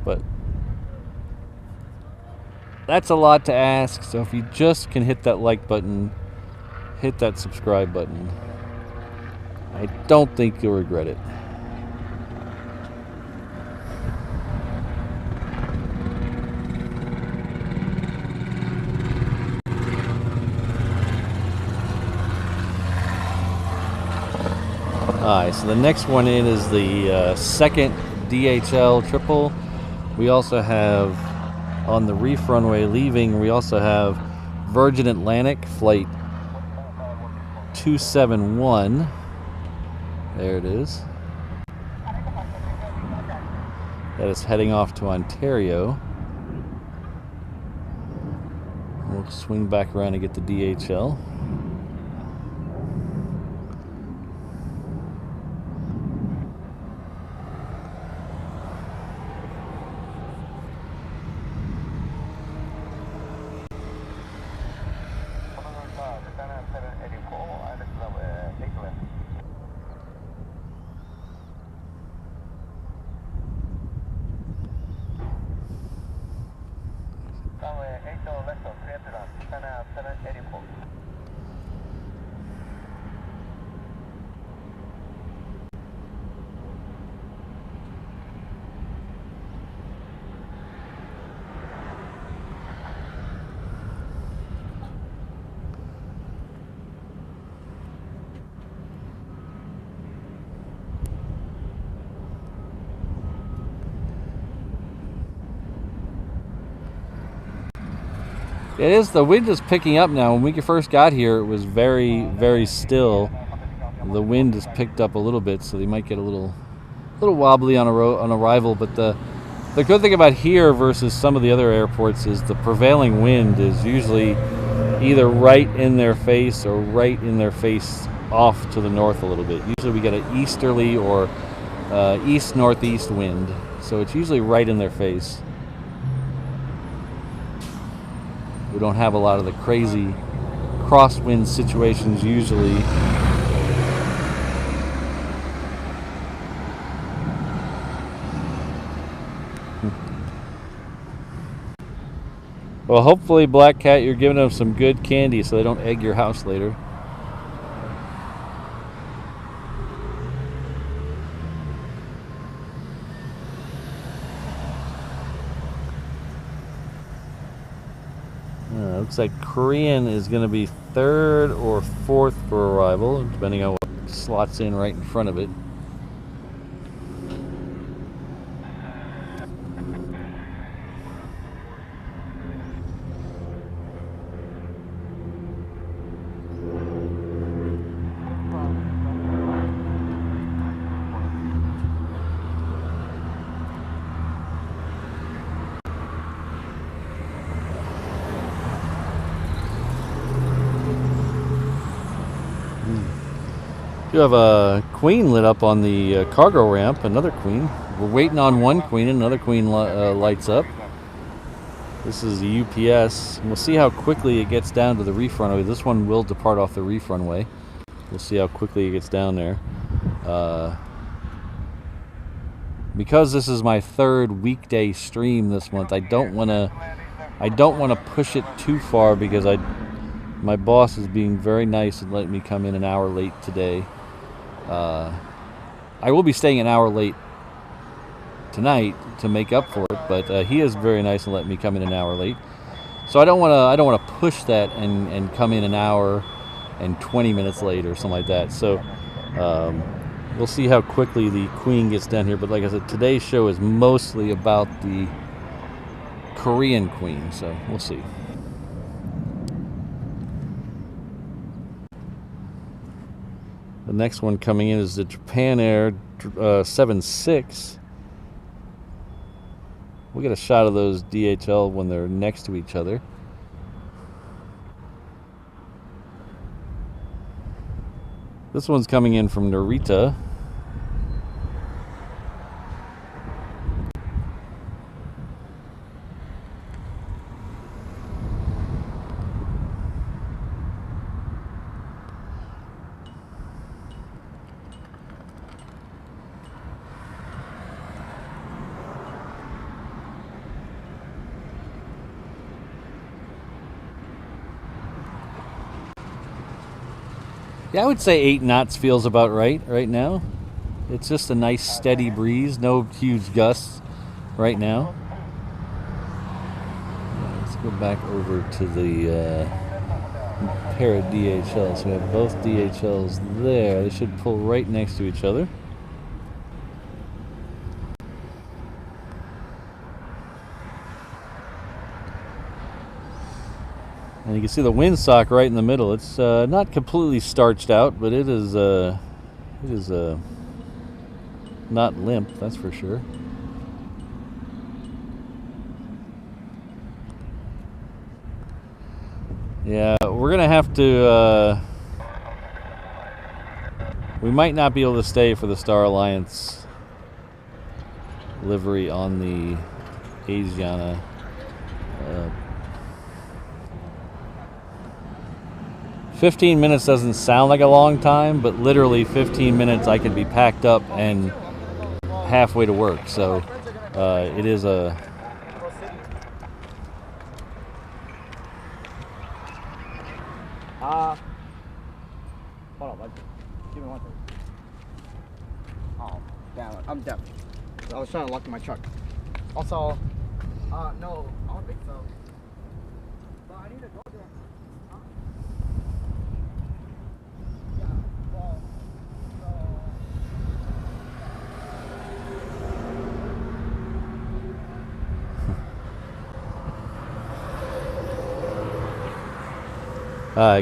[SPEAKER 1] But that's a lot to ask. So if you just can hit that like button, hit that subscribe button, I don't think you'll regret it. Alright, so the next one in is the second DHL triple. We also have, on the reef runway leaving, we also have Virgin Atlantic flight 271. There it is. That is heading off to Ontario. We'll swing back around and get the DHL. The wind is picking up now. When we first got here, it was very, very still. The wind has picked up a little bit, so they might get a little wobbly on arrival. But the good thing about here versus some of the other airports is the prevailing wind is usually either right in their face or right in their face off to the north a little bit. Usually we get an easterly or east-northeast wind, so it's usually right in their face. We don't have a lot of the crazy crosswind situations usually. Well, hopefully, Black Cat, you're giving them some good candy so they don't egg your house later. Looks like Korean is going to be third or fourth for arrival, depending on what slots in right in front of it. You have a queen lit up on the cargo ramp, another queen. We're waiting on one queen, and another queen lights up. This is the UPS. We'll see how quickly it gets down to the reef runway. This one will depart off the reef runway. We'll see how quickly it gets down there. Because this is my third weekday stream this month, I don't want to push it too far because my boss is being very nice and letting me come in an hour late today. I will be staying an hour late tonight to make up for it, but he is very nice and letting me come in an hour late. So I don't want to push that and come in an hour and 20 minutes late or something like that. So we'll see how quickly the queen gets down here. But like I said, today's show is mostly about the Korean queen, so we'll see. The next one coming in is the Japan Air 76. We'll get a shot of those DHL when they're next to each other. This one's coming in from Narita. Yeah, I would say 8 knots feels about right now. It's just a nice steady breeze, no huge gusts right now. Let's go back over to the pair of DHLs. We have both DHLs there. They should pull right next to each other. And you can see the windsock right in the middle. It's not completely starched out, but it is not limp, that's for sure. Yeah, we're gonna have to. We might not be able to stay for the Star Alliance livery on the Asiana. 15 minutes doesn't sound like a long time, but literally 15 minutes I could be packed up and halfway to work. So it is a...
[SPEAKER 5] Hold on, give me one second. Oh, damn it, I'm deaf. I was trying to lock in my truck. Also, no, I don't think so. But I need to go there.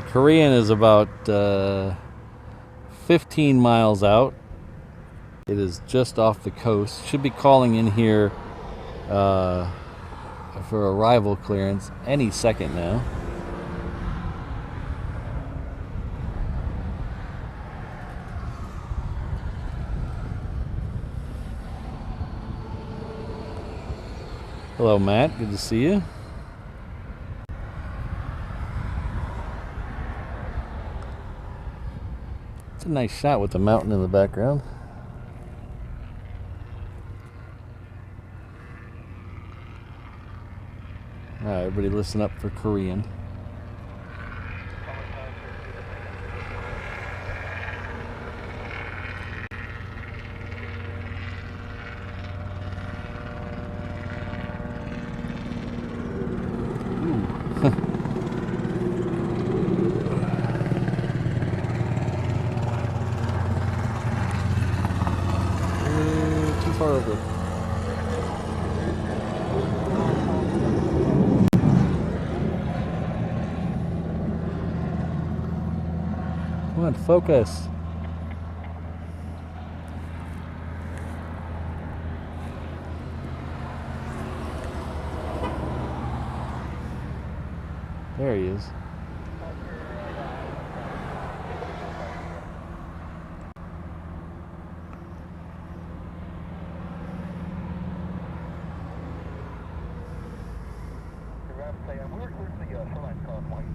[SPEAKER 1] Korean is about 15 miles out. It is just off the coast. Should be calling in here for arrival clearance any second now. Hello, Matt. Good to see you. It's a nice shot with the mountain in the background. All right, everybody listen up for Korean. Come on, focus. There he is.
[SPEAKER 2] say, we were clear to the shoreline point.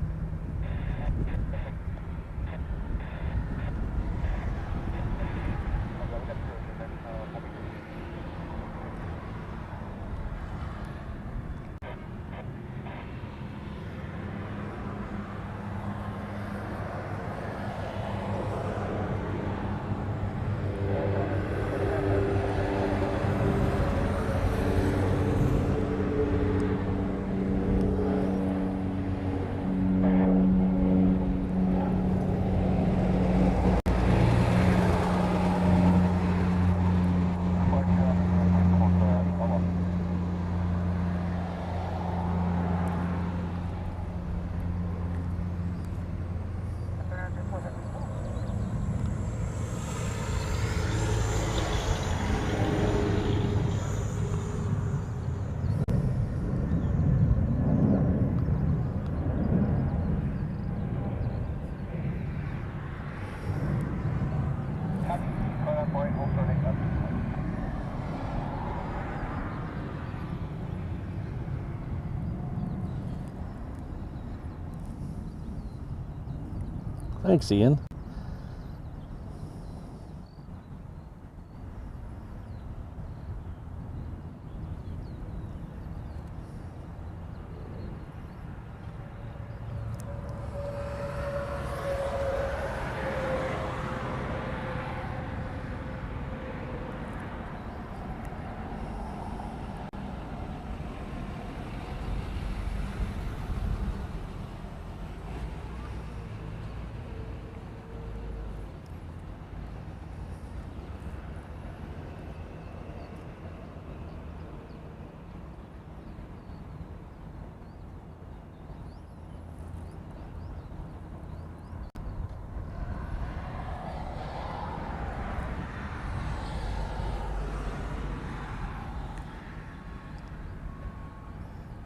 [SPEAKER 1] Thanks, Ian.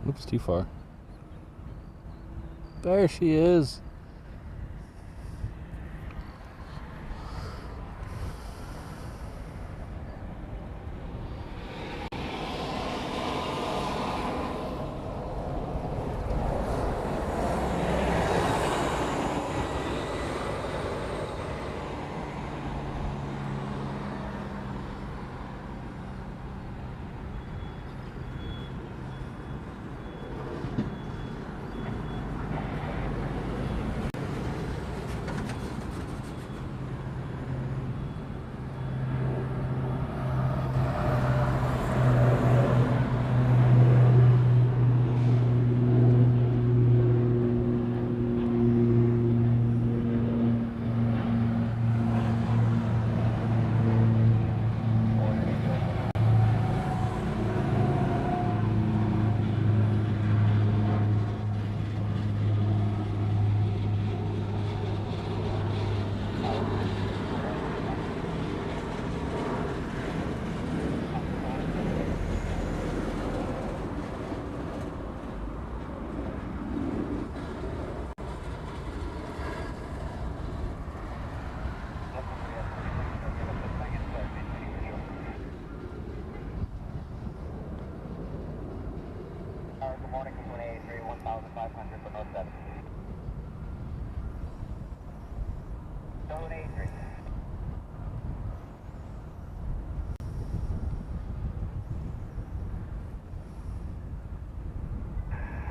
[SPEAKER 1] Oops, too far. There she is.
[SPEAKER 2] Good morning, Nippon A380, 1500 for North 7. Zone A3.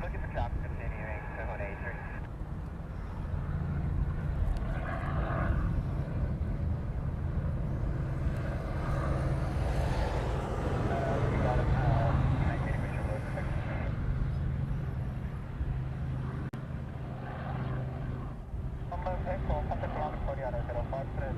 [SPEAKER 2] Looking for traffic continuing, Zone A3. We got it, 19 mission load. Number 6, contact kilometer 40 on 053.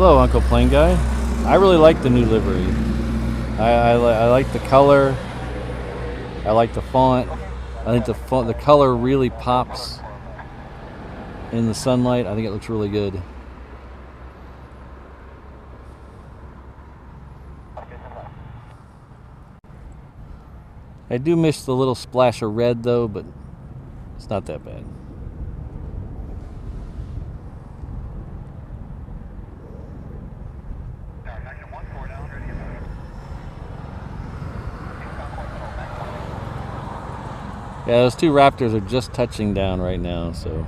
[SPEAKER 1] Hello, Uncle Plane Guy. I really like the new livery. I like the color. I like the font. I think the color really pops in the sunlight. I think it looks really good. I do miss the little splash of red though, but it's not that bad. Yeah, those two Raptors are just touching down right now, so.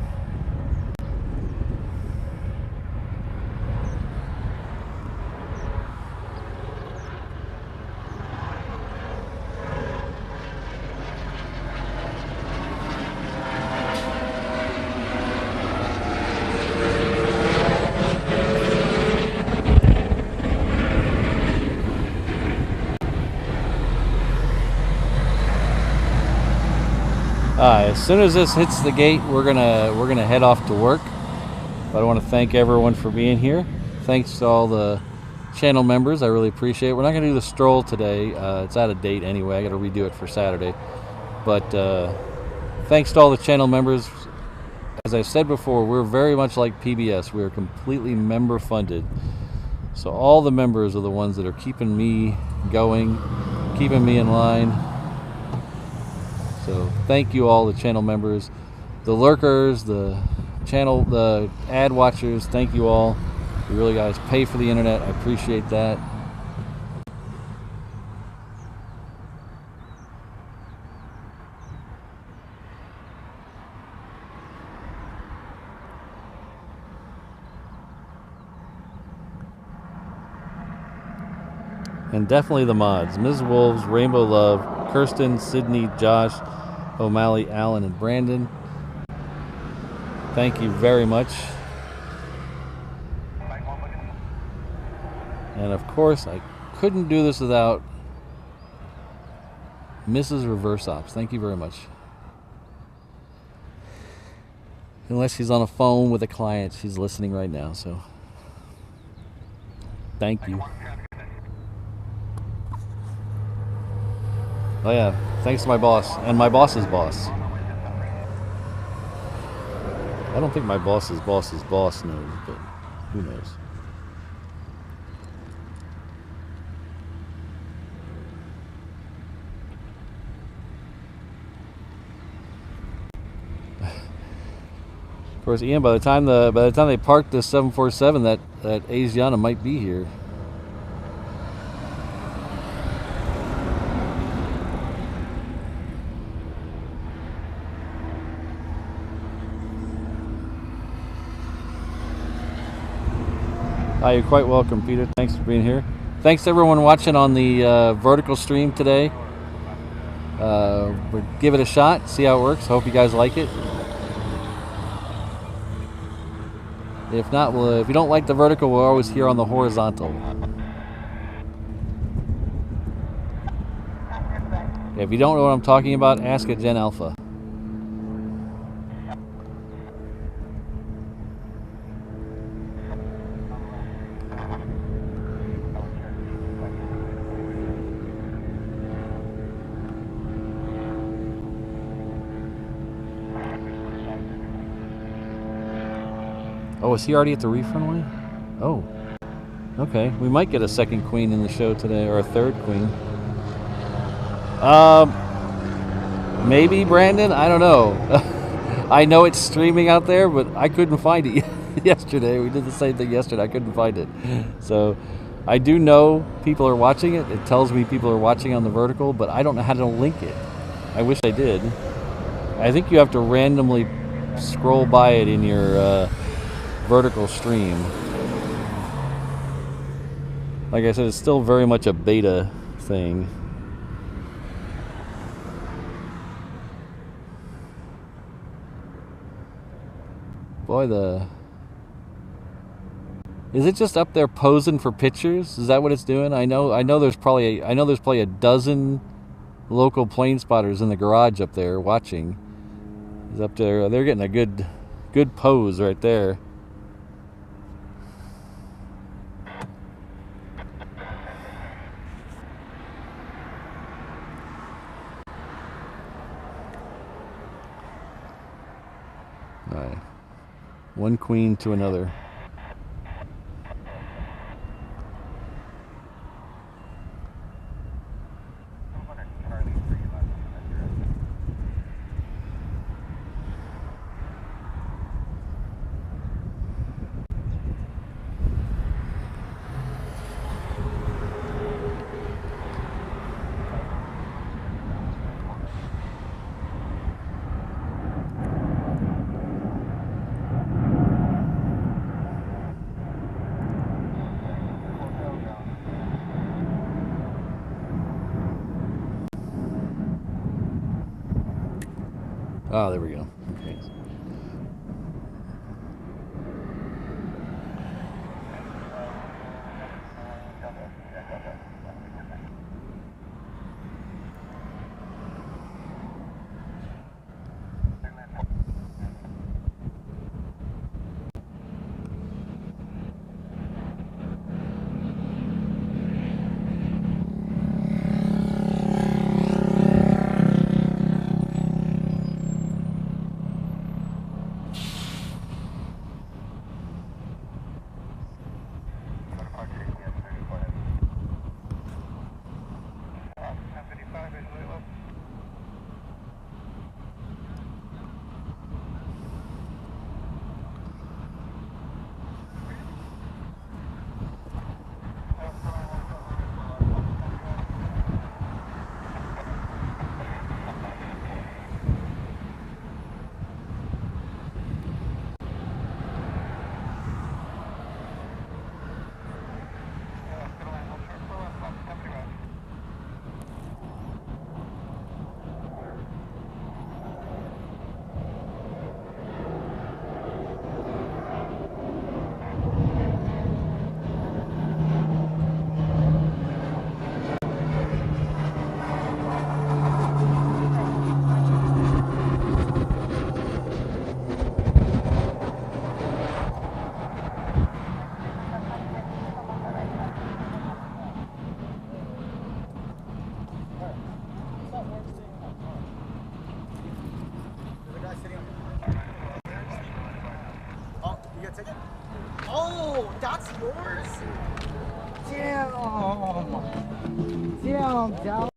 [SPEAKER 1] As soon as this hits the gate, we're gonna head off to work. But I want to thank everyone for being here. Thanks to all the channel members. I really appreciate it. We're not gonna do the stroll today. It's out of date anyway. I got to redo it for Saturday. But thanks to all the channel members. As I said before, we're very much like PBS. We're completely member funded. So all the members are the ones that are keeping me going, keeping me in line. So thank you all the channel members, the lurkers, the ad watchers. Thank you all. You really guys pay for the internet. I appreciate that. And definitely the mods. Ms. Wolves, Rainbow Love, Kirsten, Sydney, Josh, O'Malley, Alan, and Brandon. Thank you very much. And of course, I couldn't do this without Mrs. Reverse Ops. Thank you very much. Unless she's on a phone with a client, she's listening right now, so thank you. Oh yeah, thanks to my boss and my boss's boss. I don't think my boss's boss knows, but who knows. Of course, Ian, by the time they park the 747, that Asiana might be here. You're quite welcome, Peter. Thanks for being here. Thanks to everyone watching on the vertical stream today. We'll give it a shot, see how it works. Hope you guys like it. If not, if you don't like the vertical, we're always here on the horizontal. If you don't know what I'm talking about, ask a Gen Alpha. Oh, is he already at the reef runway? Oh, okay. We might get a second queen in the show today, or a third queen. Maybe, Brandon? I don't know. I know it's streaming out there, but I couldn't find it yesterday. We did the same thing yesterday. I couldn't find it. So I do know people are watching it. It tells me people are watching on the vertical, but I don't know how to link it. I wish I did. I think you have to randomly scroll by it in your vertical stream. Like I said, it's still very much a beta thing. Boy, is it just up there posing for pictures? Is that what it's doing? I know there's probably a dozen local plane spotters in the garage up there watching. He's up there. They're getting a good pose right there. All right. One queen to another. Oh, there we go. Okay.
[SPEAKER 5] Oh, that's yours? Damn. Damn.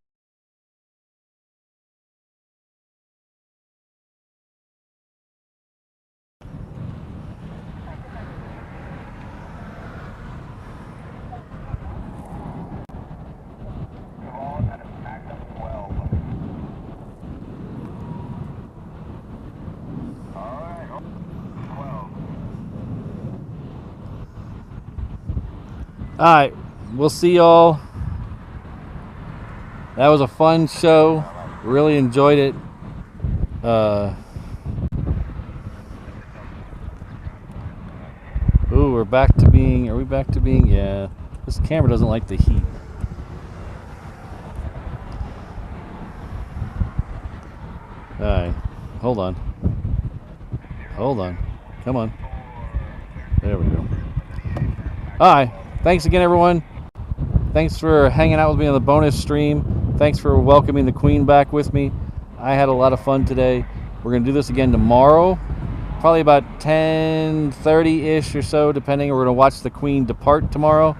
[SPEAKER 1] All right, we'll see y'all. That was a fun show. Really enjoyed it. Ooh, we're back to being. Are we back to being? Yeah. This camera doesn't like the heat. All right, hold on. Hold on. Come on. There we go. All right. Thanks again, everyone. Thanks for hanging out with me on the bonus stream. Thanks for welcoming the Queen back with me. I had a lot of fun today. We're going to do this again tomorrow, probably about 10:30-ish or so, depending. We're going to watch the Queen depart tomorrow,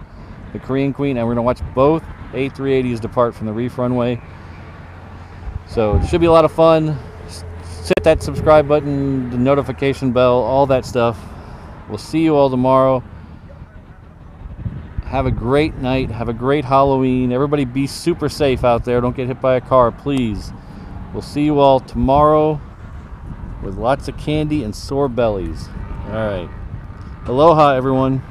[SPEAKER 1] the Korean Queen, and we're going to watch both A380s depart from the reef runway. So it should be a lot of fun. Hit that subscribe button, the notification bell, all that stuff. We'll see you all tomorrow. Have a great night. Have a great Halloween. Everybody be super safe out there. Don't get hit by a car, please. We'll see you all tomorrow with lots of candy and sore bellies. All right. Aloha, everyone.